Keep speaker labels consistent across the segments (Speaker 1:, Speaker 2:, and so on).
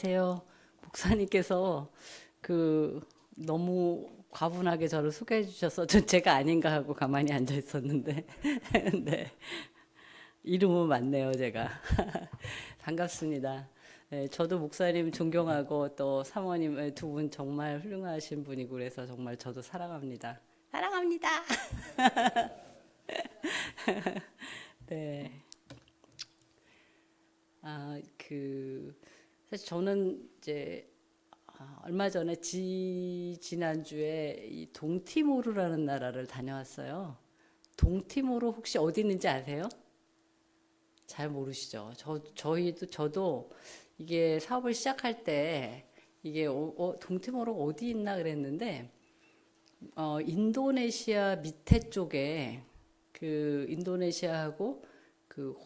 Speaker 1: 안녕하세요. 목사님께서 너무 과분하게 저를 소개해 주셔서 제가 아닌가 하고 가만히 앉아 있었는데 네, 이름은 맞네요, 제가. 반갑습니다. 네, 저도 목사님 존경하고 또 사모님 두 분 정말 훌륭하신 분이고 그래서 정말 저도 사랑합니다. 사랑합니다. 네. 사실 저는 이제 얼마 전에 지난주에 이 동티모르라는 나라를 다녀왔어요. 동티모르 혹시 어디 있는지 아세요? 잘 모르시죠? 저도 이게 사업을 시작할 때 이게 동티모르 어디 있나 그랬는데 인도네시아 밑에 쪽에 인도네시아하고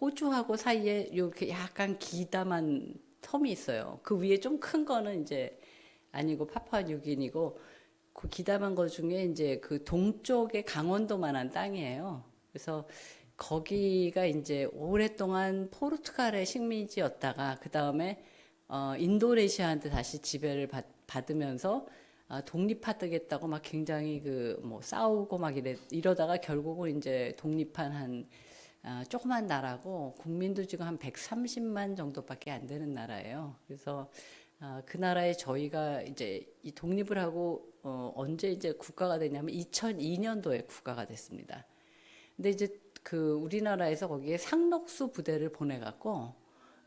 Speaker 1: 호주하고 사이에 이렇게 약간 기담한 섬이 있어요. 그 위에 좀 큰 거는 이제 아니고 파푸아뉴기니고 그 기담한 거 중에 이제 그 동쪽에 강원도만한 땅이에요. 그래서 거기가 이제 오랫동안 포르투갈의 식민지였다가 그 다음에 인도네시아한테 다시 지배를 받으면서 독립하겠다고 막 굉장히 뭐 싸우고 막 이러다가 결국은 이제 독립한 조그만 나라고 국민도 지금 한 130만 정도밖에 안 되는 나라예요. 그래서 그 나라에 저희가 이제 이 독립을 하고 언제 이제 국가가 됐냐면 2002년도에 국가가 됐습니다. 근데 이제 우리나라에서 거기에 상록수 부대를 보내갖고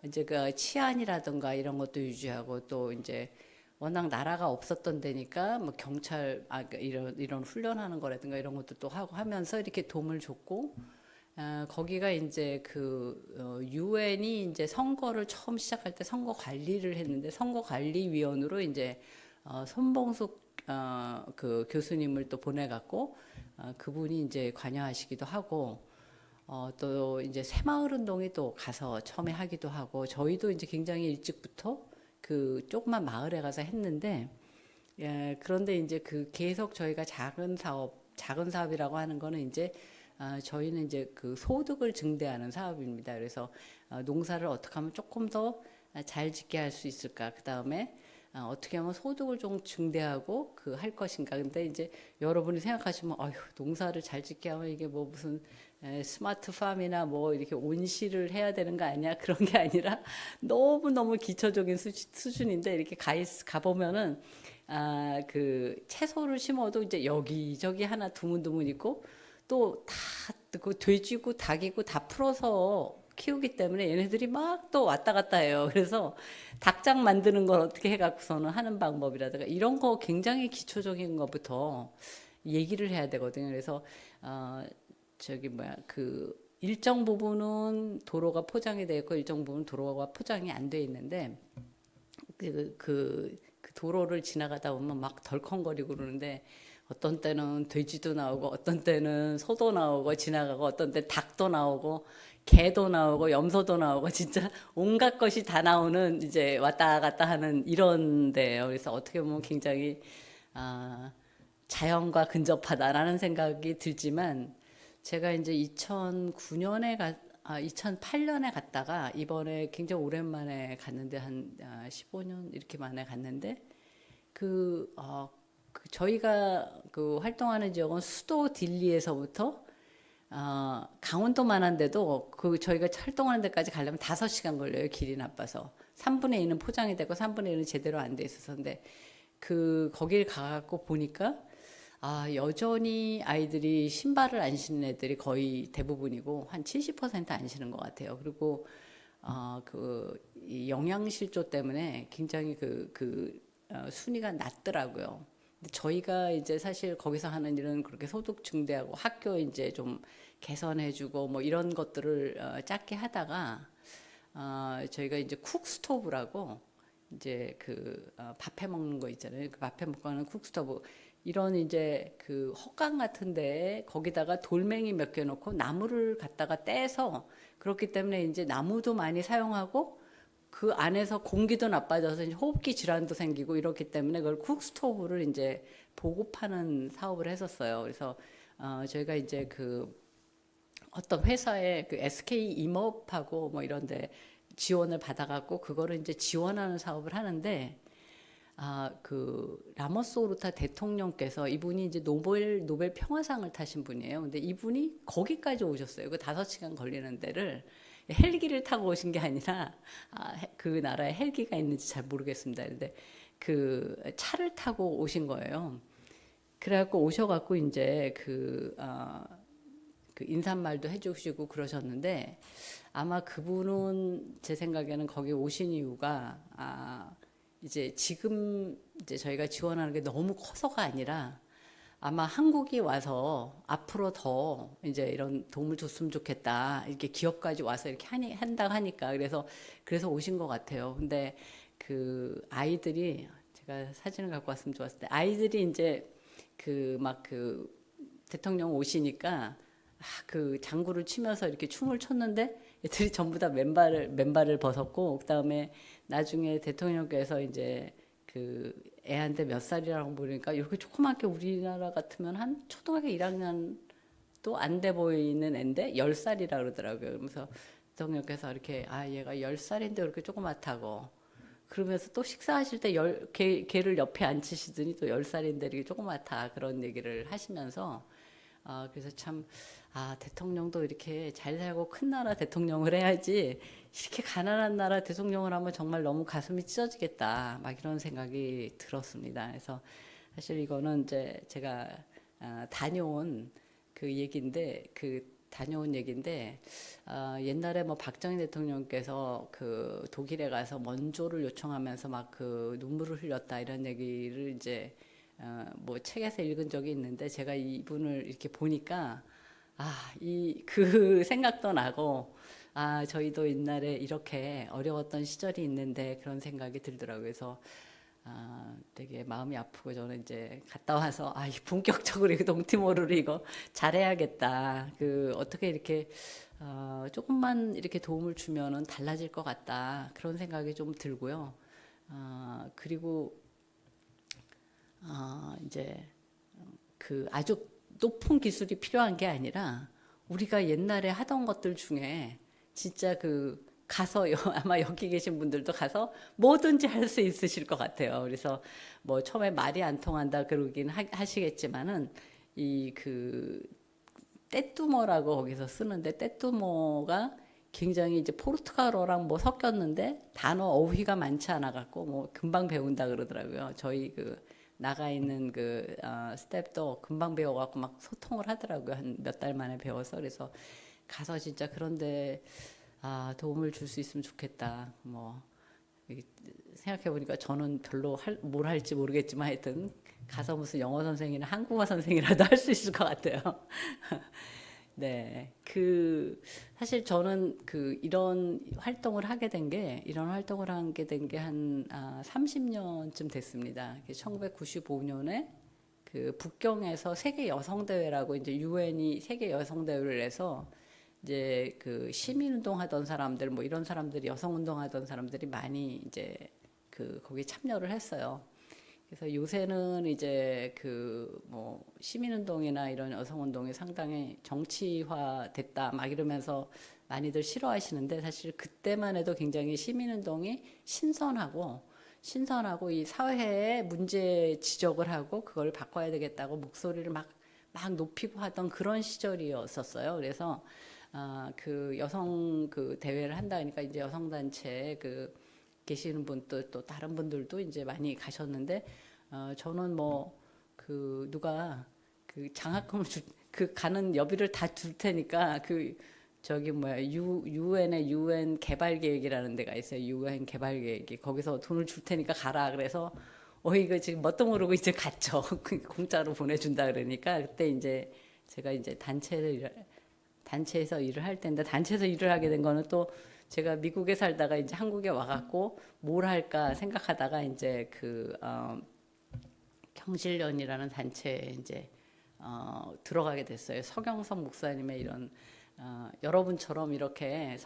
Speaker 1: 이제 그 치안이라든가 이런 것도 유지하고 또 이제 워낙 나라가 없었던 데니까 뭐 경찰 이런 훈련하는 거라든가 이런 것도 또 하고 하면서 이렇게 도움을 줬고 거기가 이제 유엔이 이제 선거를 처음 시작할 때 선거 관리를 했는데 선거관리위원으로 이제 손봉숙 그 교수님을 또 보내갖고 그분이 이제 관여하시기도 하고 또 이제 새마을운동에 또 가서 처음에 하기도 하고 저희도 이제 굉장히 일찍부터 그 조그만 마을에 가서 했는데 그런데 이제 계속 저희가 작은 사업이라고 하는 거는 이제 저희는 이제 소득을 증대하는 사업입니다. 그래서 농사를 어떻게 하면 조금 더 잘 짓게 할 수 있을까? 그 다음에 어떻게 하면 소득을 좀 증대하고 할 것인가? 근데 이제 여러분이 생각하시면, 농사를 잘 짓게 하면 이게 뭐 무슨 스마트 팜이나 뭐 이렇게 온실을 해야 되는 거 아니야? 그런 게 아니라 너무너무 기초적인 수준인데 이렇게 가보면은 채소를 심어도 이제 여기저기 하나 드문드문 있고 또 다 돼지고 닭이고 다 풀어서 키우기 때문에 얘네들이 막 또 왔다 갔다 해요. 그래서 닭장 만드는 걸 어떻게 해갖고서는 하는 방법이라든가 이런 거 굉장히 기초적인 것부터 얘기를 해야 되거든요. 그래서 일정 부분은 도로가 포장이 되어 있고 일정 부분은 도로가 포장이 안 돼 있는데 그 도로를 지나가다 보면 막 덜컹거리고 그러는데 어떤 때는 돼지도 나오고 어떤 때는 소도 나오고 지나가고 어떤 때 닭도 나오고 개도 나오고 염소도 나오고 진짜 온갖 것이 다 나오는 이제 왔다 갔다 하는 이런 데예요. 그래서 어떻게 보면 굉장히 아, 자연과 근접하다라는 생각이 들지만 제가 이제 2008년에 갔다가 이번에 굉장히 오랜만에 갔는데 한 15년 이렇게 만에 갔는데 저희가 활동하는 지역은 수도 딜리에서부터 강원도만한데도 저희가 활동하는 데까지 가려면 5시간 걸려요. 길이 나빠서 3분의 1은 포장이 되고 3분의 1은 제대로 안 돼 있어서 근데 거길 가갖고 보니까 여전히 아이들이 신발을 안 신는 애들이 거의 대부분이고 한 70%안 신는 것 같아요. 그리고 이 영양실조 때문에 굉장히 순위가 낮더라고요. 근데 저희가 이제 사실 거기서 하는 일은 그렇게 소득 증대하고 학교 이제 좀 개선해주고 뭐 이런 것들을 작게 하다가 저희가 이제 쿡스토브라고 이제 밥해 먹는 거 있잖아요. 밥해 먹는 쿡스토브 이런 이제 헛강 같은데 거기다가 돌멩이 몇 개 놓고 나무를 갖다가 떼서 그렇기 때문에 이제 나무도 많이 사용하고 그 안에서 공기도 나빠져서 이제 호흡기 질환도 생기고 이렇기 때문에 그걸 쿡스토브를 이제 보급하는 사업을 했었어요. 그래서 저희가 이제 어떤 회사에 SK 임업하고 뭐 이런데 지원을 받아갖고 그거를 이제 지원하는 사업을 하는데 그 라모스 오르타 대통령께서 이분이 이제 노벨 평화상을 타신 분이에요. 근데 이분이 거기까지 오셨어요. 그 5시간 걸리는 데를 헬기를 타고 오신 게 아니라 그 나라에 헬기가 있는지 잘 모르겠습니다. 근데 그 차를 타고 오신 거예요. 그래갖고 오셔갖고 이제 그 인사말도 해주시고 그러셨는데 아마 그분은 제 생각에는 거기 오신 이유가 이제 지금 이제 저희가 지원하는 게 너무 커서가 아니라 아마 한국이 와서 앞으로 더 이제 이런 도움을 줬으면 좋겠다. 이렇게 기업까지 와서 이렇게 한다고 하니까 그래서 오신 것 같아요. 근데 그 아이들이 제가 사진을 갖고 왔으면 좋았을 때 아이들이 이제 그 대통령 오시니까 그 장구를 치면서 이렇게 춤을 췄는데 애들이 전부 다 맨발을 벗었고 그다음에 나중에 대통령께서 이제 그 애한테 몇 살이라고 물으니까 이렇게 조그맣게 우리나라 같으면 한 초등학교 1학년도 안 돼 보이는 애인데 10살이라 그러더라고요. 그러면서 대통령께서 이렇게 얘가 10살인데 이렇게 조그맣다고 그러면서 또 식사하실 때 걔를 옆에 앉히시더니 또 10살인데 이렇게 조그맣다 그런 얘기를 하시면서 그래서 참 대통령도 이렇게 잘 살고 큰 나라 대통령을 해야지 이렇게 가난한 나라 대통령을 하면 정말 너무 가슴이 찢어지겠다 막 이런 생각이 들었습니다. 그래서 사실 이거는 이제 제가 다녀온 얘기인데 옛날에 뭐 박정희 대통령께서 그 독일에 가서 원조를 요청하면서 막 그 눈물을 흘렸다 이런 얘기를 이제 뭐 책에서 읽은 적이 있는데 제가 이분을 이렇게 보니까 그 생각도 나고 저희도 옛날에 이렇게 어려웠던 시절이 있는데 그런 생각이 들더라고요. 그래서 되게 마음이 아프고 저는 이제 갔다 와서 본격적으로 이거 동티모르를 이거 잘해야겠다. 어떻게 이렇게 조금만 이렇게 도움을 주면은 달라질 것 같다. 그런 생각이 좀 들고요. 그리고 이제 그 아주 높은 기술이 필요한 게 아니라 우리가 옛날에 하던 것들 중에 진짜 가서 아마 여기 계신 분들도 가서 뭐든지 할 수 있으실 것 같아요. 그래서 뭐 처음에 말이 안 통한다 그러긴 하시겠지만은 떼뚜머라고 거기서 쓰는데 떼뚜머가 굉장히 이제 포르투갈어랑 뭐 섞였는데 단어 어휘가 많지 않아 갖고 뭐 금방 배운다 그러더라고요. 저희 나가 있는 스텝도 금방 배워갖고 막 소통을 하더라고요. 한 몇 달 만에 배워서. 그래서 가서 진짜 그런데 도움을 줄 수 있으면 좋겠다. 뭐 생각해보니까 저는 별로 뭘 할지 모르겠지만 하여튼 가서 무슨 영어 선생이나 한국어 선생이라도 할 수 있을 것 같아요. 네, 사실 저는 이런 활동을 하게 된 게 한 30년쯤 됐습니다. 1995년에 북경에서 세계 여성 대회라고 이제 유엔이 세계 여성 대회를 해서 이제 시민운동 하던 사람들 뭐 이런 사람들이 여성운동 하던 사람들이 많이 이제 거기 참여를 했어요. 그래서 요새는 이제 뭐 시민운동이나 이런 여성운동이 상당히 정치화 됐다 막 이러면서 많이들 싫어하시는데 사실 그때만 해도 굉장히 시민운동이 신선하고 이 사회의 문제 지적을 하고 그걸 바꿔야 되겠다고 목소리를 막 높이고 하던 그런 시절이었었어요. 그래서 여성 대회를 한다 그러니까 이제 여성단체 계시는 분도 또 다른 분들도 이제 많이 가셨는데 저는 뭐 누가 장학금을 가는 여비를 다 줄 테니까 저기 뭐야 유엔의 유엔 개발 계획이라는 데가 있어요. 유엔 개발 계획이 거기서 돈을 줄 테니까 가라. 그래서 이거 지금 뭣도 모르고 이제 갔죠. 공짜로 보내준다 그러니까 그때 이제 제가 이제 단체에서 일을 할 때인데 단체에서 일을 하게 된 거는 또 제가 미국에 살다가 이제 한국에 와갖고 뭘 할까 생각하다가 이제 경실련이라는 단체에 이제 들어가게 됐어요. 서경석 목사님의 이런 여러분처럼 이렇게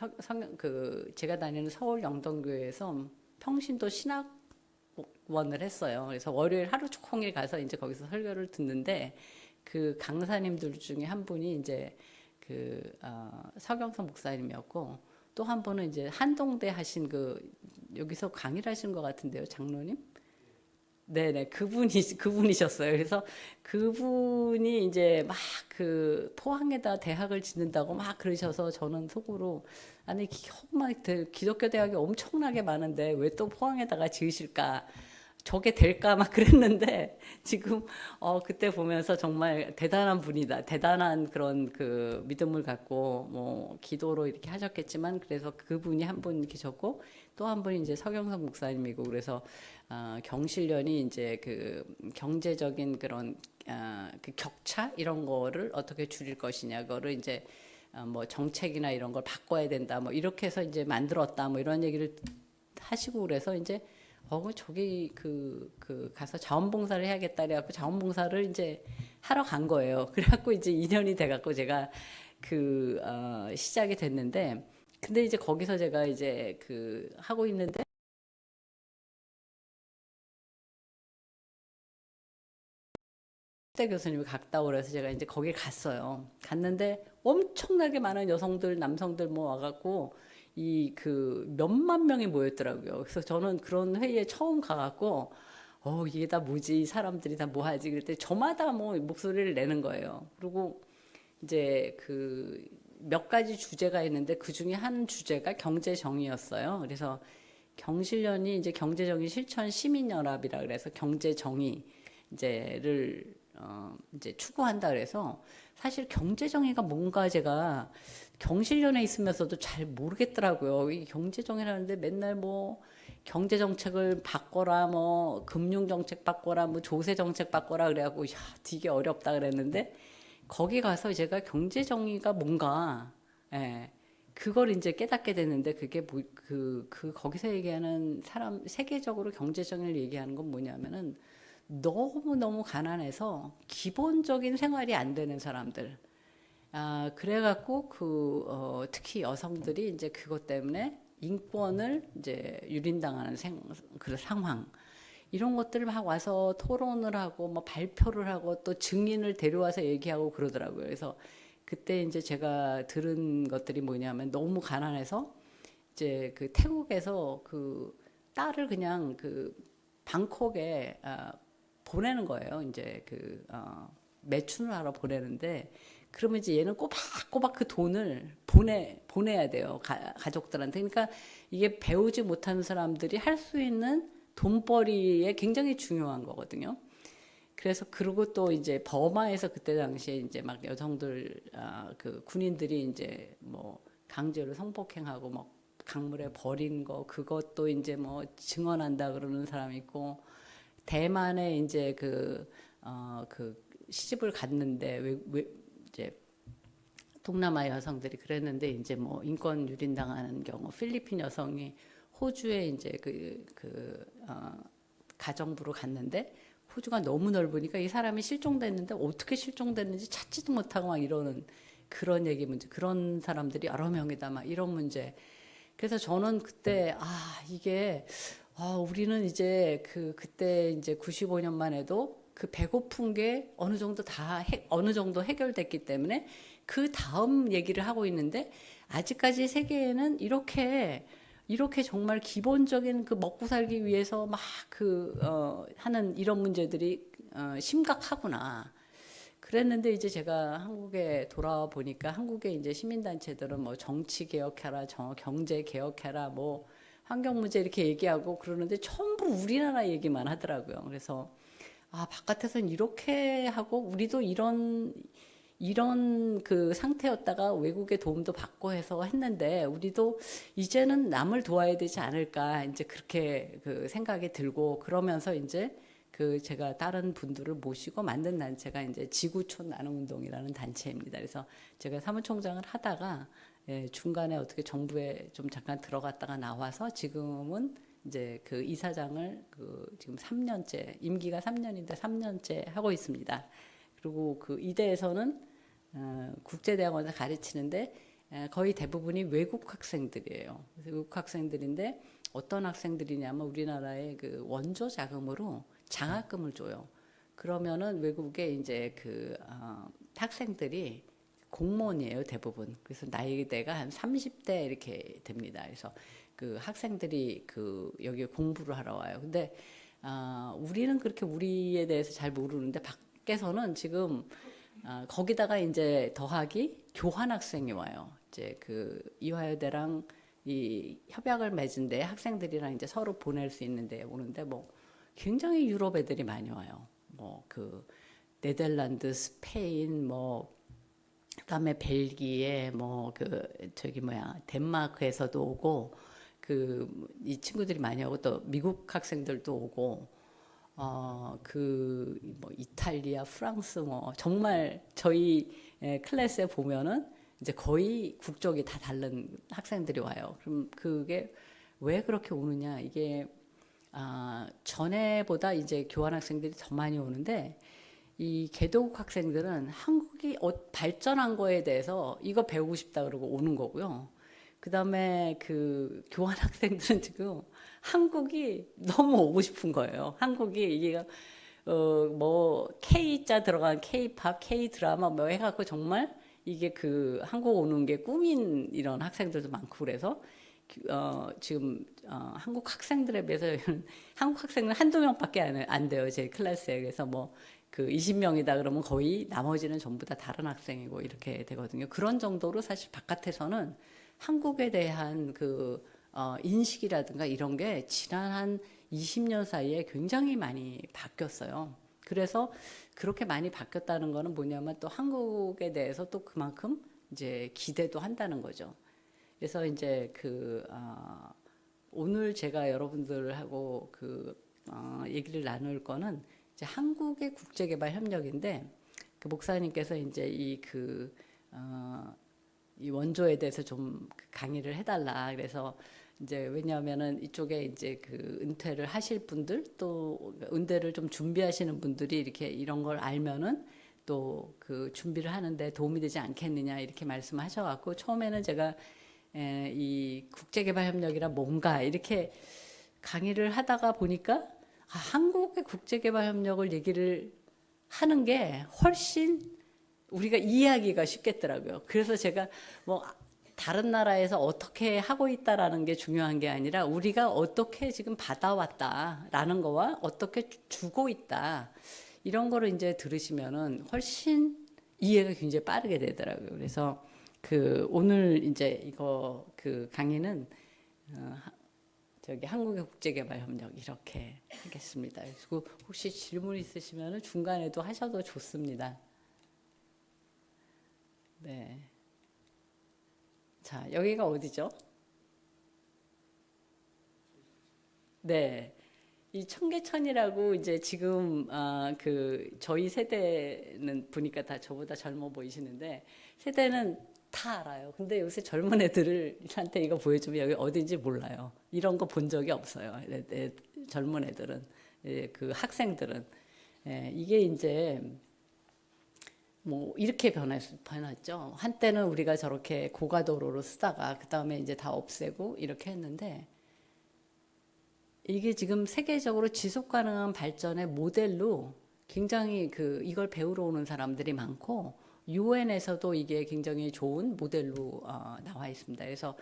Speaker 1: 제가 다니는 서울 영동교회에서 평신도 신학원을 했어요. 그래서 월요일 하루 종일 가서 이제 거기서 설교를 듣는데 강사님들 중에 한 분이 이제 서경석 목사님이었고 또 한 분은 이제 한동대 하신 그 여기서 강의를 하신 것 같은데요, 장로님? 네네, 그분이셨어요. 그래서 그분이 이제 막 그 포항에다 대학을 짓는다고 막 그러셔서 저는 속으로 아니 기독교 대학이 엄청나게 많은데 왜 또 포항에다가 지으실까? 저게 될까 막 그랬는데 지금 그때 보면서 정말 대단한 분이다. 대단한 그런 그 믿음을 갖고 뭐 기도로 이렇게 하셨겠지만 그래서 그분이 한 분 계셨고 또 한 분이 이제 서경석 목사님이고 그래서 경실련이 이제 그 경제적인 그런 그 격차 이런 거를 어떻게 줄일 것이냐 그거를 이제 뭐 정책이나 이런 걸 바꿔야 된다 뭐 이렇게 해서 이제 만들었다 뭐 이런 얘기를 하시고 그래서 이제 저기 가서 자원봉사를 해야겠다 그래갖고 자원봉사를 이제 하러 간 거예요. 그래갖고 이제 2년이 돼갖고 제가 시작이 됐는데 근데 이제 거기서 제가 이제 하고 있는데 대 교수님이 갔다 오래서 제가 이제 거기 갔어요. 갔는데 엄청나게 많은 여성들, 남성들 뭐 와갖고 몇만 명이 모였더라고요. 그래서 저는 그런 회의에 처음 가갖고 이게 다 뭐지? 이 사람들이 다 뭐 하지? 그랬더니 저마다 뭐 목소리를 내는 거예요. 그리고 이제 몇 가지 주제가 있는데 그 중에 한 주제가 경제정의였어요. 그래서 경실련이 이제 경제정의 실천 시민연합이라 그래서 경제정의 이제를 이제 추구한다 그래서 사실 경제정의가 뭔가 제가 경실련에 있으면서도 잘 모르겠더라고요. 이 경제정의라는데 맨날 뭐 경제정책을 바꿔라, 뭐 금융정책 바꿔라, 뭐 조세정책 바꿔라 그래갖고 야 되게 어렵다 그랬는데 거기 가서 제가 경제정의가 뭔가 예, 그걸 이제 깨닫게 됐는데 그게 거기서 얘기하는 세계적으로 경제정의를 얘기하는 건 뭐냐면은 너무너무 가난해서 기본적인 생활이 안 되는 사람들. 그래갖고 특히 여성들이 이제 그것 때문에 인권을 이제 유린당하는 그 상황. 이런 것들을 막 와서 토론을 하고 뭐 발표를 하고 또 증인을 데려와서 얘기하고 그러더라고요. 그래서 그때 이제 제가 들은 것들이 뭐냐면 너무 가난해서 이제 태국에서 딸을 그냥 방콕에 보내는 거예요. 이제 매춘을 하러 보내는데 그러면 이제 얘는 꼬박꼬박 그 돈을 보내야 돼요. 가족들한테. 그러니까 이게 배우지 못하는 사람들이 할 수 있는 돈벌이에 굉장히 중요한 거거든요. 그래서 그리고 또 이제 버마에서 그때 당시에 이제 막 여성들 군인들이 이제 뭐 강제로 성폭행하고 막 강물에 버린 거 그것도 이제 뭐 증언한다 그러는 사람이 있고 대만에 이제 시집을 갔는데 이제 동남아 여성들이 그랬는데 이제 뭐 인권 유린당하는 경우 필리핀 여성이 호주에 이제 가정부로 갔는데 호주가 너무 넓으니까 이 사람이 실종됐는데 어떻게 실종됐는지 찾지도 못하고 막 이러는 그런 얘기 문제 그런 사람들이 여러 명이다 막 이런 문제 그래서 저는 그때 이게 우리는 이제 그때 이제 95년만 해도 배고픈 게 어느 정도 해결됐기 때문에 그 다음 얘기를 하고 있는데 아직까지 세계에는 이렇게 정말 기본적인 먹고 살기 위해서 막 하는 이런 문제들이 심각하구나. 그랬는데 이제 제가 한국에 돌아와 보니까 한국의 이제 시민단체들은 뭐 정치 개혁해라, 경제 개혁해라, 뭐 환경 문제 이렇게 얘기하고 그러는데 전부 우리나라 얘기만 하더라고요. 그래서 바깥에서는 이렇게 하고 우리도 이런 상태였다가 외국의 도움도 받고 해서 했는데 우리도 이제는 남을 도와야 되지 않을까 이제 그렇게 생각이 들고 그러면서 이제 제가 다른 분들을 모시고 만든 단체가 이제 지구촌 나눔운동이라는 단체입니다. 그래서 제가 사무총장을 하다가 중간에 어떻게 정부에 좀 잠깐 들어갔다가 나와서 지금은 이제 이사장을 지금 3년째 임기가 3년인데 3년째 하고 있습니다. 그리고 이대에서는 국제대학원에서 가르치는데 거의 대부분이 외국 학생들이에요. 그래서 외국 학생들인데 어떤 학생들이냐면 우리나라의 원조 자금으로 장학금을 줘요. 그러면은 외국에 이제 학생들이 공무원이에요, 대부분. 그래서 나이대가 한 30대 이렇게 됩니다. 그래서 그 학생들이 그 여기 공부를 하러 와요. 근데 우리는 그렇게 우리에 대해서 잘 모르는데 밖에서는 지금 거기다가 이제 더하기 교환 학생이 와요. 이제 그 이화여대랑 이 협약을 맺은데 학생들이랑 이제 서로 보낼 수 있는데 오는데 뭐 굉장히 유럽 애들이 많이 와요. 뭐 그 네덜란드, 스페인, 뭐 그다음에 벨기에, 뭐 그 저기 뭐야 덴마크에서도 오고 그 이 친구들이 많이 오고 또 미국 학생들도 오고 그 뭐 이탈리아, 프랑스 뭐 정말 저희 클래스에 보면은 이제 거의 국적이 다 다른 학생들이 와요. 그럼 그게 왜 그렇게 오느냐? 이게 전에보다 이제 교환 학생들이 더 많이 오는데 이 개도국 학생들은 한국이 발전한 거에 대해서 이거 배우고 싶다 그러고 오는 거고요. 그다음에 그 교환 학생들은 지금 한국이 너무 오고 싶은 거예요. 한국이 이게 뭐 K자 들어간 K-팝, K-드라마 뭐 해갖고 정말 이게 그 한국 오는 게 꿈인 이런 학생들도 많고 그래서 지금 한국 학생들에 비해서 한국 학생은 한두 명밖에 안 돼요. 제 클래스에. 그래서 뭐 그 20명이다 그러면 거의 나머지는 전부 다 다른 학생이고 이렇게 되거든요. 그런 정도로 사실 바깥에서는 한국에 대한 그 인식이라든가 이런 게 지난 한 20년 사이에 굉장히 많이 바뀌었어요. 그래서 그렇게 많이 바뀌었다는 거는 뭐냐면 또 한국에 대해서 또 그만큼 이제 기대도 한다는 거죠. 그래서 이제 오늘 제가 여러분들하고 얘기를 나눌 거는 이제 한국의 국제개발 협력인데 그 목사님께서 이제 이 원조에 대해서 좀 강의를 해달라. 그래서 이제 왜냐하면은 이쪽에 이제 그 은퇴를 하실 분들 또 은퇴를 좀 준비하시는 분들이 이렇게 이런 걸 알면은 또 그 준비를 하는데 도움이 되지 않겠느냐 이렇게 말씀하셔갖고 처음에는 제가 이 국제개발협력이란 뭔가 이렇게 강의를 하다가 보니까 한국의 국제개발협력을 얘기를 하는 게 훨씬 우리가 이해하기가 쉽겠더라고요. 그래서 제가 뭐 다른 나라에서 어떻게 하고 있다라는 게 중요한 게 아니라 우리가 어떻게 지금 받아왔다라는 거와 어떻게 주고 있다 이런 거를 이제 들으시면은 훨씬 이해가 굉장히 빠르게 되더라고요. 그래서 오늘 이제 이거 강의는 저기 한국의 국제개발협력 이렇게 하겠습니다. 그리고 혹시 질문 있으시면은 중간에도 하셔도 좋습니다. 네. 자, 여기가 어디죠? 네. 이 청계천이라고 이제 지금 저희 세대는 보니까 다 저보다 젊어 보이시는데 세대는 다 알아요. 근데 요새 젊은 애들한테 이거 보여주면 여기 어딘지 몰라요. 이런 거 본 적이 없어요. 젊은 애들은 그 학생들은 이게 이제 뭐 이렇게 변했죠. 한때는 우리가 저렇게 고가도로로 쓰다가 그 다음에 이제 다 없애고 이렇게 했는데 이게 지금 세계적으로 지속 가능한 발전의 모델로 굉장히 이걸 배우러 오는 사람들이 많고 유엔에서도 이게 굉장히 좋은 모델로 나와 있습니다. 그래서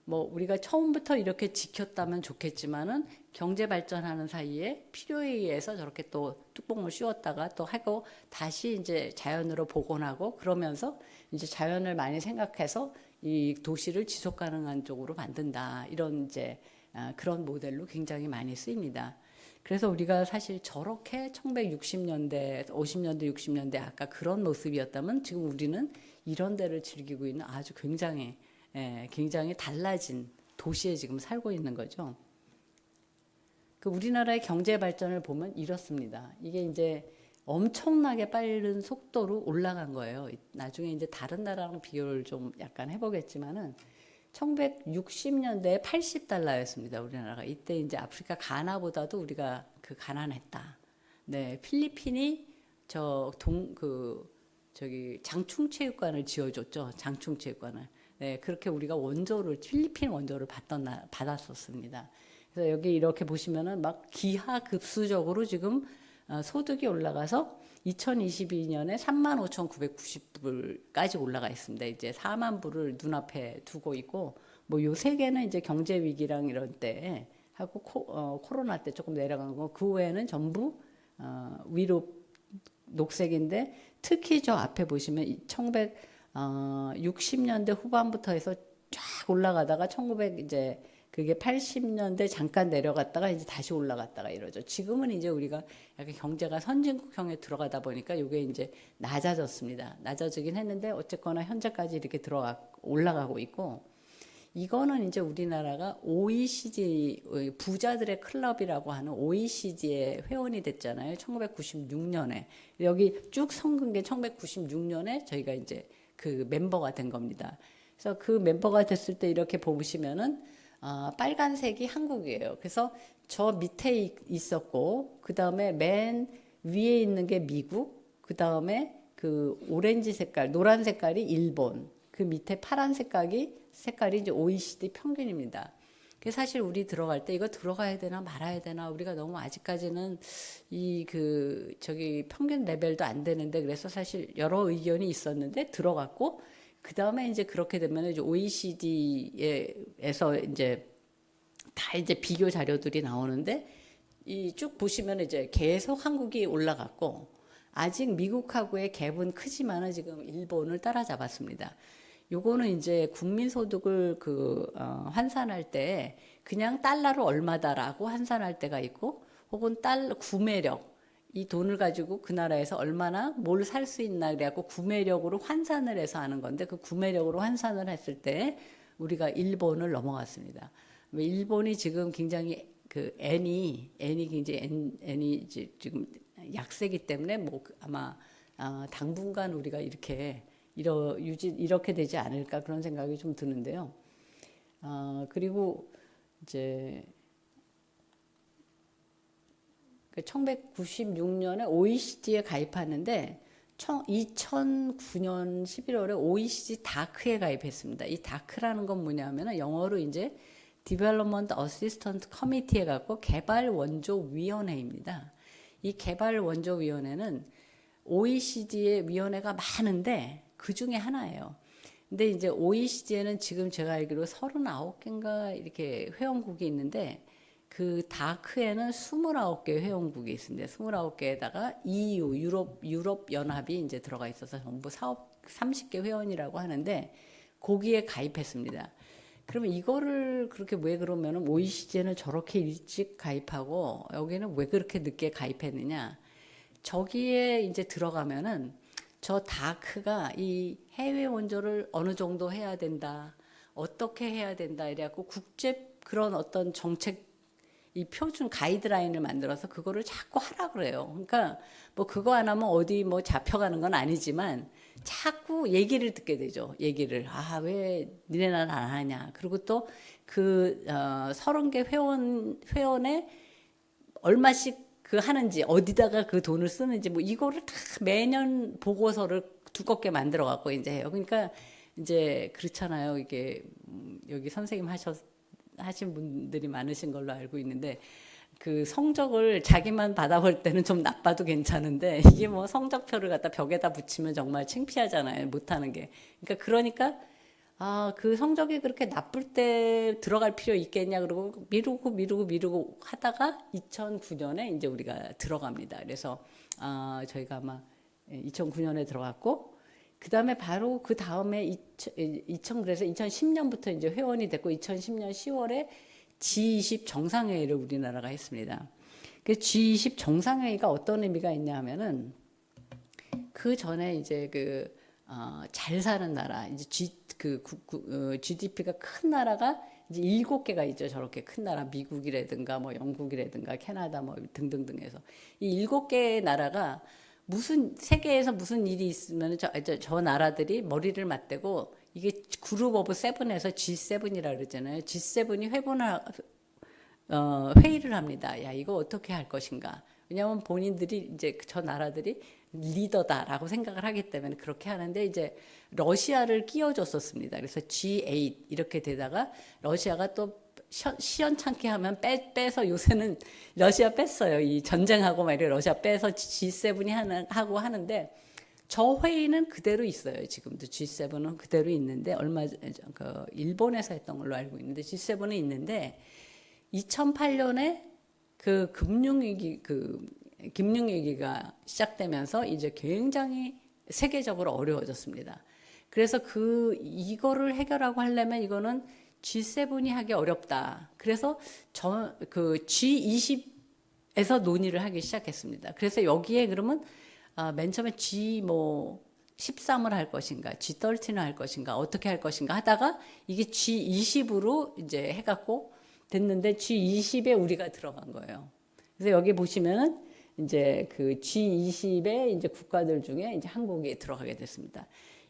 Speaker 1: 뭐 우리가 처음부터 이렇게 지켰다면 좋겠지만은 경제 발전하는 사이에 필요에 의해서 저렇게 또 뚜껑을 씌웠다가 또 하고 다시 이제 자연으로 복원하고 그러면서 이제 자연을 많이 생각해서 이 도시를 지속 가능한 쪽으로 만든다. 이런 이제 그런 모델로 굉장히 많이 쓰입니다. 그래서 우리가 사실 저렇게 1960년대, 50년대, 60년대 아까 그런 모습이었다면 지금 우리는 이런 데를 즐기고 있는 아주 굉장히 달라진 도시에 지금 살고 있는 거죠. 우리나라의 경제 발전을 보면 이렇습니다. 이게 이제 엄청나게 빠른 속도로 올라간 거예요. 나중에 이제 다른 나라랑 비교를 좀 약간 해보겠지만은 1960년대에 80달러였습니다. 우리나라가. 이때 이제 아프리카 가나보다도 우리가 가난했다. 네, 필리핀이 저기 장충체육관을 지어줬죠. 장충체육관을. 네, 그렇게 우리가 필리핀 원조를 받았었습니다. 그래서 여기 이렇게 보시면은 막 기하급수적으로 지금 소득이 올라가서 2022년에 35,990불까지 올라가 있습니다. 이제 4만 불을 눈앞에 두고 있고 뭐 요 세 개는 이제 경제 위기랑 이런 때 하고 코로나 때 조금 내려간 거, 그 외에는 전부 위로 녹색인데, 특히 저 앞에 보시면 1960년대 후반부터 해서 쫙 올라가다가 1900 이제 그게 80년대 잠깐 내려갔다가 이제 다시 올라갔다가 이러죠. 지금은 이제 우리가 약간 경제가 선진국형에 들어가다 보니까 이게 이제 낮아졌습니다. 낮아지긴 했는데 어쨌거나 현재까지 이렇게 올라가고 있고, 이거는 이제 우리나라가 OECD 부자들의 클럽이라고 하는 OECD의 회원이 됐잖아요. 1996년에 여기 쭉 섞은 게 1996년에 저희가 이제 그 멤버가 된 겁니다. 그래서 그 멤버가 됐을 때 이렇게 보시면은 빨간색이 한국이에요. 그래서 저 밑에 있었고, 그 다음에 맨 위에 있는 게 미국, 그 다음에 그 오렌지 색깔, 노란 색깔이 일본, 그 밑에 파란 색깔이 이제 OECD 평균입니다. 그래서 사실 우리 들어갈 때 이거 들어가야 되나 말아야 되나, 우리가 너무 아직까지는 저기 평균 레벨도 안 되는데, 그래서 사실 여러 의견이 있었는데 들어갔고, 그 다음에 이제 그렇게 되면 이제 OECD에서 이제 다 이제 비교 자료들이 나오는데, 이 쭉 보시면 이제 계속 한국이 올라갔고, 아직 미국하고의 갭은 크지만은 지금 일본을 따라잡았습니다. 요거는 이제 국민소득을 환산할 때 그냥 달러로 얼마다라고 환산할 때가 있고, 혹은 구매력, 이 돈을 가지고 그 나라에서 얼마나 뭘 살 수 있나 그래갖고 구매력으로 환산을 해서 하는 건데, 그 구매력으로 환산을 했을 때 우리가 일본을 넘어갔습니다. 일본이 지금 굉장히 N이 굉장히 N이 지금 약세기 때문에 뭐 아마 당분간 우리가 이렇게 되지 않을까, 그런 생각이 좀 드는데요. 그리고 이제 1996년에 OECD에 가입하는데 2009년 11월에 OECD 다크에 가입했습니다. 이 다크라는 건 뭐냐면 영어로 이제 Development Assistance Committee에 갖고 개발원조위원회입니다. 이 개발원조위원회는 OECD의 위원회가 많은데 그 중에 하나예요. 근데 이제 OECD에는 지금 제가 알기로 39개인가 이렇게 회원국이 있는데, 그 다크에는 29개 회원국이 있습니다. 29개에다가 EU, 유럽 연합이 이제 들어가 있어서 전부 30개 회원이라고 하는데, 거기에 가입했습니다. 그러면 이거를 그렇게 왜 그러면은 OECD는 저렇게 일찍 가입하고 여기는 왜 그렇게 늦게 가입했느냐? 저기에 이제 들어가면은 저 다크가 이 해외 원조를 어느 정도 해야 된다, 어떻게 해야 된다 이래갖고 국제 그런 어떤 정책, 이 표준 가이드라인을 만들어서 그거를 자꾸 하라 그래요. 그러니까 뭐 그거 안 하면 어디 뭐 잡혀가는 건 아니지만 자꾸 얘기를 듣게 되죠. 얘기를 왜 니네 나라 안 하냐. 그리고 또 30개 회원에 얼마씩 하는지, 어디다가 그 돈을 쓰는지, 뭐 이거를 다 매년 보고서를 두껍게 만들어 갖고 이제 해요. 그러니까 이제 그렇잖아요. 이게 여기 선생님 하신 분들이 많으신 걸로 알고 있는데, 그 성적을 자기만 받아볼 때는 좀 나빠도 괜찮은데, 이게 뭐 성적표를 갖다 벽에다 붙이면 정말 창피하잖아요. 못하는 게. 그러니까 그 성적이 그렇게 나쁠 때 들어갈 필요 있겠냐, 그러고 미루고 하다가 2009년에 이제 우리가 들어갑니다. 그래서 저희가 아마 2009년에 들어갔고, 그 다음에 바로 그 다음에 그래서 2010년부터 이제 회원이 됐고, 2010년 10월에 G20 정상회의를 우리나라가 했습니다. 그 G20 정상회의가 어떤 의미가 있냐 하면은, 그 전에 이제 잘 사는 나라, 이제 GDP가 큰 나라가 이제 7개가 있죠. 저렇게 큰 나라, 미국이라든가 뭐 영국이라든가 캐나다 뭐 등등등해서 이 7개의 나라가 세계에서 무슨 일이 있으면 저 나라들이 머리를 맞대고, 이게 그룹 오브 세븐에서 G7이라 그러잖아요. G7이 회의를 합니다. 야, 이거 어떻게 할 것인가? 왜냐하면 본인들이 이제 저 나라들이 리더다라고 생각을 하기 때문에 그렇게 하는데, 이제 러시아를 끼워줬었습니다. 그래서 G8 이렇게 되다가 러시아가 또 시원찮게 하면 빼서 요새는 러시아 뺐어요. 이 전쟁하고 말이에요. 러시아 빼서 G7이 하고 하는데 저 회의는 그대로 있어요. 지금도 G7은 그대로 있는데 그 일본에서 했던 걸로 알고 있는데 G7은 있는데 2008년에 그 금융위기가 시작되면서 이제 굉장히 세계적으로 어려워졌습니다. 그래서 이거를 해결하고 하려면 이거는 G7이 하기 어렵다. 그래서 그 G20에서 논의를 하기 시작했습니다. 그래서 여기에 그러면 맨 처음에 G13을 할 것인가, G13을 할 것인가, 어떻게 할 것인가 하다가 이게 G20으로 이제 해갖고 됐는데 G20에 우리가 들어간 거예요. 그래서 여기 보시면은 이제 그 G20의 이제 국가들 중에 이제 한국이 들어가게 됐습니다.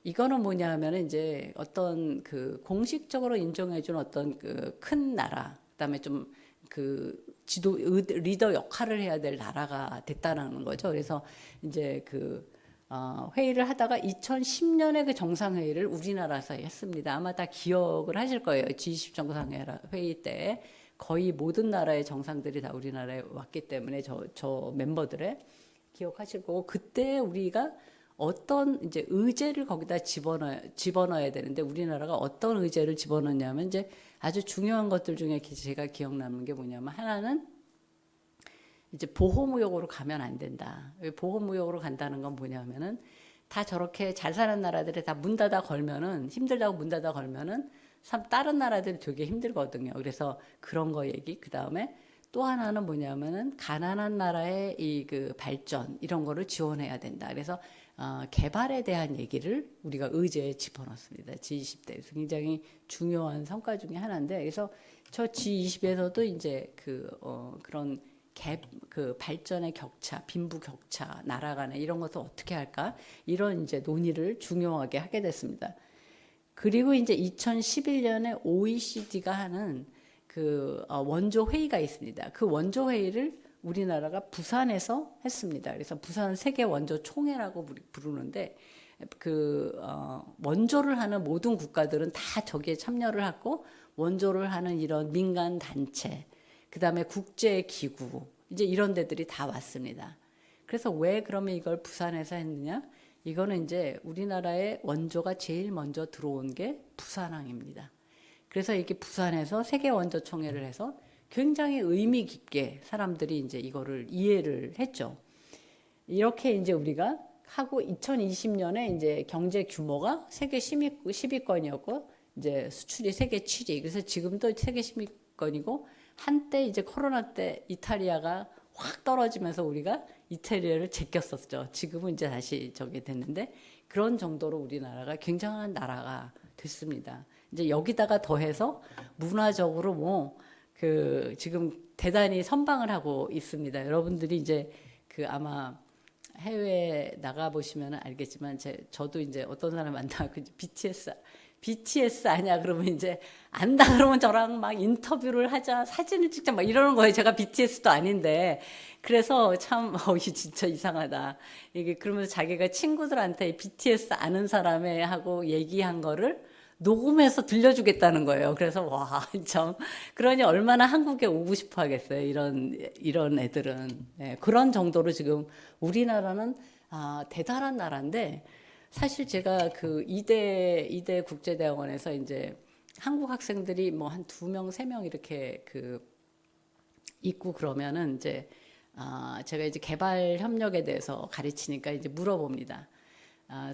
Speaker 1: 이거는 뭐냐 하면은 이제 어떤 그 공식적으로 인정해준 어떤 그 큰 나라, 그다음에 좀 그 리더 역할을 해야 될 나라가 됐다는 거죠. 그래서 이제 회의를 하다가 2010년에 그 정상회의를 우리나라에서 했습니다. 아마 다 기억을 하실 거예요. G20 정상회의 때 거의 모든 나라의 정상들이 다 우리나라에 왔기 때문에 저 멤버들의 기억하실 거고 그때 우리가 어떤 이제 의제를 거기다 집어넣어야 되는데 우리나라가 어떤 의제를 집어넣냐면 이제 아주 중요한 것들 중에 제가 기억나는 게 뭐냐면 하나는 이제 보호무역으로 가면 안 된다. 보호무역으로 간다는 건 뭐냐면은 다 저렇게 잘 사는 나라들이 다 문 닫아 걸면은 힘들다고 문 닫아 걸면은 다른 나라들이 되게 힘들거든요. 그래서 그런 거 얘기. 그 다음에 또 하나는 뭐냐면은 가난한 나라의 그 발전 이런 거를 지원해야 된다. 그래서 개발에 대한 얘기를 우리가 의제에 집어넣습니다. G20대에서 굉장히 중요한 성과 중에 하나인데 그래서 저 G20에서도 이제 그런 그 발전의 격차, 빈부 격차, 나라 간에 이런 것을 어떻게 할까 이런 이제 논의를 중요하게 하게 됐습니다. 그리고 이제 2011년에 OECD가 하는 그 원조 회의가 있습니다. 그 원조 회의를 우리나라가 부산에서 했습니다. 그래서 부산 세계 원조 총회라고 부르는데 원조를 하는 모든 국가들은 다 저기에 참여를 하고 원조를 하는 이런 민간 단체, 그다음에 국제 기구 이제 이런 데들이 다 왔습니다. 그래서 왜 그러면 이걸 부산에서 했느냐? 이거는 이제 우리나라의 원조가 제일 먼저 들어온 게 부산항입니다. 그래서 이렇게 부산에서 세계 원조 총회를 해서 굉장히 의미 깊게 사람들이 이제 이거를 이해를 했죠. 이렇게 이제 우리가 하고 2020년에 이제 경제 규모가 세계 10위권이었고 이제 수출이 세계 7위. 그래서 지금도 세계 10위권이고 한때 이제 코로나 때 이탈리아가 확 떨어지면서 우리가 이탈리아를 제꼈었죠. 지금은 이제 다시 저게 됐는데 그런 정도로 우리나라가 굉장한 나라가 됐습니다. 이제 여기다가 더해서 문화적으로 지금 대단히 선방을 하고 있습니다. 여러분들이 이제 아마 해외 나가 보시면 알겠지만 저도 이제 어떤 사람 만나 BTS 아냐 그러면 이제 안다 그러면 저랑 막 인터뷰를 하자 사진을 찍자 막 이러는 거예요. 제가 BTS도 아닌데 그래서 참 이게 진짜 이상하다. 이게 그러면서 자기가 친구들한테 BTS 아는 사람에 하고 얘기한 거를 녹음해서 들려주겠다는 거예요. 그래서 와, 참 그러니 얼마나 한국에 오고 싶어 하겠어요. 이런 애들은. 네, 그런 정도로 지금 우리나라는 대단한 나라인데 사실 제가 그 이대 국제대학원에서 이제 한국 학생들이 뭐 한 2명, 3명 이렇게 있고 그러면은 이제 제가 이제 개발 협력에 대해서 가르치니까 이제 물어봅니다.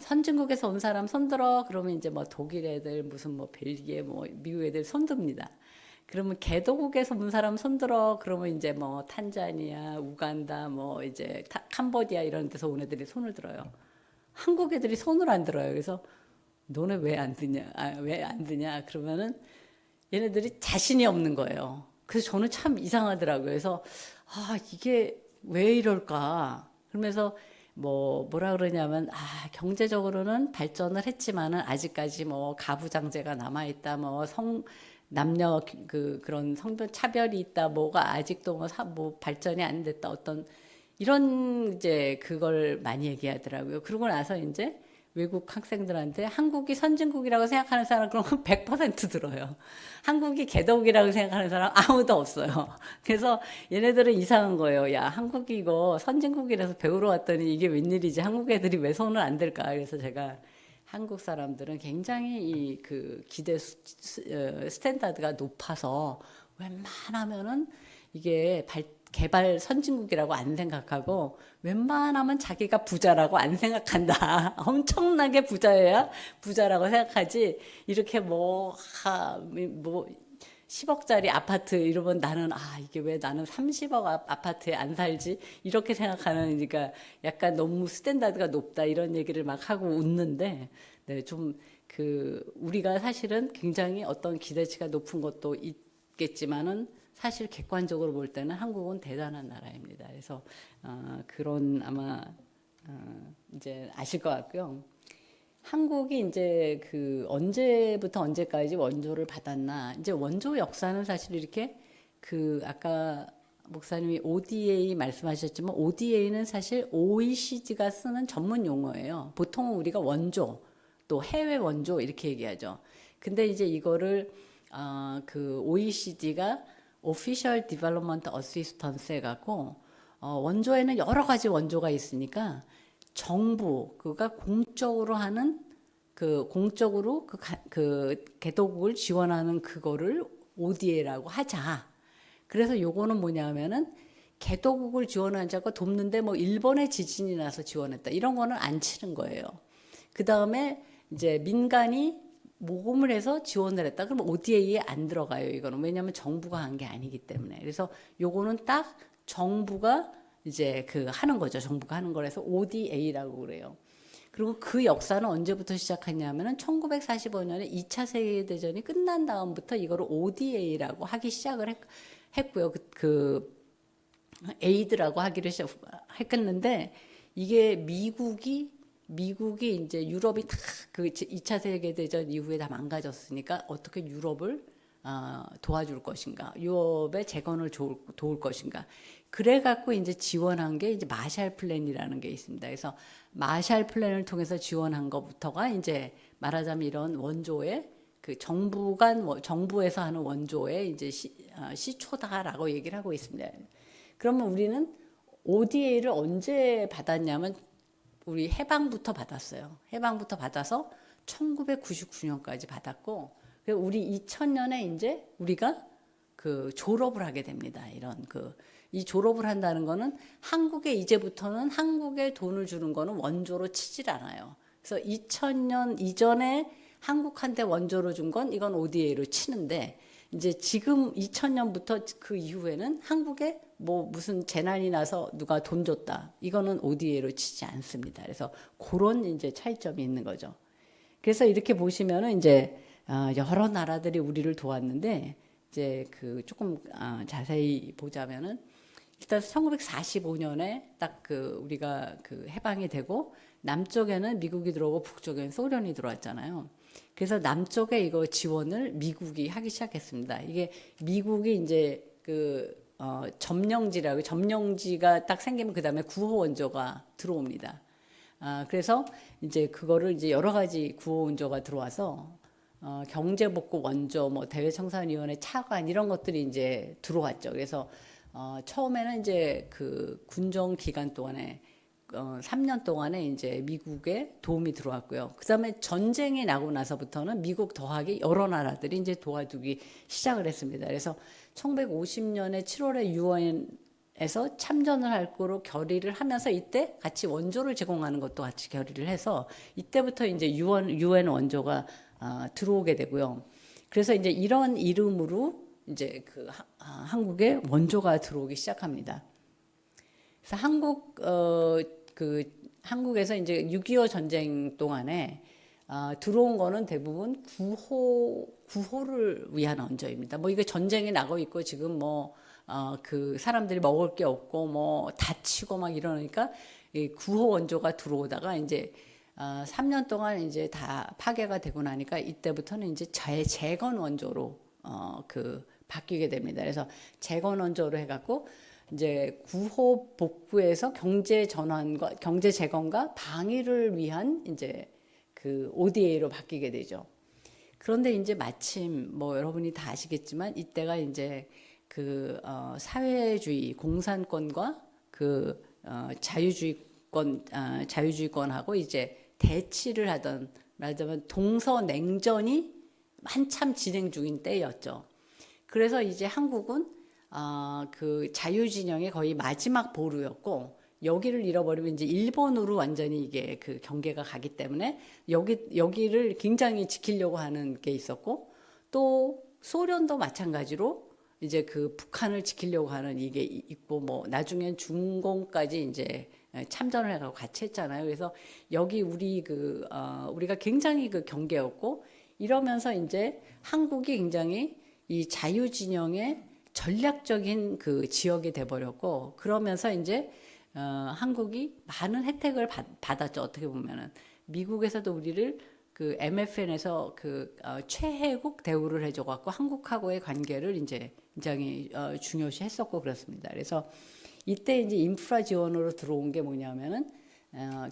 Speaker 1: 선진국에서 온 사람 손들어 그러면 이제 뭐 독일 애들 무슨 뭐 벨기에 뭐 미국 애들 손듭니다. 그러면 개도국에서 온 사람 손들어 그러면 이제 뭐 탄자니아, 우간다 뭐 이제 캄보디아 이런 데서 온 애들이 손을 들어요. 한국 애들이 손을 안 들어요. 그래서 너네 왜 안 드냐? 왜 안 드냐? 그러면은 얘네들이 자신이 없는 거예요. 그래서 저는 참 이상하더라고요. 그래서 이게 왜 이럴까? 그러면서 뭐라 그러냐면 경제적으로는 발전을 했지만은 아직까지 뭐 가부장제가 남아 있다. 뭐 남녀 그런 성별 차별이 있다. 뭐가 아직도 뭐 발전이 안 됐다. 어떤 이런 이제 그걸 많이 얘기하더라고요. 그러고 나서 이제 외국 학생들한테 한국이 선진국이라고 생각하는 사람 그러면 100% 들어요. 한국이 개독이라고 생각하는 사람 아무도 없어요. 그래서 얘네들은 이상한 거예요. 야, 한국이 이거 선진국이라서 배우러 왔더니 이게 웬일이지? 한국 애들이 왜 손을 안 들까? 그래서 제가 한국 사람들은 굉장히 이 그 기대 스탠다드가 높아서 웬만하면은 이게 개발 선진국이라고 안 생각하고 웬만하면 자기가 부자라고 안 생각한다. 엄청나게 부자여야 부자라고 생각하지. 이렇게 뭐 10억짜리 아파트 이러면 나는 이게 왜 나는 30억 아파트에 안 살지? 이렇게 생각하는 그러니까 약간 너무 스탠다드가 높다 이런 얘기를 막 하고 웃는데 네, 좀 우리가 사실은 굉장히 어떤 기대치가 높은 것도 있겠지만은 사실 객관적으로 볼 때는 한국은 대단한 나라입니다. 그래서 그런 아마 이제 아실 것 같고요. 한국이 이제 언제부터 언제까지 원조를 받았나? 이제 원조 역사는 사실 이렇게 아까 목사님이 ODA 말씀하셨지만 ODA는 사실 OECD가 쓰는 전문 용어예요. 보통은 우리가 원조 또 해외 원조 이렇게 얘기하죠. 근데 이제 이거를 OECD가 Official Development Assistance 해갖고 원조에는 여러 가지 원조가 있으니까 정부가 공적으로 하는 공적으로 개도국을 지원하는 그거를 ODA라고 하자. 그래서 요거는 뭐냐면은 개도국을 지원하자고 돕는데 뭐 일본에 지진이 나서 지원했다 이런 거는 안 치는 거예요. 그 다음에 이제 민간이 모금을 해서 지원을 했다. 그러면 ODA에 안 들어가요. 이거는 왜냐하면 정부가 한 게 아니기 때문에. 그래서 요거는 딱 정부가 이제 하는 거죠. 정부가 하는 거라서 ODA라고 그래요. 그리고 그 역사는 언제부터 시작했냐면은 1945년에 2차 세계대전이 끝난 다음부터 이거를 ODA라고 하기 시작을 했고요. 에이드라고 하기를 했겠는데 이게 미국이 이제 유럽이 다 2차 세계대전 이후에 다 망가졌으니까 어떻게 유럽을 도와줄 것인가, 유럽의 재건을 도울 것인가. 그래갖고 이제 지원한 게 이제 마샬 플랜이라는 게 있습니다. 그래서 마샬 플랜을 통해서 지원한 것부터가 이제 말하자면 이런 원조의 정부에서 하는 원조의 이제 시초다라고 얘기를 하고 있습니다. 그러면 우리는 ODA를 언제 받았냐면 우리 해방부터 받았어요. 해방부터 받아서 1999년까지 받았고, 우리 2000년에 이제 우리가 졸업을 하게 됩니다. 이 졸업을 한다는 거는 한국에 이제부터는 한국에 돈을 주는 거는 원조로 치질 않아요. 그래서 2000년 이전에 한국한테 원조로 준 건 이건 ODA로 치는데 이제 지금 2000년부터 그 이후에는 한국에 뭐 무슨 재난이 나서 누가 돈 줬다. 이거는 ODA로 치지 않습니다. 그래서 그런 이제 차이점이 있는 거죠. 그래서 이렇게 보시면은 이제 여러 나라들이 우리를 도왔는데 이제 조금 자세히 보자면은 일단 1945년에 딱 우리가 해방이 되고 남쪽에는 미국이 들어오고 북쪽에는 소련이 들어왔잖아요. 그래서 남쪽에 이거 지원을 미국이 하기 시작했습니다. 이게 미국이 이제 점령지가 딱 생기면 그 다음에 구호 원조가 들어옵니다. 그래서 이제 그거를 이제 여러 가지 구호 원조가 들어와서 경제복구 원조, 뭐 대외청산위원회 차관 이런 것들이 이제 들어왔죠. 그래서 처음에는 이제 군정 기간 동안에 3년 동안에 이제 미국의 도움이 들어왔고요. 그 다음에 전쟁이 나고 나서부터는 미국 더하기 여러 나라들이 이제 도와주기 시작을 했습니다. 그래서 1950년에 7월에 유엔에서 참전을 할 거로 결의를 하면서 이때 같이 원조를 제공하는 것도 같이 결의를 해서 이때부터 이제 유엔 원조가 들어오게 되고요. 그래서 이제 이런 이름으로 이제 한국에 원조가 들어오기 시작합니다. 그래서 한국에서 이제 6.25 전쟁 동안에 들어온 거는 대부분 구호를 위한 원조입니다. 뭐 이게 전쟁이 나고 있고 지금 사람들이 먹을 게 없고 뭐 다치고 막 이러니까 이 구호 원조가 들어오다가 이제 3년 동안 이제 다 파괴가 되고 나니까 이때부터는 이제 재건 원조로 바뀌게 됩니다. 그래서 재건 원조로 해갖고 이제 구호 복구에서 경제 전환과 경제 재건과 방위를 위한 이제 그 ODA로 바뀌게 되죠. 그런데 이제 마침 뭐 여러분이 다 아시겠지만 이때가 이제 그 사회주의 공산권과 그 자유주의권하고 이제 대치를 하던, 말하자면 동서냉전이 한참 진행 중인 때였죠. 그래서 이제 한국은 그 자유진영의 거의 마지막 보루였고, 여기를 잃어버리면 이제 일본으로 완전히 이게 그 경계가 가기 때문에 여기를 굉장히 지키려고 하는 게 있었고, 또 소련도 마찬가지로 이제 그 북한을 지키려고 하는 이게 있고, 뭐 나중엔 중공까지 이제 참전을 해가고 같이 했잖아요. 그래서 여기 우리가 굉장히 그 경계였고, 이러면서 이제 한국이 굉장히 이 자유진영의 전략적인 그 지역이 돼버렸고, 그러면서 이제 한국이 많은 혜택을 받았죠. 어떻게 보면은 미국에서도 우리를 그 MFN에서 그 최혜국 대우를 해줘갖고 한국하고의 관계를 이제 굉장히 중요시했었고 그렇습니다. 그래서 이때 이제 인프라 지원으로 들어온 게 뭐냐면은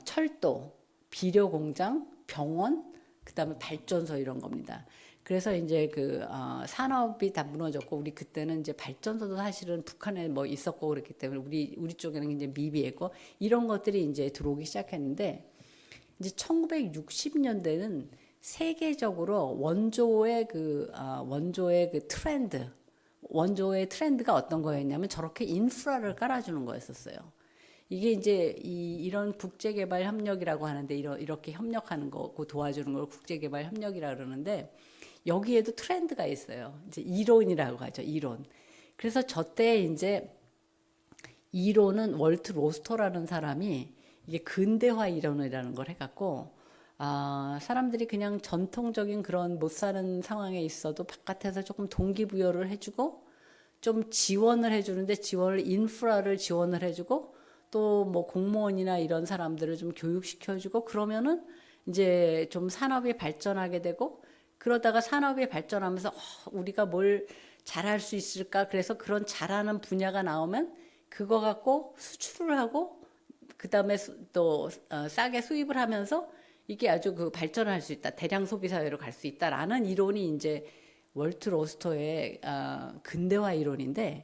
Speaker 1: 철도, 비료 공장, 병원, 그다음에 발전소 이런 겁니다. 그래서 이제 그 산업이 다 무너졌고, 우리 그때는 이제 발전소도 사실은 북한에 뭐 있었고 그랬기 때문에 우리 쪽에는 이제 미비했고, 이런 것들이 이제 들어오기 시작했는데, 이제 1960년대는 세계적으로 원조의 그 트렌드가 어떤 거였냐면 저렇게 인프라를 깔아주는 거였었어요. 이게 이제 이런 국제개발 협력이라고 하는데, 이렇게 협력하는 거, 도와주는 걸 국제개발 협력이라 그러는데, 여기에도 트렌드가 있어요. 이제 이론이라고 하죠. 이론. 그래서 저때 이제 이론은 월트 로스터라는 사람이 이게 근대화 이론이라는 걸 해갖고, 사람들이 그냥 전통적인 그런 못 사는 상황에 있어도 바깥에서 조금 동기부여를 해주고, 좀 지원을 해주는데, 인프라를 지원을 해주고, 또 뭐 공무원이나 이런 사람들을 좀 교육시켜주고, 그러면은 이제 좀 산업이 발전하게 되고, 그러다가 산업이 발전하면서 우리가 뭘 잘할 수 있을까? 그래서 그런 잘하는 분야가 나오면 그거 갖고 수출을 하고, 그 다음에 또 싸게 수입을 하면서 이게 아주 그 발전할 수 있다, 대량 소비 사회로 갈 수 있다라는 이론이 이제 월트 로스터의 근대화 이론인데,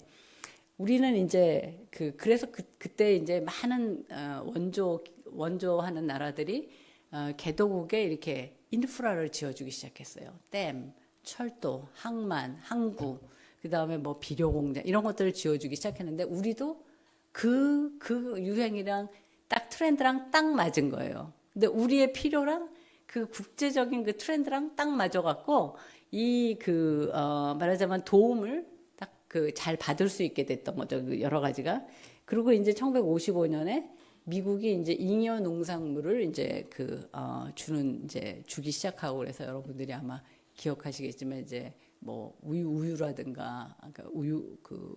Speaker 1: 우리는 이제 그래서 그때 이제 많은 원조하는 나라들이 개도국에 이렇게 인프라를 지어주기 시작했어요. 댐, 철도, 항만, 항구, 그 다음에 뭐 비료공장 이런 것들을 지어주기 시작했는데, 우리도 그 유행이랑 딱 트렌드랑 딱 맞은 거예요. 근데 우리의 필요랑 그 국제적인 그 트렌드랑 딱 맞아갖고 말하자면 도움을 딱 잘 받을 수 있게 됐던 거죠. 그 여러 가지가. 그리고 이제 1955년에 미국이 이제 잉여 농산물을 이제 주기 시작하고, 그래서 여러분들이 아마 기억하시겠지만 이제 뭐 우유라든가, 그러니까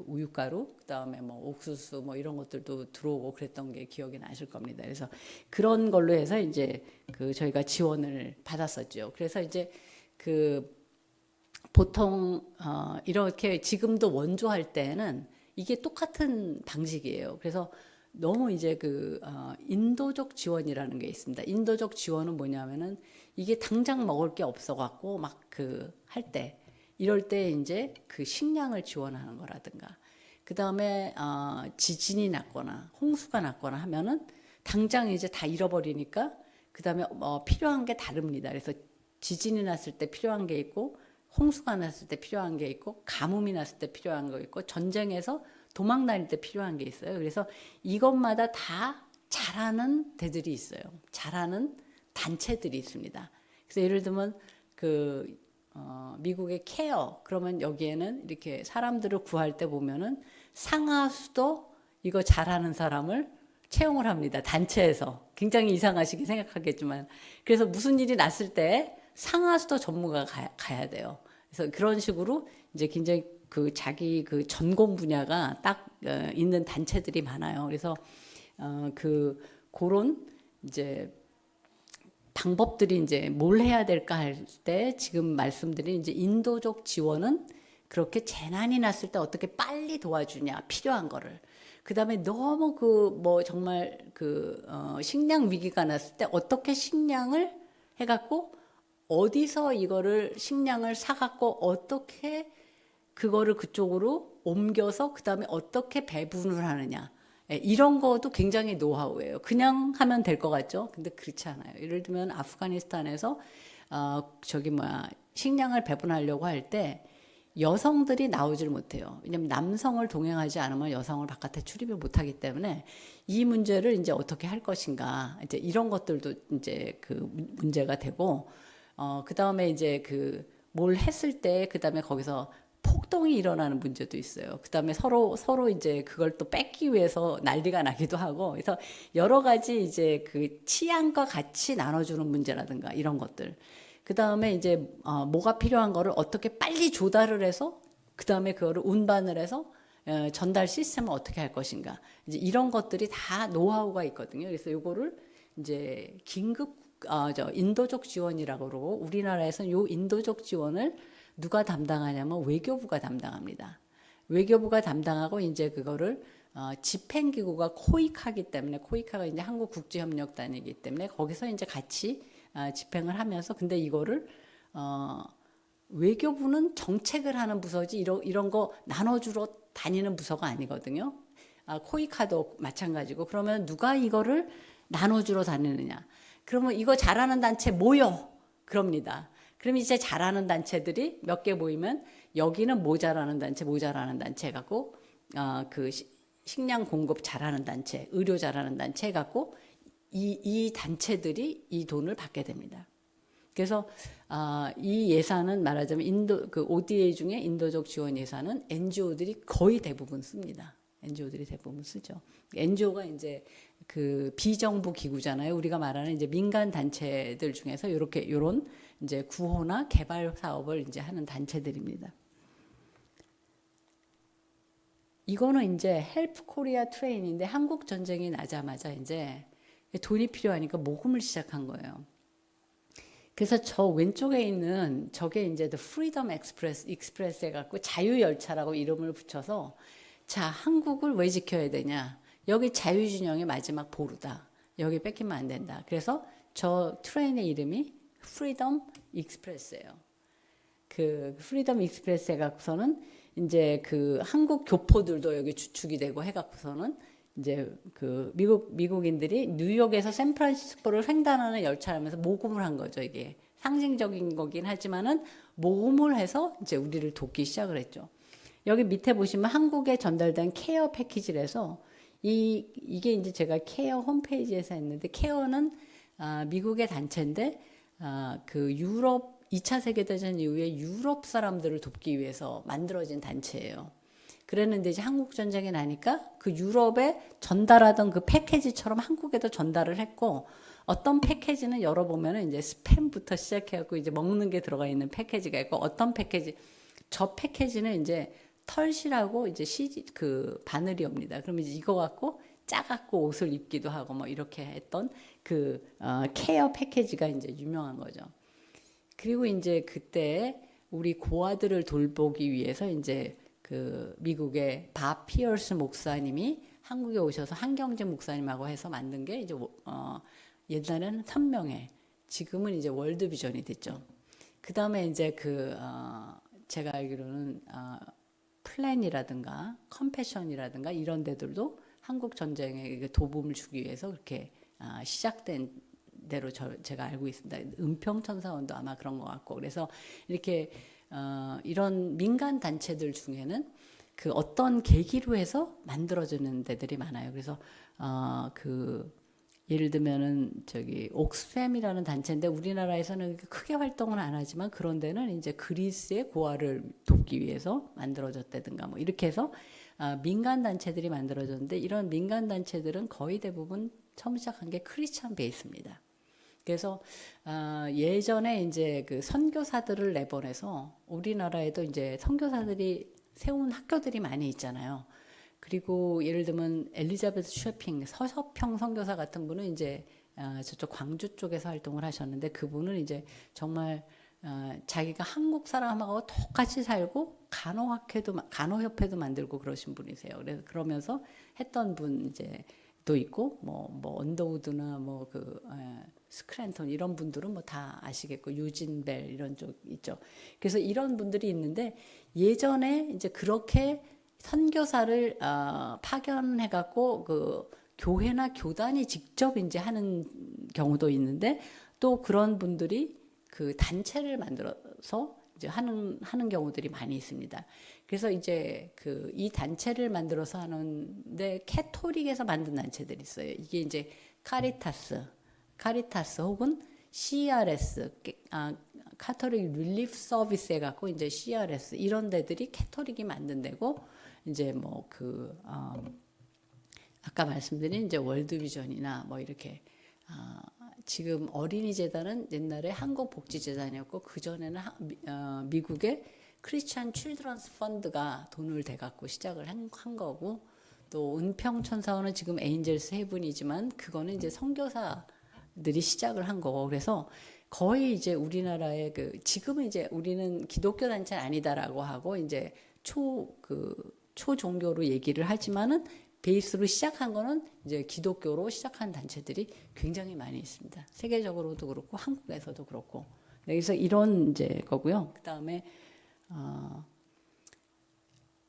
Speaker 1: 우유가루, 그다음에 뭐 옥수수 뭐 이런 것들도 들어오고 그랬던 게 기억이 나실 겁니다. 그래서 그런 걸로 해서 이제 저희가 지원을 받았었죠. 그래서 이제 보통 이렇게 지금도 원조할 때는 이게 똑같은 방식이에요. 그래서 너무 이제 인도적 지원이라는 게 있습니다. 인도적 지원은 뭐냐면은 이게 당장 먹을 게 없어갖고 막 할 때, 이럴 때 이제 식량을 지원하는 거라든가, 그 다음에 지진이 났거나 홍수가 났거나 하면은 당장 이제 다 잃어버리니까 그 다음에 필요한 게 다릅니다. 그래서 지진이 났을 때 필요한 게 있고, 홍수가 났을 때 필요한 게 있고, 가뭄이 났을 때 필요한 거 있고, 전쟁에서 도망 다닐 때 필요한 게 있어요. 그래서 이것마다 다 잘하는 데들이 있어요. 잘하는 단체들이 있습니다. 그래서 예를 들면 미국의 케어, 그러면 여기에는 이렇게 사람들을 구할 때 보면은 상하수도 이거 잘하는 사람을 채용을 합니다. 단체에서. 굉장히 이상하시게 생각하겠지만, 그래서 무슨 일이 났을 때 상하수도 전문가가 가야 돼요. 그래서 그런 식으로 이제 굉장히 자기 전공 분야가 딱 있는 단체들이 많아요. 그래서 그런 이제 방법들이 이제 뭘 해야 될까 할 때 지금 말씀드린 이제 인도적 지원은 그렇게 재난이 났을 때 어떻게 빨리 도와주냐, 필요한 거를. 그다음에 너무 정말 식량 위기가 났을 때 어떻게 식량을 해갖고 어디서 이거를 식량을 사갖고 어떻게 그거를 그쪽으로 옮겨서 그 다음에 어떻게 배분을 하느냐. 예, 이런 것도 굉장히 노하우예요. 그냥 하면 될 것 같죠? 근데 그렇지 않아요. 예를 들면 아프가니스탄에서 식량을 배분하려고 할 때 여성들이 나오질 못해요. 왜냐면 남성을 동행하지 않으면 여성을 바깥에 출입을 못하기 때문에 이 문제를 이제 어떻게 할 것인가. 이제 이런 것들도 이제 그 문제가 되고, 그 다음에 이제 뭘 했을 때, 그 다음에 거기서 폭동이 일어나는 문제도 있어요. 그 다음에 서로 이제 그걸 또 뺏기 위해서 난리가 나기도 하고, 그래서 여러 가지 이제 그 치안과 같이 나눠주는 문제라든가 이런 것들. 그 다음에 이제 뭐가 필요한 거를 어떻게 빨리 조달을 해서 그 다음에 그거를 운반을 해서 전달 시스템을 어떻게 할 것인가. 이제 이런 것들이 다 노하우가 있거든요. 그래서 요거를 이제 긴급 인도적 지원이라고 그러고, 우리나라에서는 요 인도적 지원을 누가 담당하냐면 외교부가 담당합니다. 외교부가 담당하고 이제 그거를 집행기구가 코이카기 때문에, 코이카가 이제 한국국제협력단이기 때문에 거기서 이제 같이 집행을 하면서, 근데 이거를 외교부는 정책을 하는 부서지 이런 거 나눠주러 다니는 부서가 아니거든요. 코이카도 마찬가지고. 그러면 누가 이거를 나눠주러 다니느냐? 그러면 이거 잘하는 단체 모여 그럽니다. 그럼 이제 잘하는 단체들이 몇 개 모이면 여기는 모자라는 단체 갖고 식량 공급 잘하는 단체, 의료 잘하는 단체 갖고 이 단체들이 이 돈을 받게 됩니다. 그래서 이 예산은 말하자면 ODA 중에 인도적 지원 예산은 NGO들이 거의 대부분 씁니다. NGO들이 대부분 쓰죠. NGO가 이제 그 비정부 기구잖아요. 우리가 말하는 이제 민간 단체들 중에서 요런 이제 구호나 개발 사업을 이제 하는 단체들입니다. 이거는 이제 헬프 코리아 트레인인데, 한국 전쟁이 나자마자 이제 돈이 필요하니까 모금을 시작한 거예요. 그래서 저 왼쪽에 있는 저게 이제 The Freedom Express 해갖고 자유열차라고 이름을 붙여서, 자, 한국을 왜 지켜야 되냐? 여기 자유진영의 마지막 보루다. 여기 뺏기면 안 된다. 그래서 저 트레인의 이름이 Freedom Express예요. 그 Freedom Express 해갖고서는 이제 그 한국 교포들도 여기 주축이 되고 해갖고서는 이제 그 미국인들이 뉴욕에서 샌프란시스코를 횡단하는 열차라면서 모금을 한 거죠. 이게 상징적인 거긴 하지만은 모금을 해서 이제 우리를 돕기 시작을 했죠. 여기 밑에 보시면 한국에 전달된 케어 패키지라서 이게 이제 제가 케어 홈페이지에서 했는데, 케어는 미국의 단체인데 그 유럽 2차 세계대전 이후에 유럽 사람들을 돕기 위해서 만들어진 단체예요. 그랬는데 이제 한국 전쟁이 나니까 그 유럽에 전달하던 그 패키지처럼 한국에도 전달을 했고, 어떤 패키지는 열어보면은 이제 스팸부터 시작해갖고 이제 먹는 게 들어가 있는 패키지가 있고, 어떤 저 패키지는 이제 털실하고 이제 그 바늘이 옵니다. 그러면 이제 이거 갖고 짜갖고 옷을 입기도 하고 뭐 이렇게 했던 케어 패키지가 이제 유명한 거죠. 그리고 이제 그때 우리 고아들을 돌보기 위해서 이제 그 미국의 밥 피어스 목사님이 한국에 오셔서 한경재 목사님하고 해서 만든 게 이제 옛날에는 선명회, 지금은 이제 월드비전이 됐죠. 그 다음에 이제 제가 알기로는 플랜이라든가 컴패션이라든가 이런 데들도 한국 전쟁에 도움을 주기 위해서 그렇게 시작된 대로 제가 알고 있습니다. 은평천사원도 아마 그런 것 같고. 그래서 이렇게 이런 민간 단체들 중에는 그 어떤 계기로 해서 만들어지는 데들이 많아요. 그래서 예를 들면은 저기 옥스팸이라는 단체인데, 우리나라에서는 크게 활동은 안 하지만 그런 데는 이제 그리스의 고아를 돕기 위해서 만들어졌다든가 뭐 이렇게 해서 민간 단체들이 만들어졌는데, 이런 민간 단체들은 거의 대부분 처음 시작한 게 크리스찬 베이스입니다. 그래서 예전에 이제 그 선교사들을 내보내서, 우리나라에도 이제 선교사들이 세운 학교들이 많이 있잖아요. 그리고 예를 들면 엘리자베스 쉐핑, 서서평 선교사 같은 분은 이제 저쪽 광주 쪽에서 활동을 하셨는데, 그분은 이제 정말 자기가 한국 사람하고 똑같이 살고 간호협회도 만들고 그러신 분이세요. 그래서 그러면서 했던 분 이제 또 있고, 뭐 언더우드나 스크랜턴 이런 분들은 뭐 다 아시겠고 유진벨 이런 쪽 있죠. 그래서 이런 분들이 있는데 예전에 이제 그렇게 선교사를 파견해 갖고 그 교회나 교단이 직접 이제 하는 경우도 있는데 또 그런 분들이 그 단체를 만들어서 이제 하는 경우들이 많이 있습니다. 그래서 이제 그 이 단체를 만들어서 하는데 캐토릭에서 만든 단체들이 있어요. 이게 이제 카리타스 혹은 CRS, 카톨릭 릴리프 서비스 해갖고 이제 CRS 이런 데들이 캐톨릭이 만든 데고 이제 뭐 그 아까 말씀드린 이제 월드비전이나 뭐 이렇게 지금 어린이재단은 옛날에 한국복지재단이었고 그 전에는 미국의 크리스찬 칠드런스 펀드가 돈을 대갖고 시작을 한 거고 또 은평천사원은 지금 에인젤스 헤븐이지만 그거는 이제 선교사들이 시작을 한 거고 그래서 거의 이제 우리나라의 그 지금은 이제 우리는 기독교 단체는 아니다라고 하고 이제 초종교로 얘기를 하지만은 베이스로 시작한 거는 이제 기독교로 시작한 단체들이 굉장히 많이 있습니다. 세계적으로도 그렇고 한국에서도 그렇고. 그래서 이런 이제 거고요. 그다음에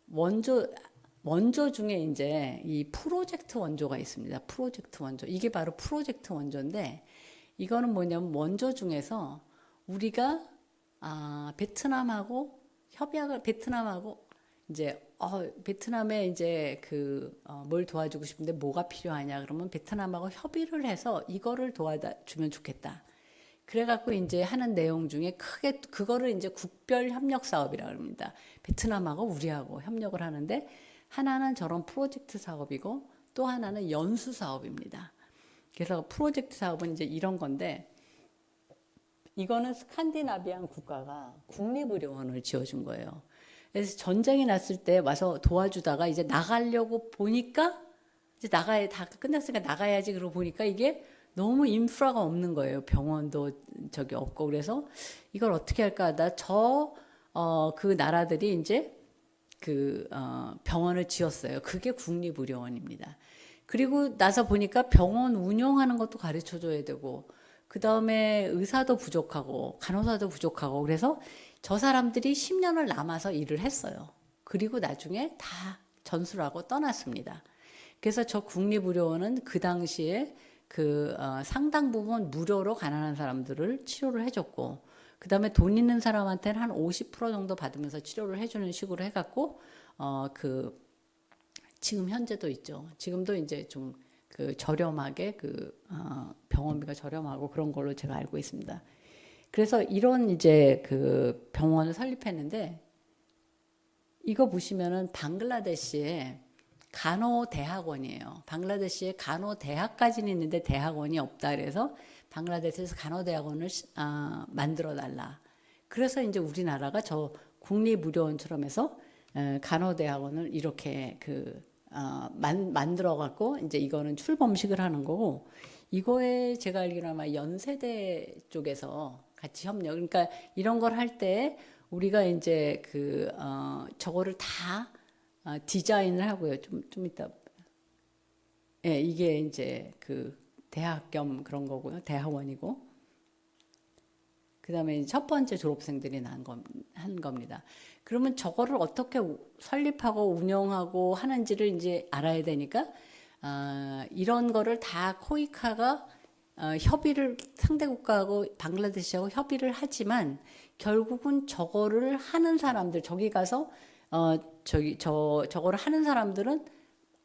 Speaker 1: 원조 중에 이제 이 프로젝트 원조가 있습니다. 프로젝트 원조. 이게 바로 프로젝트 원조인데 이거는 뭐냐면 원조 중에서 우리가 베트남하고 이제 베트남에 이제 뭘 도와주고 싶은데 뭐가 필요하냐 그러면 베트남하고 협의를 해서 이거를 도와주면 좋겠다. 그래갖고 이제 하는 내용 중에 크게 그거를 이제 국별 협력 사업이라고 합니다. 베트남하고 우리하고 협력을 하는데 하나는 저런 프로젝트 사업이고 또 하나는 연수 사업입니다. 그래서 프로젝트 사업은 이제 이런 건데 이거는 스칸디나비안 국가가 국립의료원을 지어준 거예요. 그래서 전쟁이 났을 때 와서 도와주다가 이제 나가려고 보니까 이제 다 끝났으니까 나가야지 그러고 보니까 이게 너무 인프라가 없는 거예요. 병원도 저기 없고 그래서 이걸 어떻게 할까 하다 그 나라들이 이제 병원을 지었어요. 그게 국립의료원입니다. 그리고 나서 보니까 병원 운영하는 것도 가르쳐 줘야 되고 그 다음에 의사도 부족하고 간호사도 부족하고 그래서 저 사람들이 10년을 남아서 일을 했어요. 그리고 나중에 다 전수를 하고 떠났습니다. 그래서 저 국립의료원은 그 당시에 상당 부분 무료로 가난한 사람들을 치료를 해줬고 그 다음에 돈 있는 사람한테는 한 50% 정도 받으면서 치료를 해주는 식으로 해갖고 지금 현재도 있죠. 지금도 이제 좀 저렴하게 병원비가 저렴하고 그런 걸로 제가 알고 있습니다. 그래서 이런 이제 병원을 설립했는데 이거 보시면은 방글라데시에 간호대학원이에요. 방글라데시에 간호대학까지는 있는데 대학원이 없다 그래서 방글라데시에서 간호대학원을 만들어 달라. 그래서 이제 우리나라가 저 국립의료원처럼 해서 간호대학원을 이렇게 만들어 갖고 이제 이거는 출범식을 하는 거고 이거에 제가 알기로는 아마 연세대 쪽에서 같이 협력. 그러니까 이런 걸 할 때 우리가 이제 저거를 다 디자인을 하고요. 좀 이따. 예, 이게 이제 대학 겸 그런 거고요. 대학원이고. 그다음에 첫 번째 졸업생들이 한 겁니다. 그러면 저거를 어떻게 설립하고 운영하고 하는지를 이제 알아야 되니까 이런 거를 다 코이카가 협의를 상대 국가하고 방글라데시하고 협의를 하지만 결국은 저거를 하는 사람들 저기 가서 저거를 하는 사람들은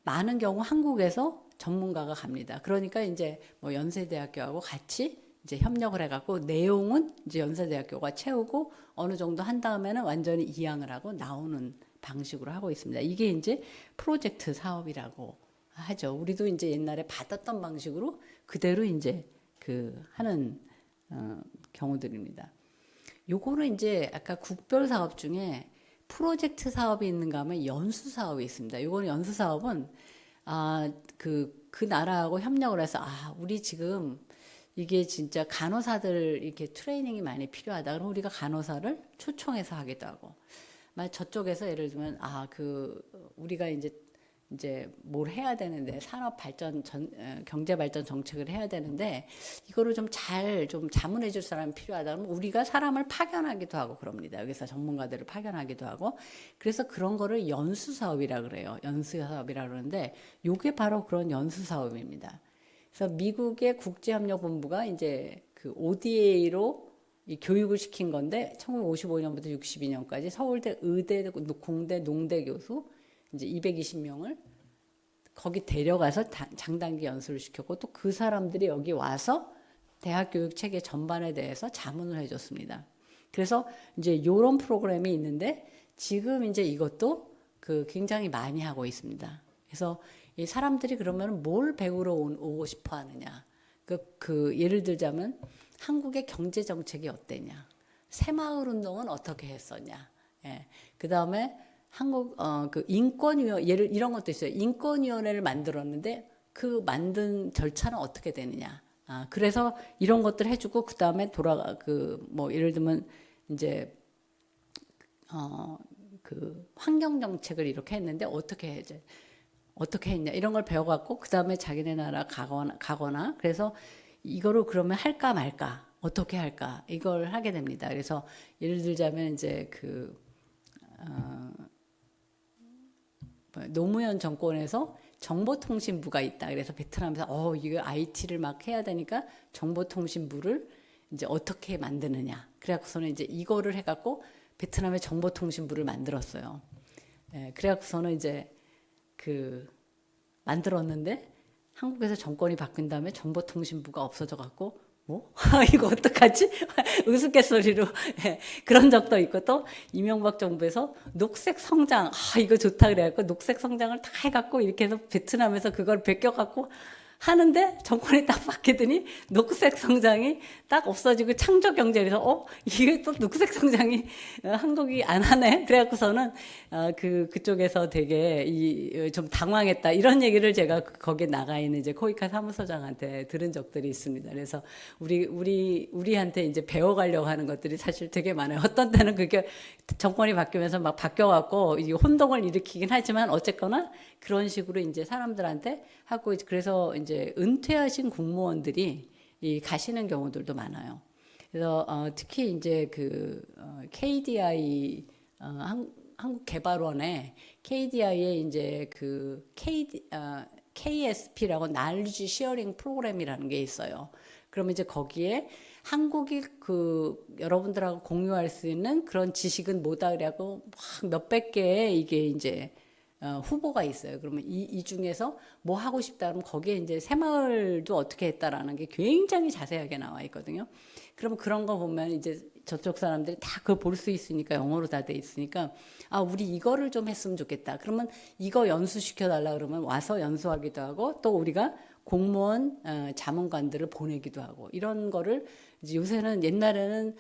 Speaker 1: 많은 경우 한국에서 전문가가 갑니다. 그러니까 이제 뭐 연세대학교하고 같이 이제 협력을 해갖고 내용은 이제 연세대학교가 채우고 어느 정도 한 다음에는 완전히 이양을 하고 나오는 방식으로 하고 있습니다. 이게 이제 프로젝트 사업이라고 하죠. 우리도 이제 옛날에 받았던 방식으로 그대로 이제 하는 경우들입니다. 요거는 이제 아까 국별 사업 중에 프로젝트 사업이 있는가 하면 연수 사업이 있습니다. 요거는 연수 사업은 그 나라하고 협력을 해서 우리 지금 이게 진짜 간호사들 이렇게 트레이닝이 많이 필요하다. 그럼 우리가 간호사를 초청해서 하기도 하고. 저쪽에서 예를 들면 우리가 이제 이제 뭘 해야 되는데 산업 발전 경제 발전 정책을 해야 되는데 이거를 좀 자문해 줄 사람이 필요하다면 우리가 사람을 파견하기도 하고 그럽니다. 여기서 전문가들을 파견하기도 하고 그래서 그런 거를 연수 사업이라 그래요. 연수 사업이라 그러는데 요게 바로 그런 연수 사업입니다. 그래서 미국의 국제협력본부가 이제 그 ODA로 이 교육을 시킨 건데 1955년부터 62년까지 서울대 의대 공대 농대 교수 이제 220명을 거기 데려가서 장단기 연수를 시켰고 또 그 사람들이 여기 와서 대학 교육 체계 전반에 대해서 자문을 해줬습니다. 그래서 이제 이런 프로그램이 있는데 지금 이제 이것도 그 굉장히 많이 하고 있습니다. 그래서 이 사람들이 그러면 뭘 배우러 오고 싶어 하느냐. 그 예를 들자면 한국의 경제 정책이 어땠냐. 새마을 운동은 어떻게 했었냐. 예. 그 다음에 한국 그 인권위원 예를 이런 것도 있어요. 인권위원회를 만들었는데 그 만든 절차는 어떻게 되느냐. 그래서 이런 것들 해주고 그 다음에 그 뭐 예를 들면 이제 그 환경 정책을 이렇게 했는데 어떻게 했냐 이런 걸 배워갖고 그 다음에 자기네 나라 가거나 그래서 이거를 그러면 할까 말까 어떻게 할까 이걸 하게 됩니다. 그래서 예를 들자면 이제 그 노무현 정권에서 정보통신부가 있다. 그래서 베트남에서 이거 IT를 막 해야 되니까 정보통신부를 이제 어떻게 만드느냐. 그래갖고서는 이제 이거를 해갖고 베트남의 정보통신부를 만들었어요. 예, 그래갖고서는 이제 그 만들었는데 한국에서 정권이 바뀐 다음에 정보통신부가 없어져갖고 뭐? 이거 어떡하지? 우스갯소리로 그런 적도 있고 또 이명박 정부에서 녹색 성장 이거 좋다 그래갖고 녹색 성장을 다 해갖고 이렇게 해서 베트남에서 그걸 베껴갖고 하는데 정권이 딱 바뀌더니 녹색 성장이 딱 없어지고 창조 경제에서 이게 또 녹색 성장이 한국이 안 하네. 그래갖고서는 그쪽에서 되게 좀 당황했다 이런 얘기를 제가 거기에 나가 있는 이제 코이카 사무소장한테 들은 적들이 있습니다. 그래서 우리한테 이제 배워가려고 하는 것들이 사실 되게 많아요. 어떤 때는 그게 정권이 바뀌면서 막 바뀌어갖고 이 혼동을 일으키긴 하지만 어쨌거나 그런 식으로 이제 사람들한테 하고 그래서 이제 은퇴하신 공무원들이 가시는 경우들도 많아요. 그래서 특히 이제 그 KDI 한국개발원에 KDI에 이제 그 KSP라고 날리지 시어링 프로그램이라는 게 있어요. 그러면 이제 거기에 한국이 그 여러분들하고 공유할 수 있는 그런 지식은 뭐다 그래갖고 막 몇백 개의 이게 이제 후보가 있어요. 그러면 이 중에서 뭐 하고 싶다 그러면 거기에 이제 새마을도 어떻게 했다라는 게 굉장히 자세하게 나와 있거든요. 그러면 그런 거 보면 이제 저쪽 사람들이 다 그걸 볼 수 있으니까 영어로 다 돼 있으니까 우리 이거를 좀 했으면 좋겠다. 그러면 이거 연수시켜 달라 그러면 와서 연수하기도 하고 또 우리가 공무원 자문관들을 보내기도 하고 이런 거를 이제 요새는 옛날에는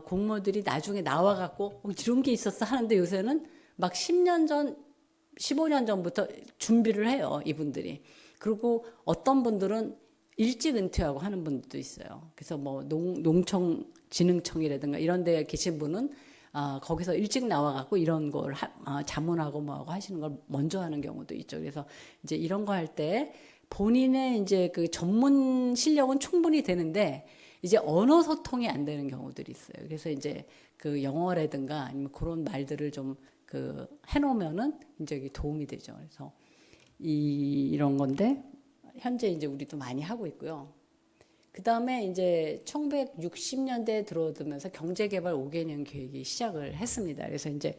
Speaker 1: 공무원들이 나중에 나와 갖고 이런 게 있었어 하는데 요새는 막 10년 전 15년 전부터 준비를 해요, 이분들이. 그리고 어떤 분들은 일찍 은퇴하고 하는 분들도 있어요. 그래서 뭐 농청 진흥청이라든가 이런 데 계신 분은 거기서 일찍 나와갖고 이런 걸 자문하고 뭐하고 하시는 걸 먼저 하는 경우도 있죠. 그래서 이제 이런 거 할 때 본인의 이제 그 전문 실력은 충분히 되는데 이제 언어 소통이 안 되는 경우들이 있어요. 그래서 이제 그 영어라든가 아니면 그런 말들을 좀 그 해놓으면은 이제 도움이 되죠. 그래서 이런 건데 현재 이제 우리도 많이 하고 있고요. 그 다음에 이제 1960년대에 들어오면서 경제개발 5개년 계획이 시작을 했습니다. 그래서 이제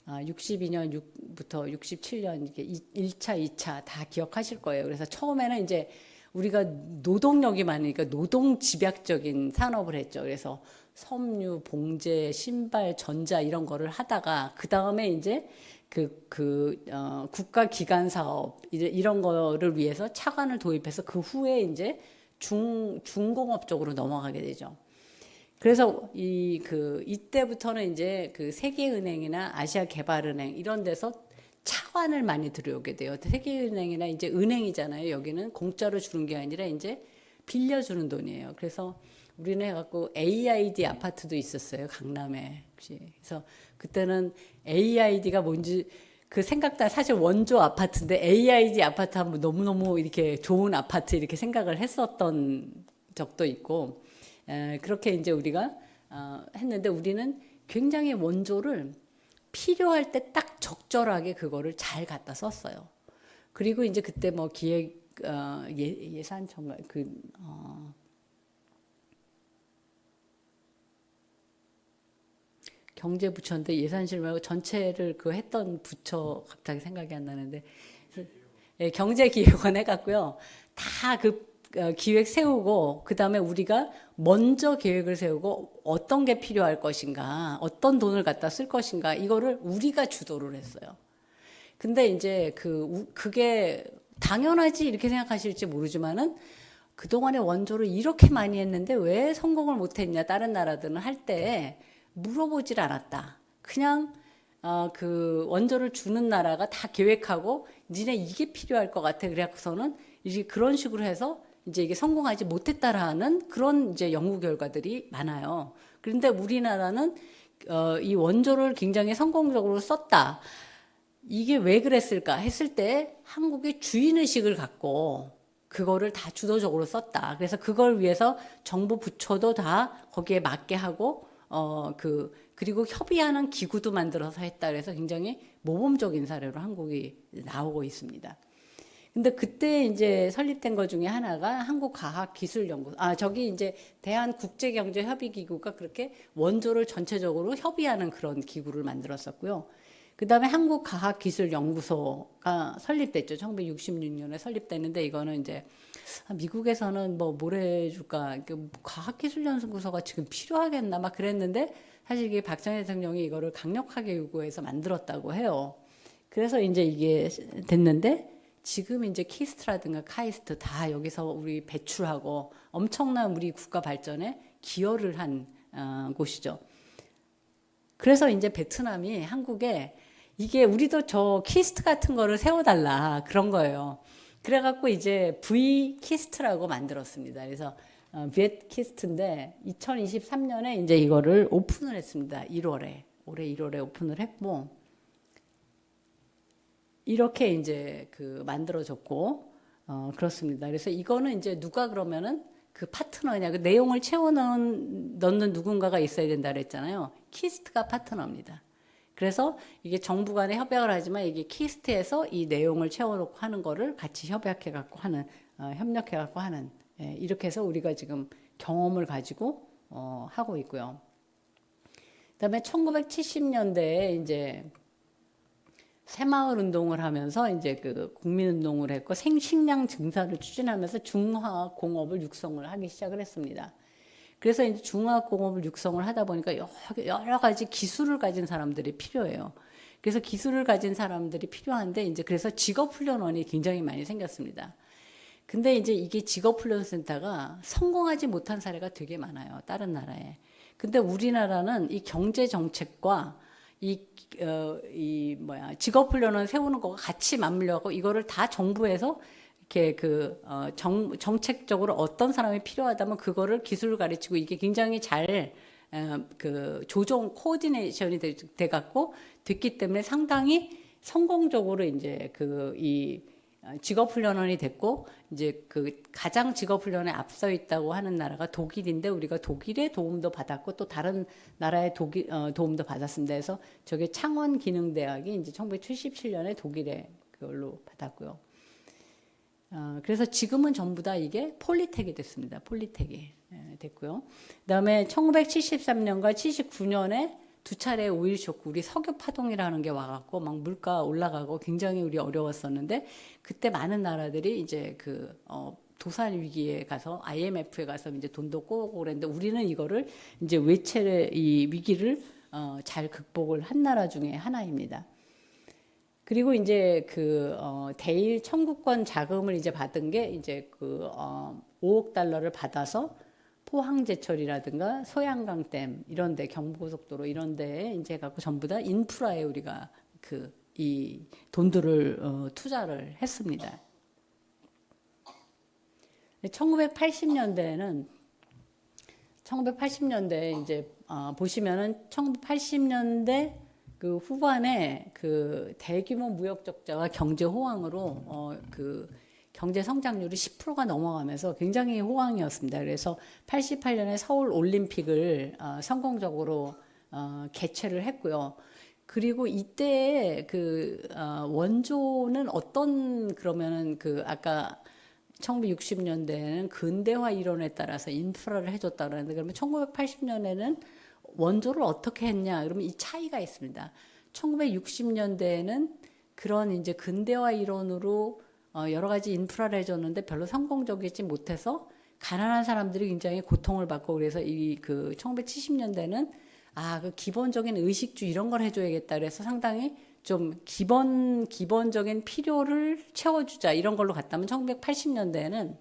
Speaker 1: 62년부터 67년 이게 1차, 2차 다 기억하실 거예요. 그래서 처음에는 이제 우리가 노동력이 많으니까 노동 집약적인 산업을 했죠. 그래서 섬유, 봉제, 신발, 전자 이런 거를 하다가 그 다음에 이제 국가 기관 사업 이런 거를 위해서 차관을 도입해서 그 후에 이제 중공업 쪽으로 넘어가게 되죠. 그래서 이때부터는 이제 그 세계은행이나 아시아개발은행 이런 데서 차관을 많이 들여오게 돼요. 세계은행이나 이제 은행이잖아요. 여기는 공짜로 주는 게 아니라 이제 빌려주는 돈이에요. 그래서 우리는 해갖고 AID 아파트도 있었어요. 강남에. 그래서 그때는 AID가 뭔지 그 생각나 사실 원조 아파트인데 AIG 아파트 하면 너무너무 이렇게 좋은 아파트 이렇게 생각을 했었던 적도 있고 그렇게 이제 우리가 했는데 우리는 굉장히 원조를 필요할 때 딱 적절하게 그거를 잘 갖다 썼어요. 그리고 이제 그때 뭐 기획 예산청가 경제부처인데 예산실 말고 전체를 그 했던 부처 갑자기 생각이 안 나는데 예, 경제기획원 해갖고요. 다 그 기획 세우고 그 다음에 우리가 먼저 계획을 세우고 어떤 게 필요할 것인가, 어떤 돈을 갖다 쓸 것인가 이거를 우리가 주도를 했어요. 근데 이제 그게 당연하지 이렇게 생각하실지 모르지만은 그동안에 원조를 이렇게 많이 했는데 왜 성공을 못했냐 다른 나라들은 할 때 물어보질 않았다. 그냥 그 원조를 주는 나라가 다 계획하고 니네 이게 필요할 것 같아. 그래갖고서는 이제 그런 식으로 해서 이제 이게 성공하지 못했다라는 그런 이제 연구 결과들이 많아요. 그런데 우리나라는 이 원조를 굉장히 성공적으로 썼다. 이게 왜 그랬을까 했을 때 한국의 주인의식을 갖고 그거를 다 주도적으로 썼다. 그래서 그걸 위해서 정부 부처도 다 거기에 맞게 하고 그리고 협의하는 기구도 만들어서 했다. 그래서 굉장히 모범적인 사례로 한국이 나오고 있습니다. 근데 그때 이제 설립된 것 중에 하나가 한국과학기술연구소. 저기 이제 대한국제경제협의기구가 그렇게 원조를 전체적으로 협의하는 그런 기구를 만들었었고요. 그 다음에 한국과학기술연구소가 설립됐죠. 1966년에 설립됐는데 이거는 이제 미국에서는 뭘 해줄까. 과학기술연구소가 지금 필요하겠나 막 그랬는데 사실 이게 박정희 대통령이 이거를 강력하게 요구해서 만들었다고 해요. 그래서 이제 이게 됐는데 지금 이제 키스트라든가 카이스트 다 여기서 우리 배출하고 엄청난 우리 국가 발전에 기여를 한 곳이죠. 그래서 이제 베트남이 한국에 이게 우리도 저 키스트 같은 거를 세워달라 그런 거예요. 그래갖고 이제 V 키스트라고 만들었습니다. 그래서 비엣 키스트인데 2023년에 이제 이거를 오픈을 했습니다. 1월에 올해 1월에 오픈을 했고. 이렇게 이제 만들어졌고, 그렇습니다. 그래서 이거는 이제 누가 그러면은 그 파트너냐, 그 내용을 넣는 누군가가 있어야 된다 그랬잖아요. 키스트가 파트너입니다. 그래서 이게 정부 간에 협약을 하지만 이게 키스트에서 이 내용을 채워놓고 하는 거를 같이 협약해갖고 하는, 협력해갖고 하는, 이렇게 해서 우리가 지금 경험을 가지고, 하고 있고요. 그 다음에 1970년대에 이제 새마을 운동을 하면서 이제 국민 운동을 했고 생식량 증사를 추진하면서 중화학 공업을 육성을 하기 시작을 했습니다. 그래서 이제 중화학 공업을 육성을 하다 보니까 여러 가지 기술을 가진 사람들이 필요해요. 그래서 기술을 가진 사람들이 필요한데 이제 그래서 직업훈련원이 굉장히 많이 생겼습니다. 근데 이제 이게 직업훈련센터가 성공하지 못한 사례가 되게 많아요. 다른 나라에. 근데 우리나라는 이 경제 정책과 직업훈련을 세우는 거가 같이 맞물려고 이거를 다 정부에서 이렇게 정책적으로 어떤 사람이 필요하다면 그거를 기술을 가르치고 이게 굉장히 잘 조정 코디네이션이 돼갖고 됐기 때문에 상당히 성공적으로 이제 이 직업훈련원이 됐고 이제 가장 직업훈련에 앞서 있다고 하는 나라가 독일인데 우리가 독일의 도움도 받았고 또 다른 나라의 도움도 받았습니다. 그래서 저게 창원기능대학이 이제 1977년에 독일에 그걸로 받았고요. 그래서 지금은 전부 다 이게 폴리텍이 됐습니다. 폴리텍이 됐고요. 그다음에 1973년과 79년에 두 차례 오일 쇼크, 우리 석유 파동이라는 게 와갖고 막 물가 올라가고 굉장히 우리 어려웠었는데 그때 많은 나라들이 이제 도산 위기에 가서 IMF에 가서 이제 돈도 꼬고 그랬는데 우리는 이거를 이제 외채의 이 위기를 잘 극복을 한 나라 중에 하나입니다. 그리고 이제 대일 청구권 자금을 이제 받은 게 이제 5억 달러를 받아서 포항제철이라든가 소양강댐 이런데 경부고속도로 이런데 이제 갖고 전부 다 인프라에 우리가 이 돈들을 투자를 했습니다. 1980년대에는 이제 보시면은 1980년대 그 후반에 그 대규모 무역 적자와 경제 호황으로 그 경제 성장률이 10%가 넘어가면서 굉장히 호황이었습니다. 그래서 88년에 서울 올림픽을 성공적으로 개최를 했고요. 그리고 이때 그 원조는 어떤 그러면은 그 아까 1960년대에는 근대화 이론에 따라서 인프라를 해줬다 그러는데 그러면 1980년에는 원조를 어떻게 했냐? 그러면 이 차이가 있습니다. 1960년대에는 그런 이제 근대화 이론으로 여러 가지 인프라를 해줬는데 별로 성공적이지 못해서 가난한 사람들이 굉장히 고통을 받고 그래서 이 그 1970년대는 그 기본적인 의식주 이런 걸 해줘야겠다 그래서 상당히 좀 기본적인 필요를 채워주자 이런 걸로 갔다면 1980년대에는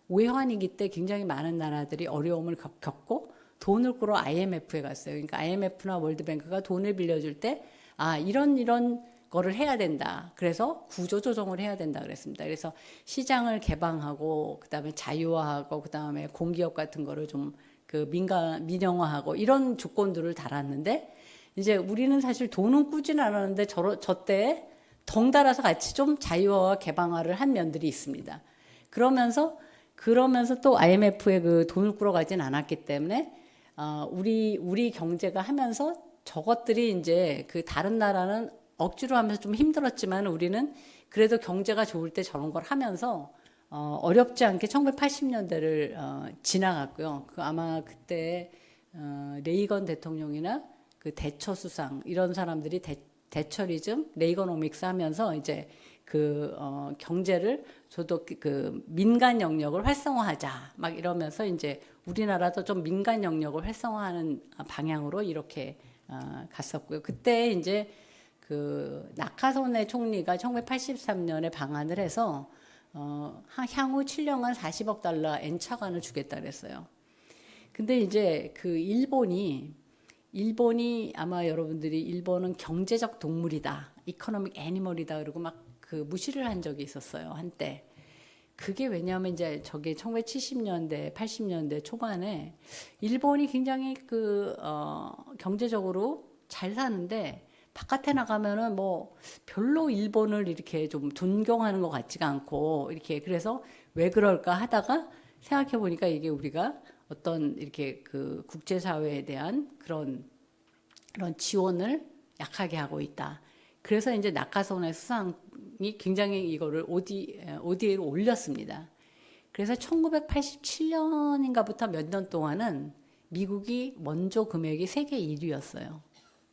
Speaker 1: 외환위기 때 굉장히 많은 나라들이 어려움을 겪고 돈을 꾸러 IMF에 갔어요. 그러니까 IMF나 월드뱅크가 돈을 빌려줄 때 이런 거를 해야 된다. 그래서 구조조정을 해야 된다 그랬습니다. 그래서 시장을 개방하고 그다음에 자유화하고 그다음에 공기업 같은 거를 좀 그 민영화하고 이런 조건들을 달았는데 이제 우리는 사실 돈은 꾸지는 않았는데 저 때에 덩달아서 같이 좀 자유화와 개방화를 한 면들이 있습니다. 그러면서 또 IMF에 그 돈을 꾸러 가진 않았기 때문에 우리 경제가 하면서 저것들이 이제 그 다른 나라는 억지로 하면서 좀 힘들었지만 우리는 그래도 경제가 좋을 때 저런 걸 하면서 어렵지 않게 1980년대를 지나갔고요. 그 아마 그때 레이건 대통령이나 그 대처 수상 이런 사람들이 대처리즘, 레이거노믹스 하면서 이제 그 경제를 저도 그 민간 영역을 활성화하자 막 이러면서 이제 우리나라도 좀 민간 영역을 활성화하는 방향으로 이렇게 갔었고요. 그때 이제 그 나카소네 총리가 1983년에 방한을 해서 향후 7년간 40억 달러 엔차관을 주겠다 그랬어요. 근데 이제 그 일본이 아마 여러분들이 일본은 경제적 동물이다, 이코노믹 애니멀이다 그러고 막 그 무시를 한 적이 있었어요 한때. 그게 왜냐하면 이제 저게 1970년대, 80년대 초반에 일본이 굉장히 그 경제적으로 잘 사는데 바깥에 나가면은 뭐 별로 일본을 이렇게 좀 존경하는 것 같지가 않고 이렇게 그래서 왜 그럴까 하다가 생각해 보니까 이게 우리가 어떤 이렇게 그 국제사회에 대한 그런 지원을 약하게 하고 있다. 그래서 이제 나카소네 수상이 굉장히 이거를 ODA로 올렸습니다. 그래서 1987년인가부터 몇 년 동안은 미국이 원조 금액이 세계 1위였어요.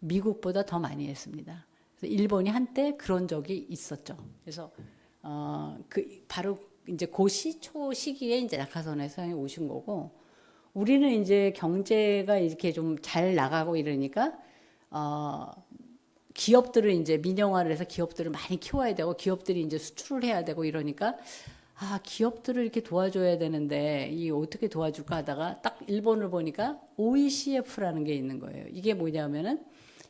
Speaker 1: 미국보다 더 많이 했습니다. 그래서 일본이 한때 그런 적이 있었죠. 그래서 바로 이제 그 시기에 이제 나카소네 수상이 오신 거고 우리는 이제 경제가 이렇게 좀 잘 나가고 이러니까 기업들을 이제 민영화를 해서 기업들을 많이 키워야 되고 기업들이 이제 수출을 해야 되고 이러니까 기업들을 이렇게 도와줘야 되는데 이 어떻게 도와줄까 하다가 딱 일본을 보니까 OECF라는 게 있는 거예요. 이게 뭐냐면은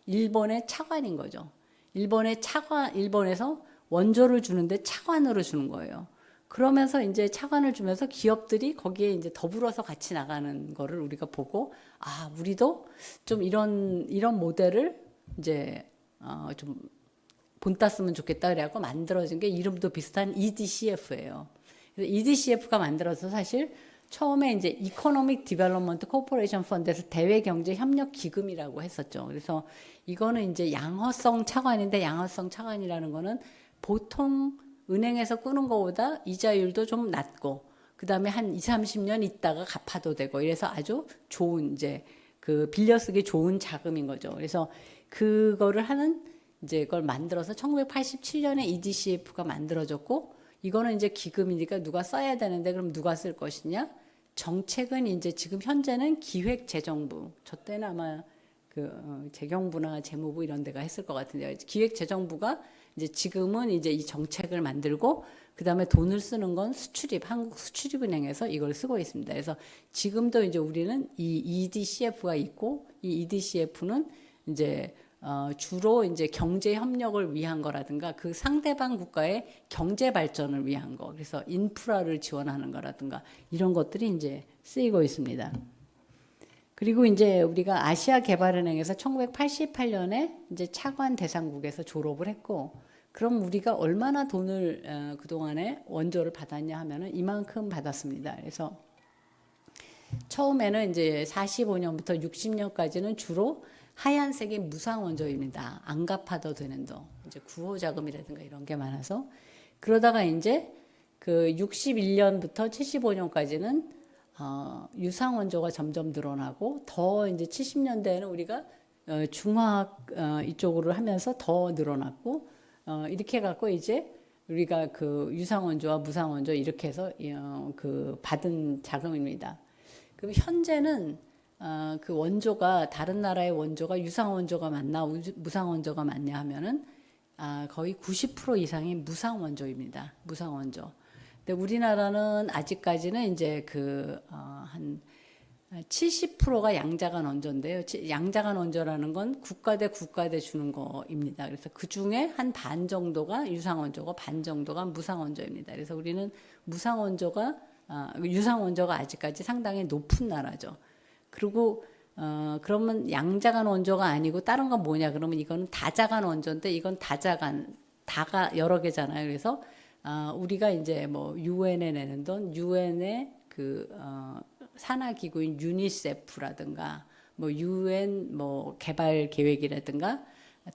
Speaker 1: 일본의 차관인 거죠. 일본에서 원조를 주는데 차관으로 주는 거예요. 그러면서 이제 차관을 주면서 기업들이 거기에 이제 더불어서 같이 나가는 거를 우리가 보고 우리도 좀 이런 모델을 이제 좀 본땄으면 좋겠다 그래갖고 만들어진 게 이름도 비슷한 EDCF예요. 그래서 EDCF가 만들어서 사실 처음에 이제 이코노믹 디벨롭먼트 코퍼레이션 펀드에서 대외 경제 협력 기금이라고 했었죠. 그래서 이거는 이제 양허성 차관인데 양허성 차관이라는 거는 보통 은행에서 꾸는 것보다 이자율도 좀 낮고 그다음에 한 20-30년 있다가 갚아도 되고 이래서 아주 좋은 이제 그 빌려 쓰기 좋은 자금인 거죠. 그래서 그거를 하는 이제 그걸 만들어서 1987년에 EDCF가 만들어졌고 이거는 이제 기금이니까 누가 써야 되는데 그럼 누가 쓸 것이냐? 정책은 이제 지금 현재는 기획재정부. 저 때는 아마 그 재경부나 재무부 이런 데가 했을 것 같은데요. 기획재정부가 이제 지금은 이제 이 정책을 만들고 그다음에 돈을 쓰는 건 한국 수출입은행에서 이걸 쓰고 있습니다. 그래서 지금도 이제 우리는 이 EDCF가 있고 이 EDCF는 이제 주로 이제 경제 협력을 위한 거라든가 그 상대방 국가의 경제 발전을 위한 거. 그래서 인프라를 지원하는 거라든가 이런 것들이 이제 쓰이고 있습니다. 그리고 이제 우리가 아시아개발은행에서 1988년에 이제 차관 대상국에서 졸업을 했고, 그럼 우리가 얼마나 돈을 그동안에 원조를 받았냐 하면은 이만큼 받았습니다. 그래서 처음에는 이제 45년부터 60년까지는 주로 하얀색이 무상원조입니다. 안 갚아도 되는 돈, 이제 구호자금이라든가 이런 게 많아서. 그러다가 이제 그 61년부터 75년까지는 유상원조가 점점 늘어나고, 더 이제 70년대에는 우리가 중화학 이쪽으로 하면서 더 늘어났고, 이렇게 갖고 이제 우리가 그 유상원조와 무상원조 이렇게 해서 그 받은 자금입니다. 그럼 현재는 그 원조가 다른 나라의 원조가 유상원조가 맞나 무상원조가 맞냐 하면은 거의 90% 이상이 무상원조입니다. 무상원조. 근데 우리나라는 아직까지는 이제 한 70%가 양자간 원조인데요. 양자간 원조라는 건 국가 대 주는 거입니다. 그래서 그 중에 한 반 정도가 유상원조고 반 정도가 무상원조입니다. 그래서 우리는 유상원조가 아직까지 상당히 높은 나라죠. 그리고 그러면 양자간 원조가 아니고 다른 건 뭐냐? 그러면 이거는 다자간 원조인데, 이건 다가 여러 개잖아요. 그래서 우리가 이제 뭐 유엔에 내는 돈, 유엔의 산하기구인 유니세프라든가 뭐 유엔 뭐 개발 계획이라든가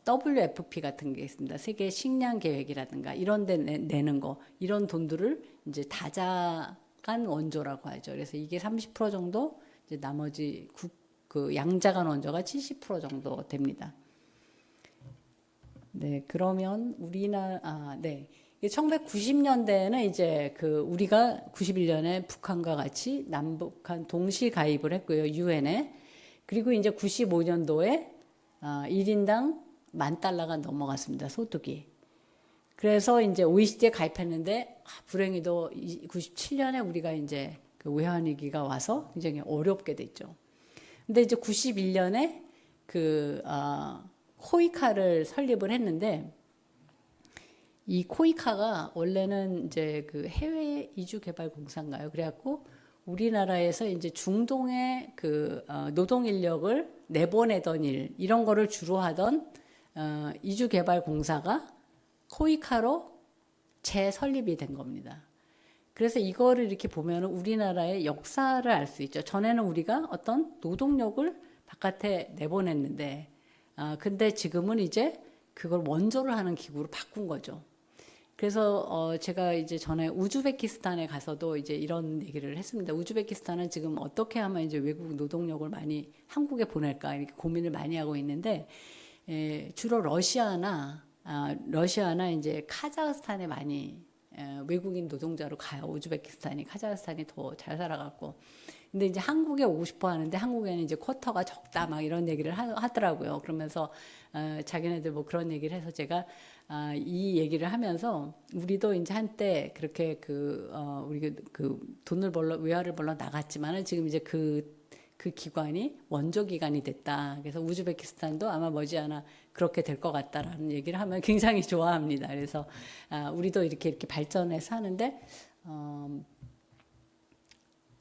Speaker 1: WFP 같은 게 있습니다. 세계 식량 계획이라든가 이런 데 내는 거, 이런 돈들을 이제 다자간 원조라고 하죠. 그래서 이게 30% 정도, 이제 나머지 그 양자간 원조가 70% 정도 됩니다. 네, 그러면 네. 1990년대에는 이제 우리가 91년에 북한과 같이 남북한 동시 가입을 했고요, 유엔에. 그리고 이제 95년도에 1인당 $10,000가 넘어갔습니다, 소득이. 그래서 이제 OECD에 가입했는데 불행히도 97년에 우리가 이제 그 외환위기가 와서 굉장히 어렵게 됐죠. 근데 이제 91년에 코이카를 설립을 했는데, 이 코이카가 원래는 이제 그 해외 이주 개발 공사인가요? 그래갖고 우리나라에서 이제 중동의 노동 인력을 내보내던 일, 이런 거를 주로 하던 이주 개발 공사가 코이카로 재설립이 된 겁니다. 그래서 이거를 이렇게 보면 우리나라의 역사를 알 수 있죠. 전에는 우리가 어떤 노동력을 바깥에 내보냈는데, 근데 지금은 이제 그걸 원조를 하는 기구로 바꾼 거죠. 그래서 제가 이제 전에 우즈베키스탄에 가서도 이제 이런 얘기를 했습니다. 우즈베키스탄은 지금 어떻게 하면 이제 외국 노동력을 많이 한국에 보낼까, 이렇게 고민을 많이 하고 있는데, 주로 러시아나 이제 카자흐스탄에 많이 외국인 노동자로 가요. 우즈베키스탄이, 카자흐스탄이 더 잘 살아갖고. 근데 이제 한국에 오고 싶어 하는데 한국에는 이제 쿼터가 적다 막 이런 얘기를 하더라고요. 그러면서 자기네들 뭐 그런 얘기를 해서 제가 이 얘기를 하면서, 우리도 이제 한때 그렇게 우리 돈을 외화를 벌러 나갔지만은 지금 이제 그 기관이 원조 기관이 됐다. 그래서 우즈베키스탄도 아마 머지않아 그렇게 될 것 같다라는 얘기를 하면 굉장히 좋아합니다. 그래서 우리도 이렇게 발전해서 하는데,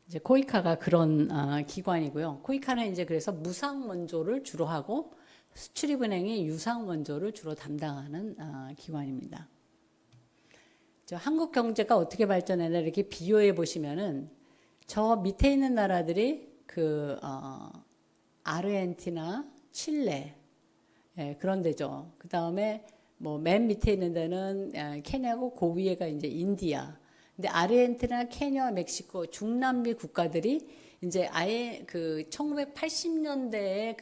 Speaker 1: 이제 코이카가 그런 기관이고요. 코이카는 이제 그래서 무상 원조를 주로 하고, 수출입은행이 유상 원조를 주로 담당하는 기관입니다. 한국 경제가 어떻게 발전했나 이렇게 비교해 보시면은, 저 밑에 있는 나라들이 아르헨티나, 칠레, 그런 데죠. 그 다음에 뭐 맨 밑에 있는 데는 케냐고, 그 위에가 이제 인디아. 근데 아르헨티나, 케냐, 멕시코, 중남미 국가들이 이제 아예 1980년대에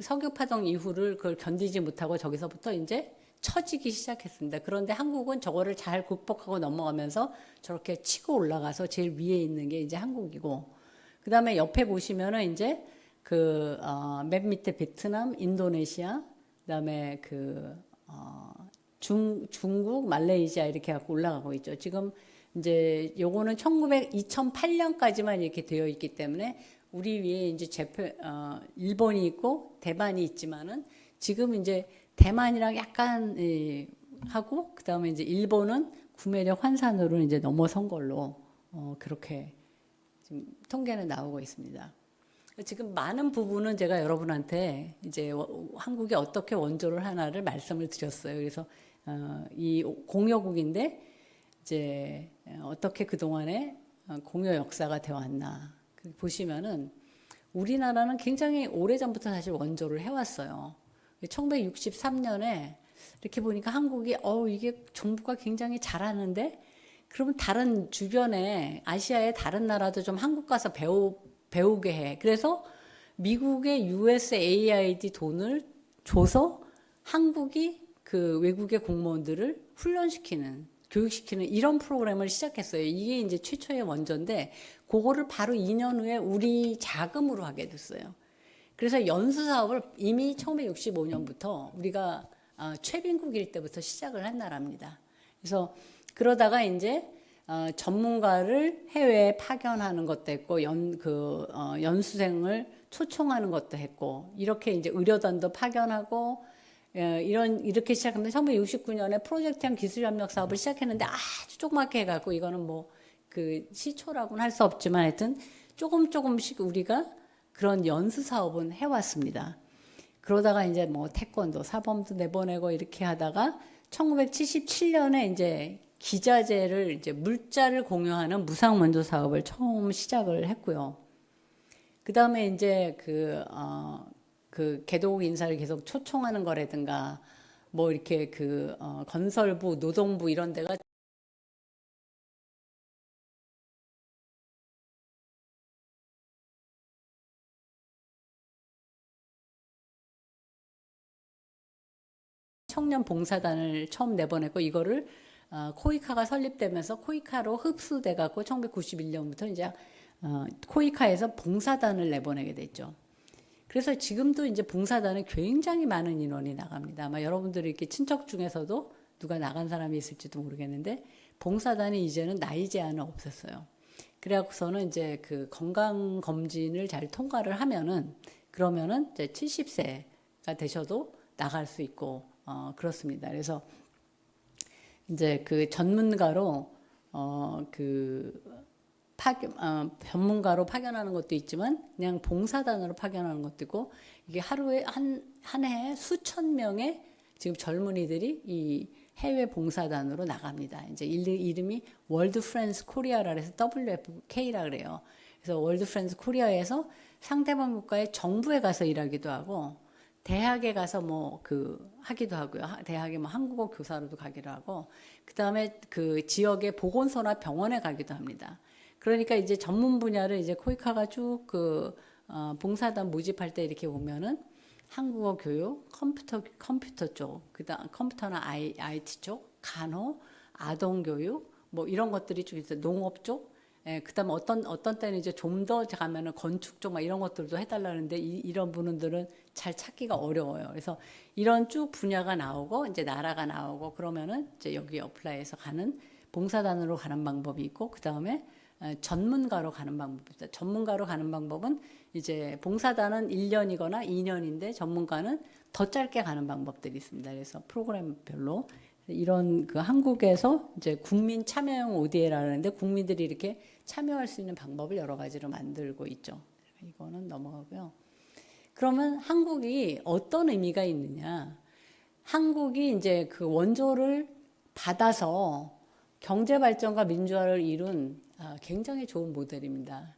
Speaker 1: 석유 파동 이후를 그걸 견디지 못하고 저기서부터 이제 처지기 시작했습니다. 그런데 한국은 저거를 잘 극복하고 넘어가면서 저렇게 치고 올라가서 제일 위에 있는 게 이제 한국이고, 그 다음에 옆에 보시면은 이제 맨 밑에 베트남, 인도네시아, 그 다음에 중국, 말레이시아 이렇게 갖고 올라가고 있죠. 지금 이제 요거는 2008년까지만 이렇게 되어 있기 때문에 우리 위에 이제 일본이 있고 대만이 있지만은, 지금 이제 대만이랑 약간 하고, 그 다음에 이제 일본은 구매력 환산으로 이제 넘어선 걸로 그렇게 지금 통계는 나오고 있습니다. 지금 많은 부분은 제가 여러분한테 이제 한국이 어떻게 원조를 하나를 말씀을 드렸어요. 그래서 이 공여국인데 이제 어떻게 그동안에 공여 역사가 되어 왔나 보시면은 우리나라는 굉장히 오래전부터 사실 원조를 해왔어요. 1963년에 이렇게 보니까 한국이 이게 정부가 굉장히 잘하는데 그러면 다른 주변에 아시아의 다른 나라도 좀 한국 가서 배우게 해. 그래서 미국의 USAID 돈을 줘서 한국이 그 외국의 공무원들을 훈련시키는, 교육시키는 이런 프로그램을 시작했어요. 이게 이제 최초의 원조인데 그거를 바로 2년 후에 우리 자금으로 하게 됐어요. 그래서 연수 사업을 이미 1965년부터 우리가 최빈국일 때부터 시작을 한 나라입니다. 그래서 그러다가 이제 전문가를 해외에 파견하는 것도 했고 연수생을 초청하는 것도 했고 이렇게 이제 의료단도 파견하고 이렇게 시작했는데 1969년에 프로젝트형 기술협력 사업을 시작했는데 아주 조그맣게 해갖고 이거는 뭐 그 시초라고는 할 수 없지만 하여튼 조금씩 우리가 그런 연수 사업은 해왔습니다. 그러다가 이제 뭐 태권도 사범도 내보내고 이렇게 하다가 1977년에 이제 기자재를 이제 물자를 공유하는 무상 원조 사업을 처음 시작을 했고요. 그 다음에 이제 그 개도국 인사를 계속 초청하는 거라든가 뭐 이렇게 건설부, 노동부 이런 데가 청년 봉사단을 처음 내보냈고 이거를 코이카가 설립되면서 코이카로 흡수돼 갖고 1991년부터 이제 코이카에서 봉사단을 내보내게 됐죠. 그래서 지금도 이제 봉사단은 굉장히 많은 인원이 나갑니다. 아마 여러분들이 이렇게 친척 중에서도 누가 나간 사람이 있을지도 모르겠는데 봉사단이 이제는 나이 제한은 없었어요. 그래갖고서는 이제 그 건강 검진을 잘 통과를 하면은 그러면은 이제 70세가 되셔도 나갈 수 있고 그렇습니다. 그래서 이제 그 전문가로 전문가로 파견하는 것도 있지만 그냥 봉사단으로 파견하는 것도 있고 이게 하루에 한 해에 수천 명의 지금 젊은이들이 이 해외 봉사단으로 나갑니다. 이제 이름이 월드 프렌즈 코리아라 해서 WFK라 그래요. 그래서 월드 프렌즈 코리아에서 상대방 국가의 정부에 가서 일하기도 하고 대학에 가서 하기도 하고요. 대학에 한국어 교사로도 가기도 하고 그다음에 그 지역의 보건소나 병원에 가기도 합니다. 그러니까 이제 전문 분야를 이제 코이카가 쭉 봉사단 모집할 때 이렇게 보면은 한국어 교육, 컴퓨터 쪽, 그다음 컴퓨터나 IT 쪽, 간호, 아동 교육 뭐 이런 것들이 쭉 있어요. 농업 쪽, 그다음 어떤 때는 이제 좀 더 가면은 건축 쪽 막 이런 것들도 해달라는데 이런 분들은 잘 찾기가 어려워요. 그래서 이런 쭉 분야가 나오고 이제 나라가 나오고 그러면은 이제 여기 어플라이해서 가는 봉사단으로 가는 방법이 있고 그 다음에 전문가로 가는 방법이 있다. 전문가로 가는 방법은 이제 봉사단은 1년이거나 2년인데 전문가는 더 짧게 가는 방법들이 있습니다. 그래서 프로그램별로 이런 한국에서 이제 국민 참여형 ODA라는데 국민들이 이렇게 참여할 수 있는 방법을 여러 가지로 만들고 있죠. 이거는 넘어가고요. 그러면 한국이 어떤 의미가 있느냐? 한국이 이제 그 원조를 받아서 경제 발전과 민주화를 이룬 굉장히 좋은 모델입니다.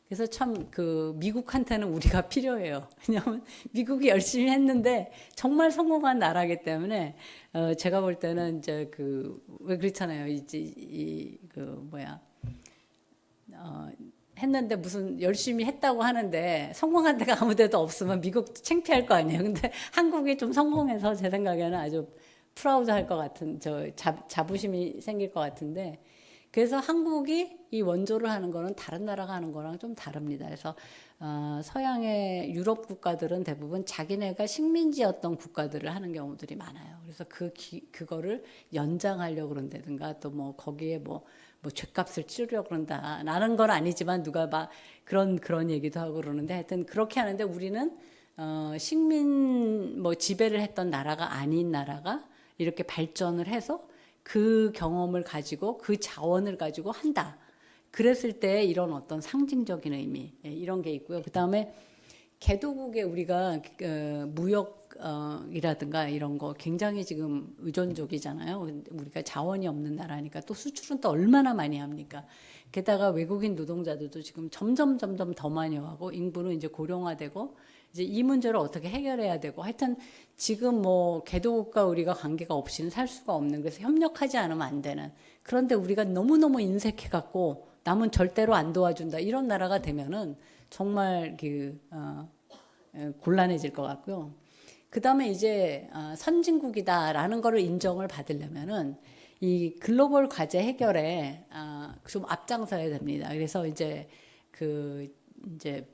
Speaker 1: 그래서 참 미국한테는 우리가 필요해요. 왜냐하면 미국이 열심히 했는데 정말 성공한 나라이기 때문에 제가 볼 때는 이제 왜 그렇잖아요. 했는데 무슨 열심히 했다고 하는데 성공한 데가 아무 데도 없으면 미국도 창피할 거 아니에요. 근데 한국이 좀 성공해서 제 생각에는 아주 프라우드 할 것 같은 자부심이 생길 것 같은데 그래서 한국이 이 원조를 하는 거는 다른 나라가 하는 거랑 좀 다릅니다. 그래서 서양의 유럽 국가들은 대부분 자기네가 식민지였던 국가들을 하는 경우들이 많아요. 그래서 그거를 연장하려고 그런다든가 또 뭐 거기에 뭐 죗값을 치르려고 그런다. 나는 건 아니지만 누가 막 그런 얘기도 하고 그러는데 하여튼 그렇게 하는데 우리는 식민 지배를 했던 나라가 아닌 나라가 이렇게 발전을 해서 그 경험을 가지고 그 자원을 가지고 한다. 그랬을 때 이런 어떤 상징적인 의미 이런 게 있고요. 그 다음에 개도국에 우리가 무역이라든가 이런 거 굉장히 지금 의존적이잖아요. 우리가 자원이 없는 나라니까 또 수출은 또 얼마나 많이 합니까? 게다가 외국인 노동자들도 지금 점점 더 많이 와고 인구는 이제 고령화되고 이제 이 문제를 어떻게 해결해야 되고 하여튼 지금 뭐 개도국과 우리가 관계가 없이는 살 수가 없는 그래서 협력하지 않으면 안 되는 그런데 우리가 너무너무 인색해 갖고 남은 절대로 안 도와준다 이런 나라가 되면은 정말 곤란해질 것 같고요. 그 다음에 이제 선진국이다라는 거를 인정을 받으려면은 이 글로벌 과제 해결에 좀 앞장서야 됩니다. 그래서 이제 이제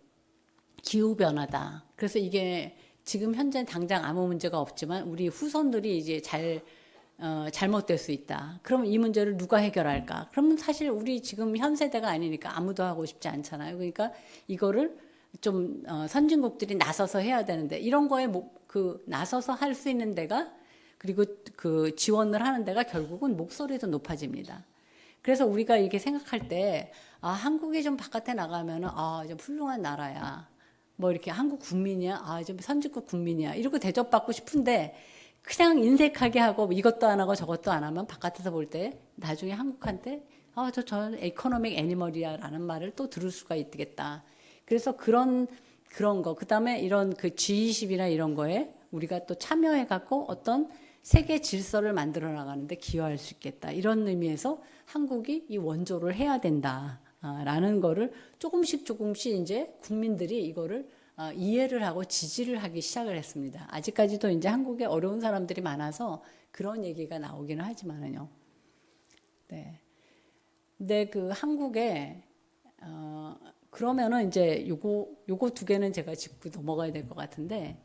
Speaker 1: 기후 변화다. 그래서 이게 지금 현재 당장 아무 문제가 없지만 우리 후손들이 이제 잘못될 수 있다. 그럼 이 문제를 누가 해결할까? 그러면 사실 우리 지금 현 세대가 아니니까 아무도 하고 싶지 않잖아요. 그러니까 이거를 좀 선진국들이 나서서 해야 되는데 이런 거에 나서서 할 수 있는 데가 그리고 그 지원을 하는 데가 결국은 목소리도 높아집니다. 그래서 우리가 이렇게 생각할 때 한국이 좀 바깥에 나가면은 좀 훌륭한 나라야. 뭐 이렇게 한국 국민이야. 좀 선진국 국민이야. 이러고 대접받고 싶은데 그냥 인색하게 하고 이것도 안 하고 저것도 안 하면 바깥에서 볼 때 나중에 한국한테 저는 에코노믹 애니멀이야라는 말을 또 들을 수가 있겠다. 그래서 그런 거 그다음에 이런 그 G20이나 이런 거에 우리가 또 참여해 갖고 어떤 세계 질서를 만들어 나가는데 기여할 수 있겠다. 이런 의미에서 한국이 이 원조를 해야 된다라는 거를 조금씩 이제 국민들이 이거를 이해를 하고 지지를 하기 시작을 했습니다. 아직까지도 이제 한국에 어려운 사람들이 많아서 그런 얘기가 나오기는 하지만은요. 네. 근데 그 한국에 그러면은 이제 요거 두 개는 제가 짚고 넘어가야 될 것 같은데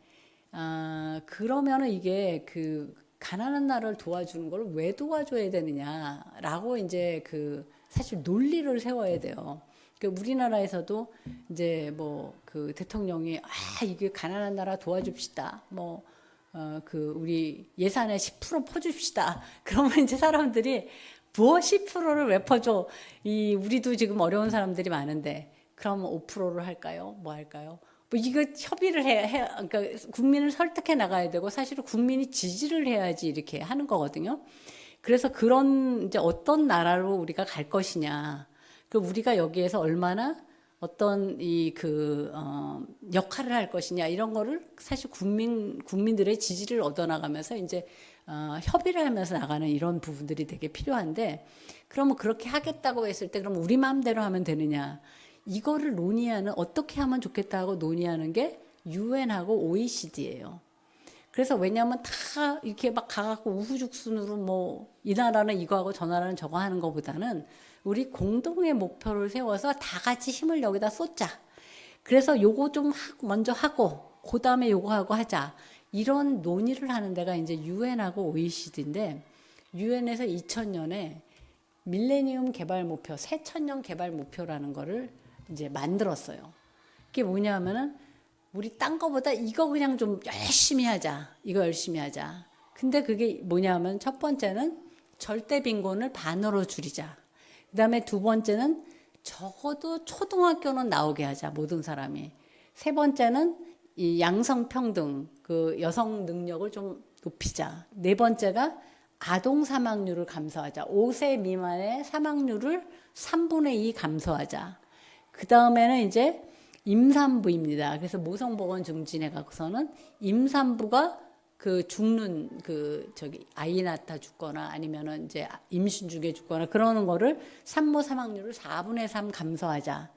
Speaker 1: 그러면은 이게 가난한 나라를 도와주는 걸 왜 도와줘야 되느냐라고 이제 사실 논리를 세워야 돼요. 우리나라에서도 이제 대통령이 이게 가난한 나라 도와줍시다. 우리 예산의 10% 퍼줍시다. 그러면 이제 사람들이 10%를 왜 퍼줘? 우리도 지금 어려운 사람들이 많은데 그럼 5%를 할까요? 뭐 할까요? 이거 협의를 그러니까 국민을 설득해 나가야 되고 사실은 국민이 지지를 해야지 이렇게 하는 거거든요. 그래서 그런 이제 어떤 나라로 우리가 갈 것이냐. 우리가 여기에서 얼마나 어떤 역할을 할 것이냐 이런 거를 사실 국민들의 지지를 얻어나가면서 이제 협의를 하면서 나가는 이런 부분들이 되게 필요한데 그러면 그렇게 하겠다고 했을 때 그럼 우리 마음대로 하면 되느냐 이거를 논의하는 어떻게 하면 좋겠다고 논의하는 게 유엔하고 OECD예요. 그래서 왜냐하면 다 이렇게 막 가갖고 우후죽순으로 이 나라는 이거 하고 저 나라는 저거 하는 것보다는 우리 공동의 목표를 세워서 다 같이 힘을 여기다 쏟자. 그래서 요거 좀 먼저 하고 그 다음에 요거 하고 하자. 이런 논의를 하는 데가 이제 유엔하고 OECD인데 유엔에서 2000년에 밀레니엄 개발 목표, 새천년 개발 목표라는 거를 이제 만들었어요. 그게 뭐냐면은 우리 딴 거보다 이거 그냥 좀 열심히 하자. 이거 열심히 하자. 근데 그게 뭐냐면 첫 번째는 절대 빈곤을 반으로 줄이자. 그 다음에 두 번째는 적어도 초등학교는 나오게 하자. 모든 사람이. 세 번째는 이 양성평등, 여성 능력을 좀 높이자. 네 번째가 아동 사망률을 감소하자. 5세 미만의 사망률을 3분의 2 감소하자. 그 다음에는 이제 임산부입니다. 그래서 모성보건 증진해 갖고서는 임산부가 죽는 아이 낳다 죽거나 아니면은 이제 임신 중에 죽거나 그러는 거를 산모 사망률을 4분의 3 감소하자.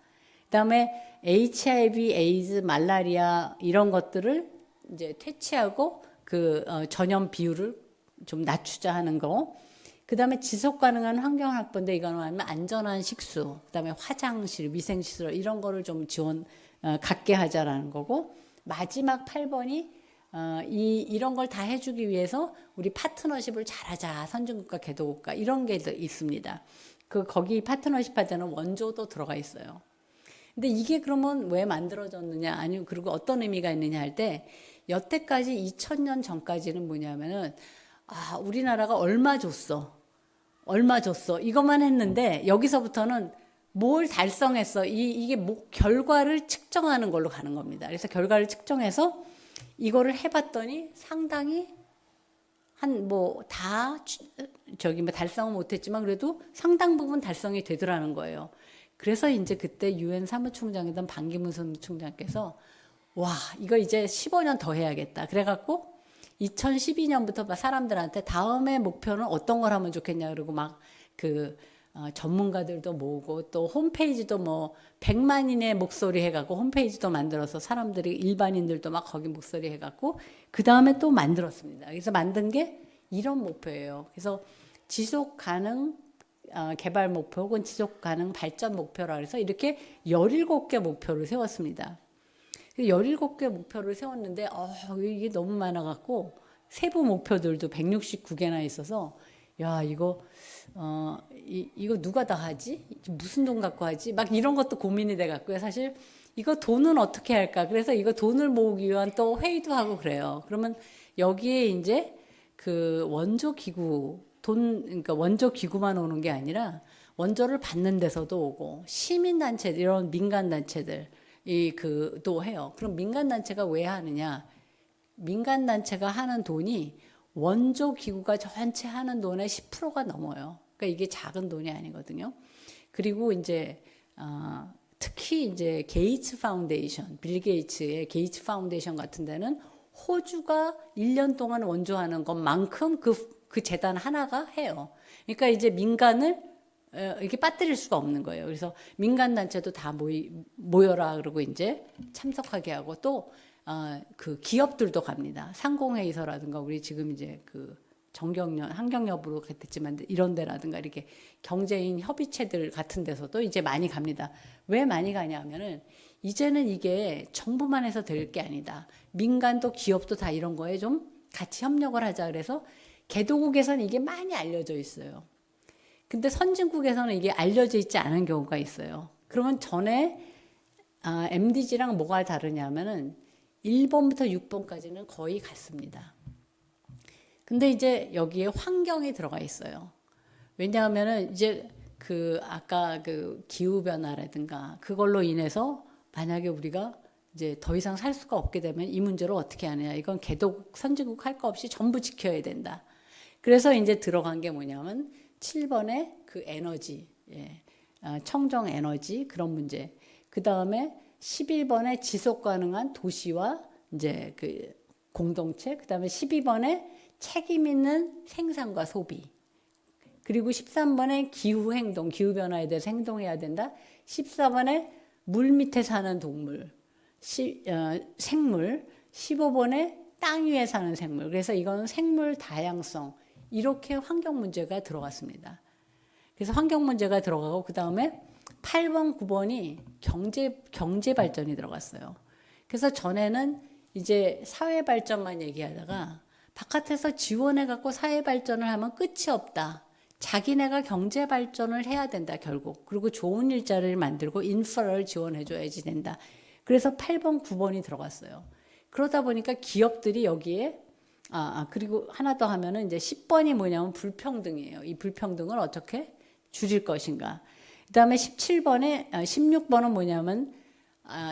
Speaker 1: 그다음에 HIV, 에이즈, 말라리아 이런 것들을 이제 퇴치하고 전염 비율을 좀 낮추자 하는 거. 그다음에 지속 가능한 환경 확보인데 이거는 하면 안전한 식수, 그다음에 화장실, 위생시설 이런 거를 좀 갖게 하자라는 거고 마지막 8번이 이런 걸 다 해주기 위해서 우리 파트너십을 잘하자. 선진국가, 개도국가 이런 게 있습니다. 거기 파트너십 할 때는 원조도 들어가 있어요. 근데 이게 그러면 왜 만들어졌느냐? 아니면 그리고 어떤 의미가 있느냐 할 때 여태까지 2000년 전까지는 뭐냐면은 우리나라가 얼마 줬어 이것만 했는데 여기서부터는 뭘 달성했어. 이게 결과를 측정하는 걸로 가는 겁니다. 그래서 결과를 측정해서 이거를 해봤더니 상당히 한 달성은 못했지만 그래도 상당 부분 달성이 되더라는 거예요. 그래서 이제 그때 유엔 사무총장이던 반기문 사무총장께서 와, 이거 이제 15년 더 해야겠다. 그래갖고 2012년부터 사람들한테 다음의 목표는 어떤 걸 하면 좋겠냐 그러고 전문가들도 모으고 또 홈페이지도 100만인의 목소리 해갖고 홈페이지도 만들어서 사람들이 일반인들도 막 거기 목소리 해갖고 그 다음에 또 만들었습니다. 그래서 만든 게 이런 목표예요. 그래서 지속 가능 개발 목표 혹은 지속 가능 발전 목표라 해서 이렇게 17개 목표를 세웠습니다. 17개 목표를 세웠는데 이게 너무 많아갖고 세부 목표들도 169개나 있어서 야 이거 누가 다 하지? 무슨 돈 갖고 하지? 막 이런 것도 고민이 돼갖고요. 사실 이거 돈은 어떻게 할까? 그래서 이거 돈을 모으기 위한 또 회의도 하고 그래요. 그러면 여기에 이제 그 원조 기구 그러니까 원조 기구만 오는 게 아니라 원조를 받는 데서도 오고 시민단체들 이런 민간단체들 또 해요. 그럼 민간단체가 왜 하느냐? 민간단체가 하는 돈이 원조 기구가 전체 하는 돈의 10%가 넘어요. 그러니까 이게 작은 돈이 아니거든요. 그리고 이제 특히 이제 게이츠 파운데이션, 빌 게이츠의 게이츠 파운데이션 같은 데는 호주가 1년 동안 원조하는 것만큼 그 재단 하나가 해요. 그러니까 이제 민간을 이렇게 빠뜨릴 수가 없는 거예요. 그래서 민간 단체도 다 모여라 그러고 이제 참석하게 하고 또 그 기업들도 갑니다. 상공회의소라든가 우리 지금 이제 그 정경련 환경협으로 됐지만 이런 데라든가 이렇게 경제인 협의체들 같은 데서도 이제 많이 갑니다. 왜 많이 가냐면은 이제는 이게 정부만 해서 될 게 아니다. 민간도 기업도 다 이런 거에 좀 같이 협력을 하자 그래서 개도국에서는 이게 많이 알려져 있어요. 근데 선진국에서는 이게 알려져 있지 않은 경우가 있어요. 그러면 전에 MDG랑 뭐가 다르냐면은 1번부터 6번까지는 거의 같습니다. 근데 이제 여기에 환경이 들어가 있어요. 왜냐하면은 이제 아까 기후 변화라든가 그걸로 인해서 만약에 우리가 이제 더 이상 살 수가 없게 되면 이 문제를 어떻게 하느냐. 이건 개도국 선진국 할 거 없이 전부 지켜야 된다. 그래서 이제 들어간 게 뭐냐면 7번에 그 에너지, 청정 에너지 그런 문제. 그 다음에 11번에 지속 가능한 도시와 이제 그 공동체. 그 다음에 12번에 책임 있는 생산과 소비. 그리고 13번에 기후 행동, 기후 변화에 대해서 행동해야 된다. 14번에 물 밑에 사는 동물, 생물. 15번에 땅 위에 사는 생물. 그래서 이건 생물 다양성. 이렇게 환경 문제가 들어갔습니다. 그래서 환경 문제가 들어가고 그 다음에 8번, 9번이 경제 발전이 들어갔어요. 그래서 전에는 이제 사회 발전만 얘기하다가 바깥에서 지원해 갖고 사회 발전을 하면 끝이 없다. 자기네가 경제 발전을 해야 된다 결국. 그리고 좋은 일자리를 만들고 인프라를 지원해 줘야지 된다. 그래서 8번, 9번이 들어갔어요. 그러다 보니까 기업들이 여기에 그리고 하나 더 하면은 이제 10번이 뭐냐면 불평등이에요. 이 불평등을 어떻게 줄일 것인가. 그다음에 16번은 뭐냐면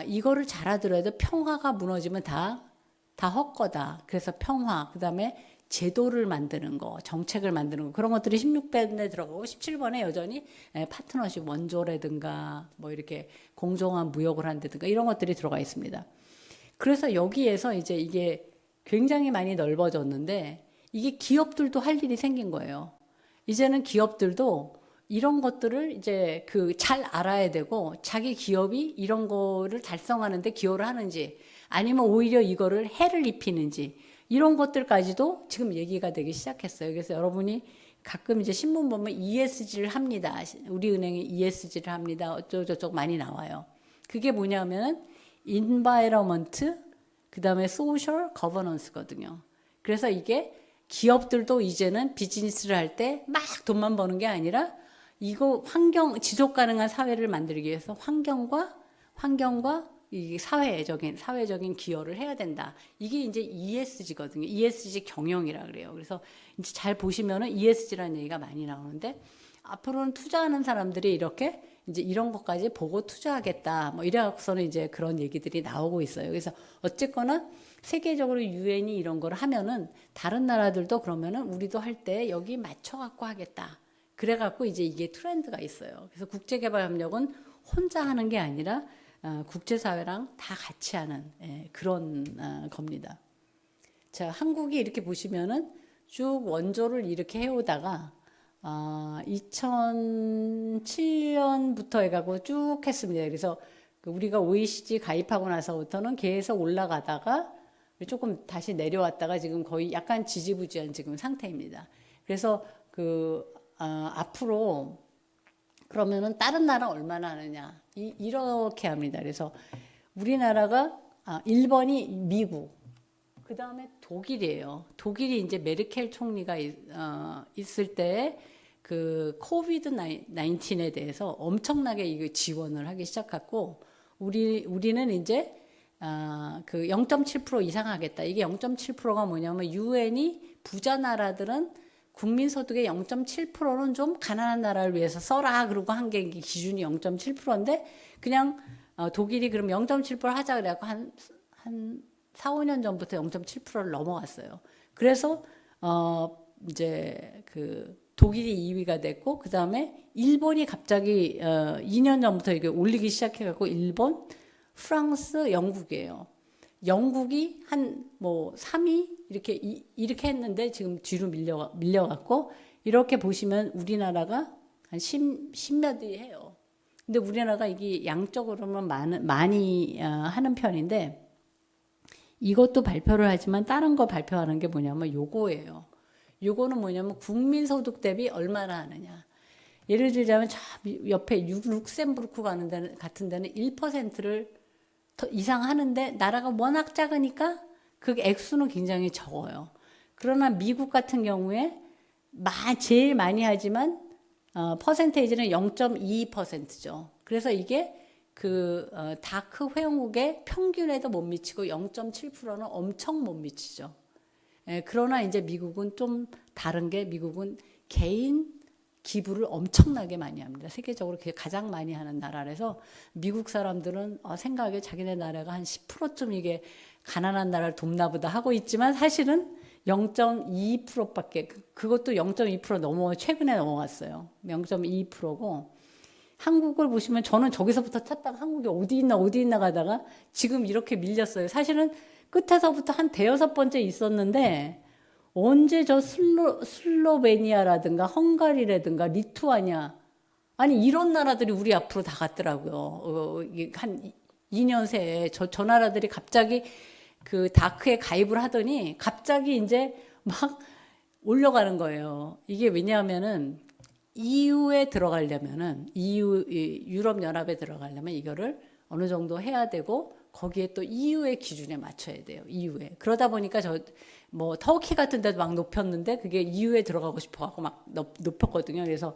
Speaker 1: 이거를 잘 알아들어야 평화가 무너지면 다 헛거다. 그래서 평화. 그다음에 제도를 만드는 거, 정책을 만드는 거 그런 것들이 16번에 들어가고 17번에 여전히 파트너십 원조라든가 뭐 이렇게 공정한 무역을 한다든가 이런 것들이 들어가 있습니다. 그래서 여기에서 이제 이게 굉장히 많이 넓어졌는데 이게 기업들도 할 일이 생긴 거예요. 이제는 기업들도 이런 것들을 이제 잘 알아야 되고 자기 기업이 이런 거를 달성하는데 기여를 하는지 아니면 오히려 이거를 해를 입히는지 이런 것들까지도 지금 얘기가 되기 시작했어요. 그래서 여러분이 가끔 이제 신문 보면 ESG를 합니다. 우리은행이 ESG를 합니다. 어쩌고저쩌고 많이 나와요. 그게 뭐냐면은 environment, 그 다음에 social governance거든요. 그래서 이게 기업들도 이제는 비즈니스를 할 때 막 돈만 버는 게 아니라 이거 지속 가능한 사회를 만들기 위해서 환경과 이 사회적인 기여를 해야 된다. 이게 이제 ESG거든요. ESG 경영이라 그래요. 그래서 이제 잘 보시면은 ESG라는 얘기가 많이 나오는데 앞으로는 투자하는 사람들이 이렇게 이제 이런 것까지 보고 투자하겠다. 뭐 이래갖고서는 이제 그런 얘기들이 나오고 있어요. 그래서 어쨌거나 세계적으로 유엔이 이런 걸 하면은 다른 나라들도 그러면은 우리도 할 때 여기 맞춰갖고 하겠다. 그래갖고 이제 이게 트렌드가 있어요. 그래서 국제개발협력은 혼자 하는 게 아니라 국제사회랑 다 같이 하는 그런 겁니다. 자, 한국이 이렇게 보시면은 쭉 원조를 이렇게 해오다가 2007년부터 해가고 쭉 했습니다. 그래서 우리가 OECD 가입하고 나서부터는 계속 올라가다가 조금 다시 내려왔다가 지금 거의 약간 지지부지한 지금 상태입니다. 그래서 앞으로 그러면은 다른 나라 얼마나 하느냐 이렇게 합니다. 그래서 우리나라가 1번이 미국, 그 다음에 독일이에요. 독일이 이제 메르켈 총리가 있을 때 그 코비드 19에 대해서 엄청나게 이거 지원을 하기 시작했고 우리는 이제 그 0.7% 이상 하겠다. 이게 0.7%가 뭐냐면 유엔이 부자 나라들은 국민 소득의 0.7%는 좀 가난한 나라를 위해서 써라. 그러고 한 게 기준이 0.7%인데 그냥 독일이 그럼 0.7% 하자 그래갖고 한 4, 5년 전부터 0.7%를 넘어갔어요. 그래서 이제 그 독일이 2위가 됐고 그 다음에 일본이 갑자기 2년 전부터 이게 올리기 시작해갖고 일본, 프랑스, 영국이에요. 영국이 한 뭐 3위 이렇게 했는데 지금 뒤로 밀려갖고 이렇게 보시면 우리나라가 한 10몇 위 해요. 근데 우리나라가 이게 양적으로는 많이 하는 편인데 이것도 발표를 하지만 다른 거 발표하는 게 뭐냐면 요거예요. 요거는 뭐냐면 국민소득 대비 얼마나 하느냐. 예를 들자면 저 옆에 룩셈부르크 같은 데는 1%를 더 이상 하는데 나라가 워낙 작으니까 그 액수는 굉장히 적어요. 그러나 미국 같은 경우에 제일 많이 하지만 퍼센테이지는 0.22%죠. 그래서 이게 다크 회원국의 평균에도 못 미치고 0.7%는 엄청 못 미치죠. 그러나 이제 미국은 좀 다른 게 미국은 개인 기부를 엄청나게 많이 합니다. 세계적으로 가장 많이 하는 나라라서 미국 사람들은 생각에 자기네 나라가 한 10%쯤 이게 가난한 나라를 돕나 보다 하고 있지만 사실은 0.2%밖에 그것도 0.2% 최근에 넘어갔어요. 0.2%고 한국을 보시면 저는 저기서부터 찾다가 한국이 어디 있나 가다가 지금 이렇게 밀렸어요. 사실은 끝에서부터 한 대여섯 번째 있었는데 언제 저 슬로베니아라든가 헝가리라든가 리투아니아 아니 이런 나라들이 우리 앞으로 다 갔더라고요. 한 2년 새에 저 나라들이 갑자기 그 다크에 가입을 하더니 갑자기 이제 막 올려가는 거예요. 이게 왜냐하면은 EU에 들어가려면은 유럽 연합에 들어가려면 이거를 어느 정도 해야 되고 거기에 또 EU의 기준에 맞춰야 돼요. EU에. 그러다 보니까 뭐 터키 같은 데도 막 높였는데 그게 EU에 들어가고 싶어 갖고 막 높였거든요. 그래서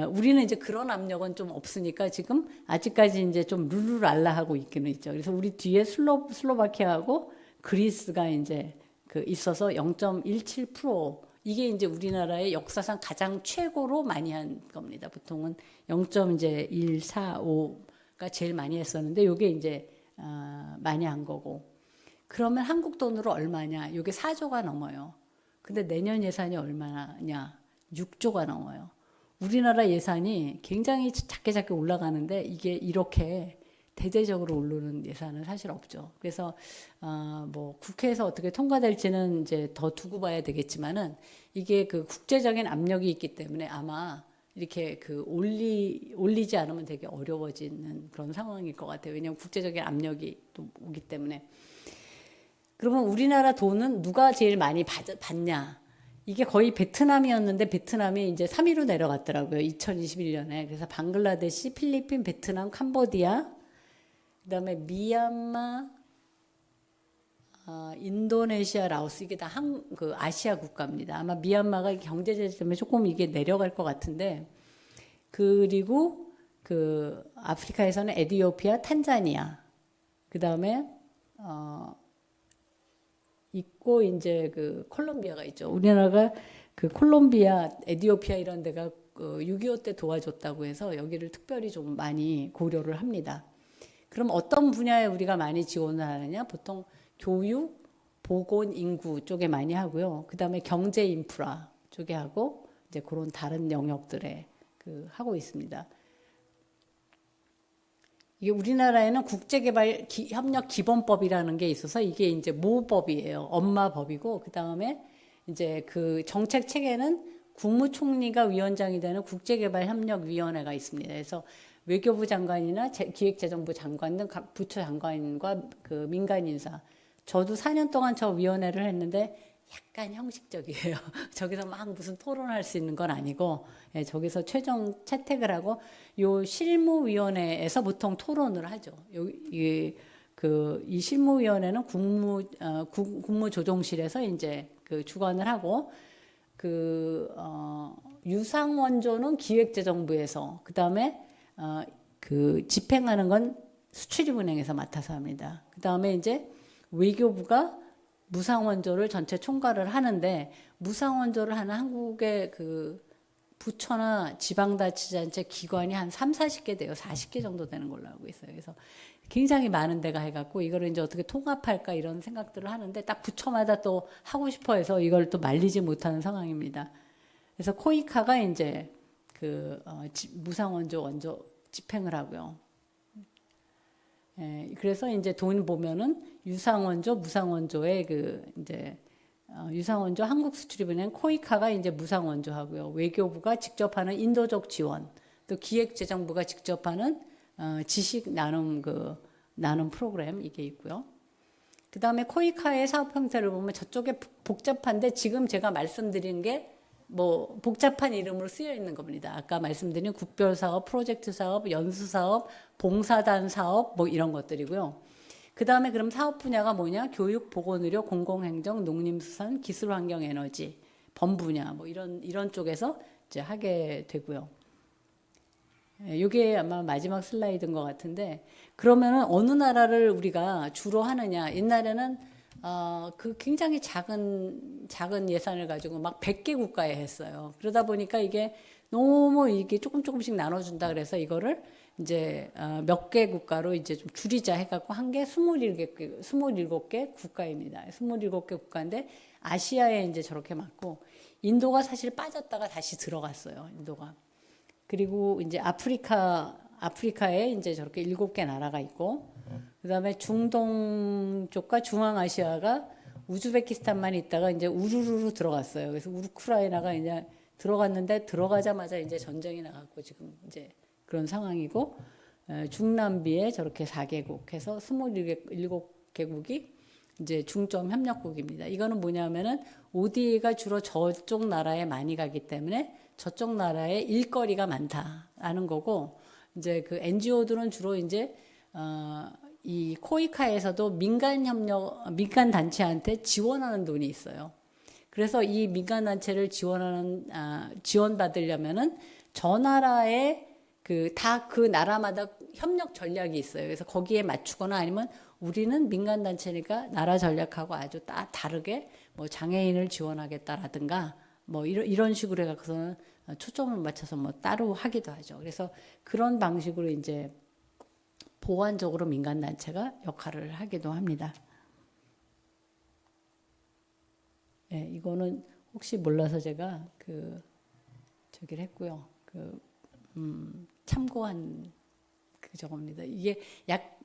Speaker 1: 우리는 이제 그런 압력은 좀 없으니까 지금 아직까지 이제 좀 룰루랄라 하고 있기는 있죠. 그래서 우리 뒤에 슬로바키아하고 그리스가 이제 있어서 0.17% 이게 이제 우리나라의 역사상 가장 최고로 많이 한 겁니다. 보통은 0.145가 제일 많이 했었는데 이게 이제 많이 한 거고. 그러면 한국 돈으로 얼마냐? 이게 4조가 넘어요. 근데 내년 예산이 얼마냐? 6조가 넘어요. 우리나라 예산이 굉장히 작게 올라가는데 이게 이렇게 대대적으로 오르는 예산은 사실 없죠. 그래서 뭐 국회에서 어떻게 통과될지는 이제 더 두고 봐야 되겠지만은 이게 그 국제적인 압력이 있기 때문에 아마 이렇게 올리지 않으면 되게 어려워지는 그런 상황일 것 같아요. 왜냐하면 국제적인 압력이 또 오기 때문에. 그러면 우리나라 돈은 누가 제일 많이 받냐? 이게 거의 베트남이었는데 베트남이 이제 3위로 내려갔더라고요. 2021년에. 그래서 방글라데시, 필리핀, 베트남, 캄보디아, 그다음에 미얀마, 인도네시아, 라오스 이게 다 그 아시아 국가입니다. 아마 미얀마가 경제 제재 때문에 조금 이게 내려갈 것 같은데 그리고 그 아프리카에서는 에티오피아, 탄자니아 그다음에 있고 이제 그 콜롬비아가 있죠. 우리나라가 그 콜롬비아, 에티오피아 이런 데가 6.25 때 도와줬다고 해서 여기를 특별히 좀 많이 고려를 합니다. 그럼 어떤 분야에 우리가 많이 지원을 하느냐? 보통 교육, 보건, 인구 쪽에 많이 하고요. 그 다음에 경제 인프라 쪽에 하고 이제 그런 다른 영역들에 하고 있습니다. 이게 우리나라에는 국제개발협력 기본법이라는 게 있어서 이게 이제 모법이에요. 엄마법이고 그 다음에 이제 그 정책 체계는 국무총리가 위원장이 되는 국제개발협력위원회가 있습니다. 그래서 외교부 장관이나 기획재정부 장관 등 각 부처 장관과 그 민간 인사. 저도 4년 동안 저 위원회를 했는데 약간 형식적이에요. 저기서 막 무슨 토론할 수 있는 건 아니고, 예, 저기서 최종 채택을 하고, 요 실무위원회에서 보통 토론을 하죠. 이 실무위원회는 국무조정실에서 이제 그 주관을 하고, 유상원조는 기획재정부에서, 그 다음에 그 집행하는 건 수출입은행에서 맡아서 합니다. 그 다음에 이제 외교부가 무상원조를 전체 총괄을 하는데, 무상원조를 하는 한국의 그 부처나 지방자치단체 기관이 한 40개 돼요. 40개 정도 되는 걸로 알고 있어요. 그래서 굉장히 많은 데가 해갖고 이거를 이제 어떻게 통합할까 이런 생각들을 하는데 딱 부처마다 또 하고 싶어 해서 이걸 또 말리지 못하는 상황입니다. 그래서 코이카가 이제 무상원조 집행을 하고요. 예, 그래서 이제 돈 보면은 유상원조, 무상원조의 유상원조 한국수출입은행 코이카가 이제 무상원조 하고요. 외교부가 직접 하는 인도적 지원, 또 기획재정부가 직접 하는 지식 나눔 프로그램 이게 있고요. 그 다음에 코이카의 사업 형태를 보면 저쪽에 복잡한데 지금 제가 말씀드린 게 뭐 복잡한 이름으로 쓰여 있는 겁니다. 아까 말씀드린 국별 사업, 프로젝트 사업, 연수 사업, 봉사단 사업 뭐 이런 것들이고요. 그 다음에 그럼 사업 분야가 뭐냐? 교육, 보건의료, 공공행정, 농림수산, 기술환경, 에너지, 범분야 뭐 이런 쪽에서 이제 하게 되고요. 이게 아마 마지막 슬라이드인 것 같은데 그러면은 어느 나라를 우리가 주로 하느냐? 옛날에는 굉장히 작은 예산을 가지고 막 100개 국가에 했어요. 그러다 보니까 이게 너무 이게 조금씩 나눠준다 그래서 이거를 이제 몇 개 국가로 이제 좀 줄이자 해갖고 한 개 27개 국가입니다. 27개 국가인데 아시아에 이제 저렇게 맞고 인도가 사실 빠졌다가 다시 들어갔어요. 인도가. 그리고 이제 아프리카에 이제 저렇게 7개 나라가 있고 그다음에 중동 쪽과 중앙아시아가 우즈베키스탄만 있다가 이제 우르르 들어갔어요. 그래서 우크라이나가 이제 들어갔는데 들어가자마자 이제 전쟁이 나갔고 지금 이제 그런 상황이고 중남미에 저렇게 4개국 해서 27개국이 이제 중점 협력국입니다. 이거는 뭐냐면은 ODA가 주로 저쪽 나라에 많이 가기 때문에 저쪽 나라에 일거리가 많다라는 거고 이제 그 NGO들은 주로 이제 이 코이카에서도 민간 단체한테 지원하는 돈이 있어요. 그래서 이 민간 단체를 지원받으려면은 저 나라에 그 나라마다 협력 전략이 있어요. 그래서 거기에 맞추거나 아니면 우리는 민간 단체니까 나라 전략하고 아주 다르게 뭐 장애인을 지원하겠다라든가 뭐 이런 식으로 해서 초점을 맞춰서 뭐 따로 하기도 하죠. 그래서 그런 방식으로 이제 보완적으로 민간 단체가 역할을 하기도 합니다. 예, 이거는 혹시 몰라서 제가 저기를 했고요. 참고한 저겁니다. 이게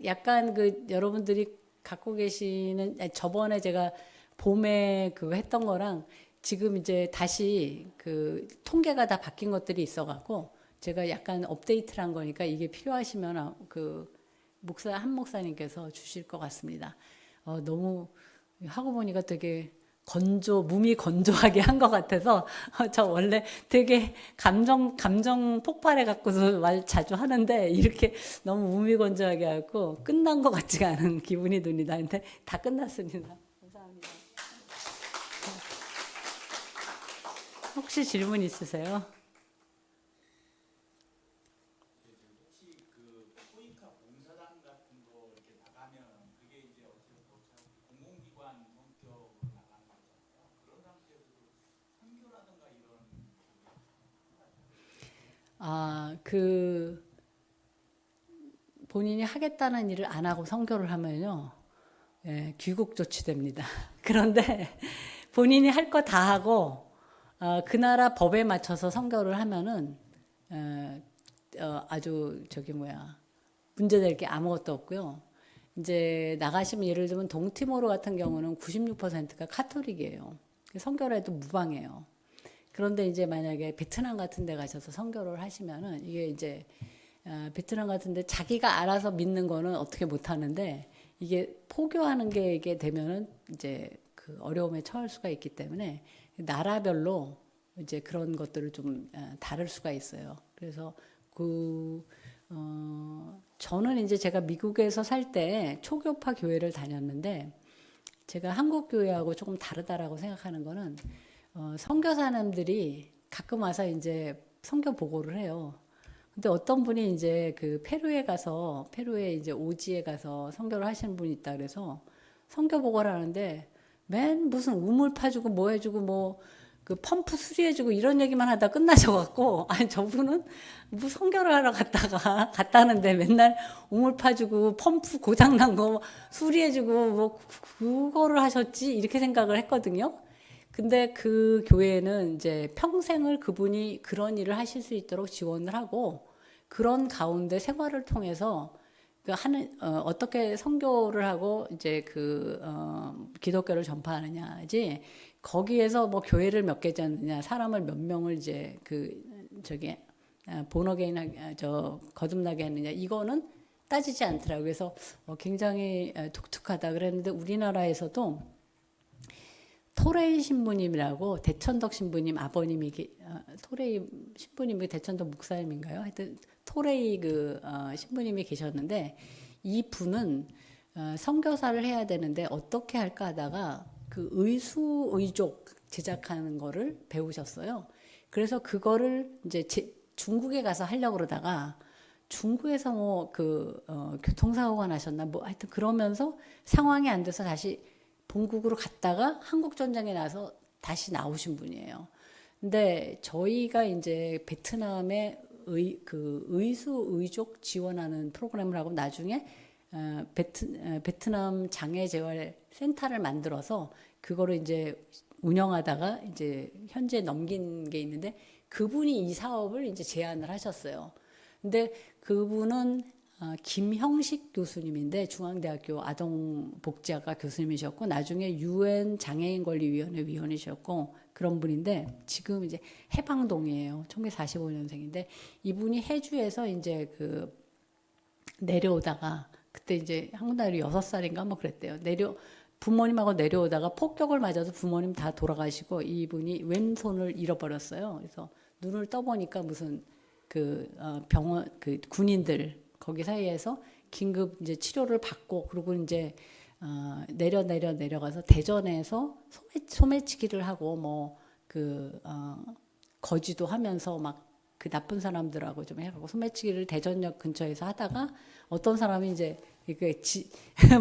Speaker 1: 약간 여러분들이 갖고 계시는 저번에 제가 봄에 했던 거랑 지금 이제 다시 통계가 다 바뀐 것들이 있어갖고 제가 약간 업데이트를 한 거니까 이게 필요하시면 한 목사님께서 주실 것 같습니다. 너무 하고 보니까 되게 몸이 건조하게 한 것 같아서 저 원래 되게 감정 폭발해 갖고서 말 자주 하는데 이렇게 너무 몸이 건조하게 하고 끝난 것 같지가 않은 기분이 듭니다. 근데 다 끝났습니다. 감사합니다. 혹시 질문 있으세요? 그 본인이 하겠다는 일을 안 하고 선교를 하면요, 예, 귀국 조치됩니다. 그런데 본인이 할 거 다 하고 그 나라 법에 맞춰서 선교를 하면은 아주 저기 뭐야 문제될 게 아무것도 없고요. 이제 나가시면 예를 들면 동티모르 같은 경우는 96%가 카톨릭이에요. 선교를 해도 무방해요. 그런데 이제 만약에 베트남 같은 데 가셔서 선교를 하시면은 이게 이제 베트남 같은 데 자기가 알아서 믿는 거는 어떻게 못 하는데 이게 포교하는 게 이게 되면은 이제 그 어려움에 처할 수가 있기 때문에 나라별로 이제 그런 것들을 좀 다를 수가 있어요. 그래서 저는 이제 제가 미국에서 살 때 초교파 교회를 다녔는데 제가 한국 교회하고 조금 다르다라고 생각하는 거는 선교사님들이 가끔 와서 이제 선교 보고를 해요. 근데 어떤 분이 이제 그 페루에 이제 오지에 가서 선교를 하시는 분이 있다 그래서 선교 보고를 하는데 맨 무슨 우물 파주고 뭐 해주고 뭐 그 펌프 수리해주고 이런 얘기만 하다 끝나셔갖고 아니 저분은 뭐 선교를 하러 갔다는데 맨날 우물 파주고 펌프 고장난 거 수리해주고 뭐 그거를 하셨지 이렇게 생각을 했거든요. 근데 그 교회는 이제 평생을 그분이 그런 일을 하실 수 있도록 지원을 하고 그런 가운데 생활을 통해서 어떻게 선교를 하고 이제 기독교를 전파하느냐지 거기에서 뭐 교회를 몇 개 잡느냐 사람을 몇 명을 이제 본어게인 거듭나게 했느냐 이거는 따지지 않더라고요. 그래서 굉장히 독특하다 그랬는데 우리나라에서도 토레이 신부님이라고 대천덕 신부님 아버님이 토레이 신부님이 대천덕 목사님인가요? 하여튼 토레이 신부님이 계셨는데 이 분은 선교사를 해야 되는데 어떻게 할까 하다가 그 의수의족 제작하는 거를 배우셨어요. 그래서 그거를 이제 중국에 가서 하려고 그러다가 중국에서 뭐 교통사고가 나셨나 뭐 하여튼 그러면서 상황이 안 돼서 다시 본국으로 갔다가 한국 전쟁에 나서 다시 나오신 분이에요. 근데 저희가 이제 베트남의 의수의족 지원하는 프로그램을 하고 나중에 베트남 장애재활 센터를 만들어서 그거를 이제 운영하다가 이제 현재 넘긴 게 있는데 그분이 이 사업을 이제 제안을 하셨어요. 근데 그분은 김형식 교수님인데 중앙대학교 아동복지학과 교수님이셨고 나중에 UN 장애인권리위원회 위원이셨고 그런 분인데 지금 이제 해방동이에요. 1945년생인데 이분이 해주에서 이제 내려오다가 그때 이제 한국 나이로 6살인가 뭐 그랬대요. 부모님하고 내려오다가 폭격을 맞아서 부모님 다 돌아가시고 이분이 왼손을 잃어버렸어요. 그래서 눈을 떠보니까 무슨 병원 군인들 거기 사이에서 긴급 이제 치료를 받고 그리고 이제 내려가서 대전에서 소매치기를 하고 뭐 거지도 하면서 막 그 나쁜 사람들하고 좀 해가고 소매치기를 대전역 근처에서 하다가 어떤 사람이 이제 이게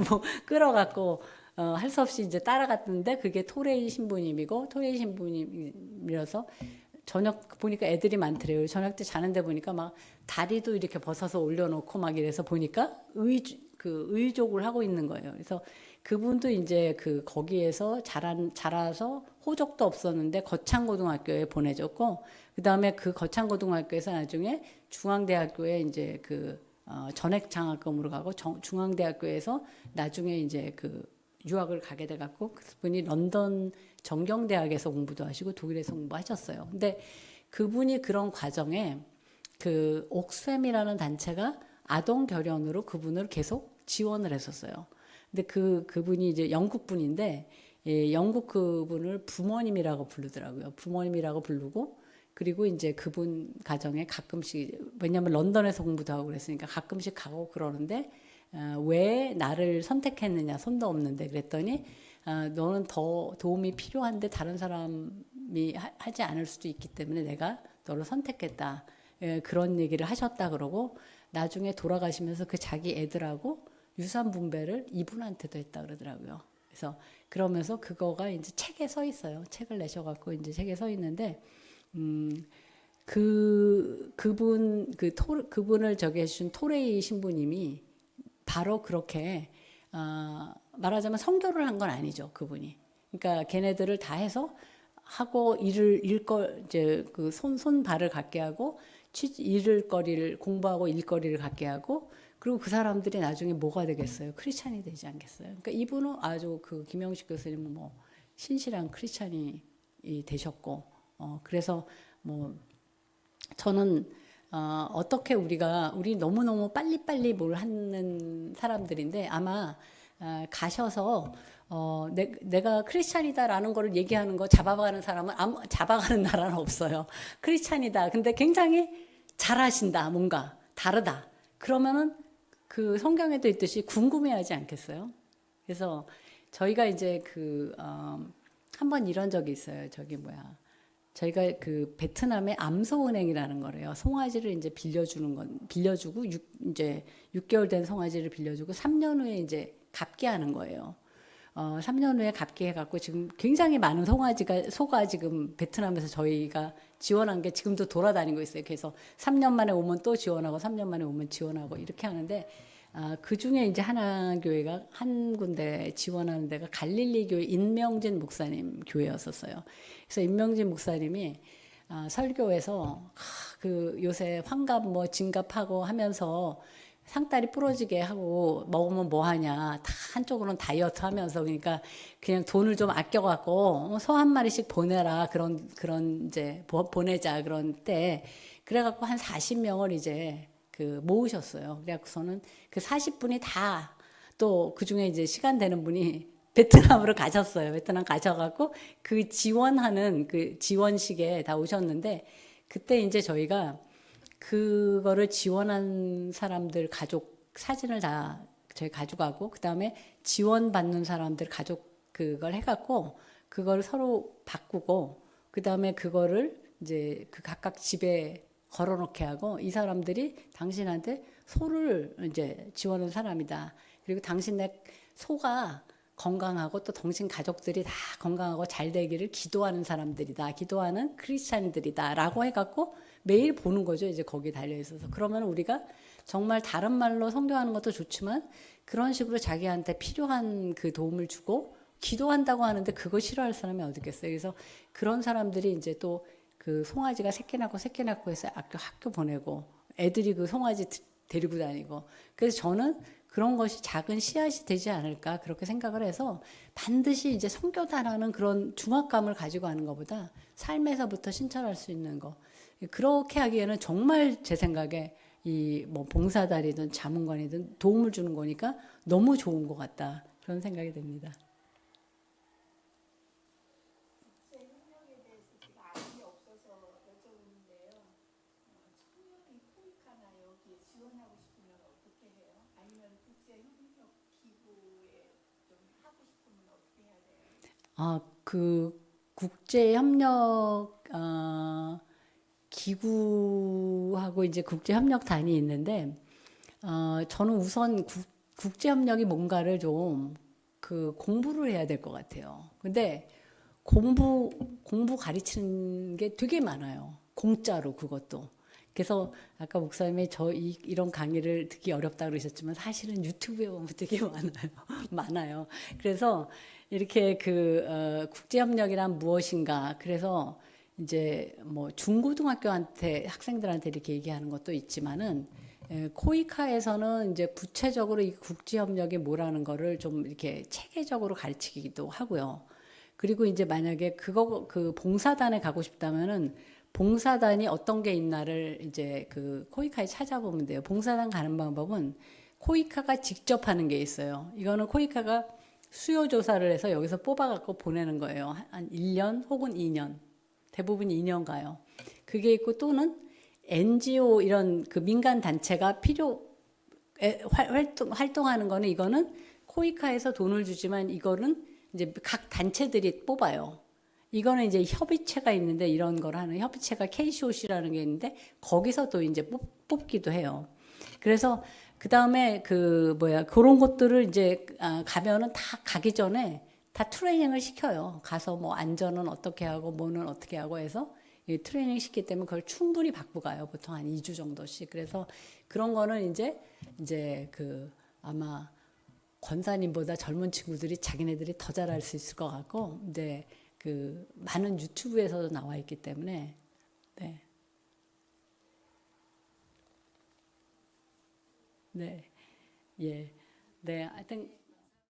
Speaker 1: 뭐 끌어갖고 할 수 없이 이제 따라갔는데 그게 토레이 신부님이고 토레이 신부님이라서 저녁 보니까 애들이 많더래요. 저녁 때 자는데 보니까 막 다리도 이렇게 벗어서 올려놓고 막 이래서 보니까 의족을 하고 있는 거예요. 그래서 그분도 이제 거기에서 자라서 호적도 없었는데 거창고등학교에 보내졌고 그 다음에 그 거창고등학교에서 나중에 중앙대학교에 이제 전액 장학금으로 가고 중앙대학교에서 나중에 이제 유학을 가게 돼갖고 그분이 런던 정경대학에서 공부도 하시고 독일에서 공부하셨어요. 근데 그분이 그런 과정에 옥스팸이라는 단체가 아동 결연으로 그분을 계속 지원을 했었어요. 근데 그분이 이제 영국 분인데 영국 그분을 부모님이라고 부르더라고요. 부모님이라고 부르고 그리고 이제 그분 가정에 가끔씩 왜냐하면 런던에서 공부도 하고 그랬으니까 가끔씩 가고 그러는데 왜 나를 선택했느냐 손도 없는데 그랬더니 너는 더 도움이 필요한데 다른 사람이 하지 않을 수도 있기 때문에 내가 너를 선택했다. 그런 얘기를 하셨다 그러고 나중에 돌아가시면서 자기 애들하고 유산 분배를 이분한테도 했다 그러더라고요. 그래서 그러면서 그거가 이제 책에 써 있어요. 책을 내셔갖고 이제 책에 써 있는데 그분을 저기 해주신 토레이 신부님이 바로 그렇게 말하자면 선교를 한 건 아니죠, 그분이. 그러니까 걔네들을 다 해서 하고 이제 그 손발을 갖게 하고 일을 거리를 공부하고 일거리를 갖게 하고 그리고 그 사람들이 나중에 뭐가 되겠어요? 크리스찬이 되지 않겠어요? 그러니까 이분은 아주 그 김영식 교수님은 뭐 신실한 크리스찬이 되셨고 그래서 뭐 저는 어떻게 우리 너무너무 빨리빨리 뭘 하는 사람들인데 아마 가셔서 내가 크리스찬이다라는 거를 얘기하는 거 잡아가는 사람은 잡아가는 나라는 없어요. 크리스찬이다. 근데 굉장히 잘하신다. 뭔가 다르다. 그러면은 그 성경에도 있듯이 궁금해하지 않겠어요? 그래서 저희가 이제 한번 이런 적이 있어요. 저희가 그 베트남의 암소은행이라는 거래요. 송아지를 이제 빌려주고 이제 6개월 된 송아지를 빌려주고 3년 후에 이제 갚게 하는 거예요. 3년 후에 갚게 해갖고 지금 굉장히 많은 소가 지금 베트남에서 저희가 지원한 게 지금도 돌아다니고 있어요. 그래서 3년 만에 오면 또 지원하고 3년 만에 오면 지원하고 이렇게 하는데 그 중에 이제 하나 교회가 한 군데 지원하는 데가 갈릴리 교회 임명진 목사님 교회였었어요. 그래서 임명진 목사님이 설교에서 그 요새 환갑 뭐 진갑하고 하면서 상다리 부러지게 하고 먹으면 뭐 하냐. 다 한쪽으로는 다이어트 하면서 그러니까 그냥 돈을 좀 아껴갖고 소 한 마리씩 보내라. 그런 이제 보내자. 그런 때. 그래갖고 한 40명을 이제 모으셨어요. 그래갖고서는 그 40분이 다 또 그 중에 이제 시간 되는 분이 베트남으로 가셨어요. 베트남 가셔갖고 그 지원하는 그 지원식에 다 오셨는데 그때 이제 저희가 그거를 지원한 사람들 가족 사진을 다 저희 가져가고 그 다음에 지원받는 사람들 가족 그걸 해갖고 그걸 서로 바꾸고 그 다음에 그거를 이제 그 각각 집에 걸어놓게 하고 이 사람들이 당신한테 소를 이제 지원한 사람이다. 그리고 당신네 소가 건강하고 또 당신 가족들이 다 건강하고 잘 되기를 기도하는 사람들이다. 기도하는 크리스찬들이다. 라고 해갖고 매일 보는 거죠. 이제 거기 달려 있어서. 그러면 우리가 정말 다른 말로 성경하는 것도 좋지만 그런 식으로 자기한테 필요한 그 도움을 주고 기도한다고 하는데 그거 싫어할 사람이 어디 있겠어요. 그래서 그런 사람들이 이제 또 그 송아지가 새끼 낳고 해서 학교 보내고 애들이 그 송아지 데리고 다니고 그래서 저는 그런 것이 작은 씨앗이 되지 않을까 그렇게 생각을 해서 반드시 이제 성교다라는 그런 중압감을 가지고 하는 것보다 삶에서부터 신천할 수 있는 거 그렇게 하기에는 정말 제 생각에 이 뭐 봉사단이든 자문관이든 도움을 주는 거니까 너무 좋은 것 같다 그런 생각이 듭니다. 그 국제협력 기구하고 이제 국제협력단이 있는데 저는 우선 국제협력이 뭔가를 좀 그 공부를 해야 될 것 같아요. 근데 공부 가르치는 게 되게 많아요. 공짜로 그것도. 그래서 아까 목사님이 이런 강의를 듣기 어렵다 그러셨지만 사실은 유튜브에 보면 되게 많아요. 많아요. 그래서 이렇게 국제협력이란 무엇인가. 그래서 이제 뭐 중고등학교한테 학생들한테 이렇게 얘기하는 것도 있지만은 코이카에서는 이제 구체적으로 이 국제협력이 뭐라는 거를 좀 이렇게 체계적으로 가르치기도 하고요. 그리고 이제 만약에 그 봉사단에 가고 싶다면은 봉사단이 어떤 게 있나를 이제 그 코이카에 찾아보면 돼요. 봉사단 가는 방법은 코이카가 직접 하는 게 있어요. 이거는 코이카가 수요 조사를 해서 여기서 뽑아갖고 보내는 거예요. 한 1년 혹은 2년. 대부분 2년 가요. 그게 있고 또는 NGO 이런 그 민간 단체가 활동하는 거는 이거는 코이카에서 돈을 주지만 이거는 이제 각 단체들이 뽑아요. 이거는 이제 협의체가 있는데 이런 걸 하는 협의체가 KCOC라는 게 있는데 거기서 또 이제 뽑기도 해요. 그래서 그 다음에 그런 것들을 이제 가면은 다 가기 전에 다 트레이닝을 시켜요. 가서 뭐 안전은 어떻게 하고 뭐는 어떻게 하고 해서 이 트레이닝 시키기 때문에 그걸 충분히 받고 가요. 보통 한 2주 정도씩. 그래서 그런 거는 이제 그 아마 권사님보다 젊은 친구들이 자기네들이 더 잘할 수 있을 것 같고, 이제 그 많은 유튜브에서도 나와 있기 때문에, 네, 네, 예, 네, 하여튼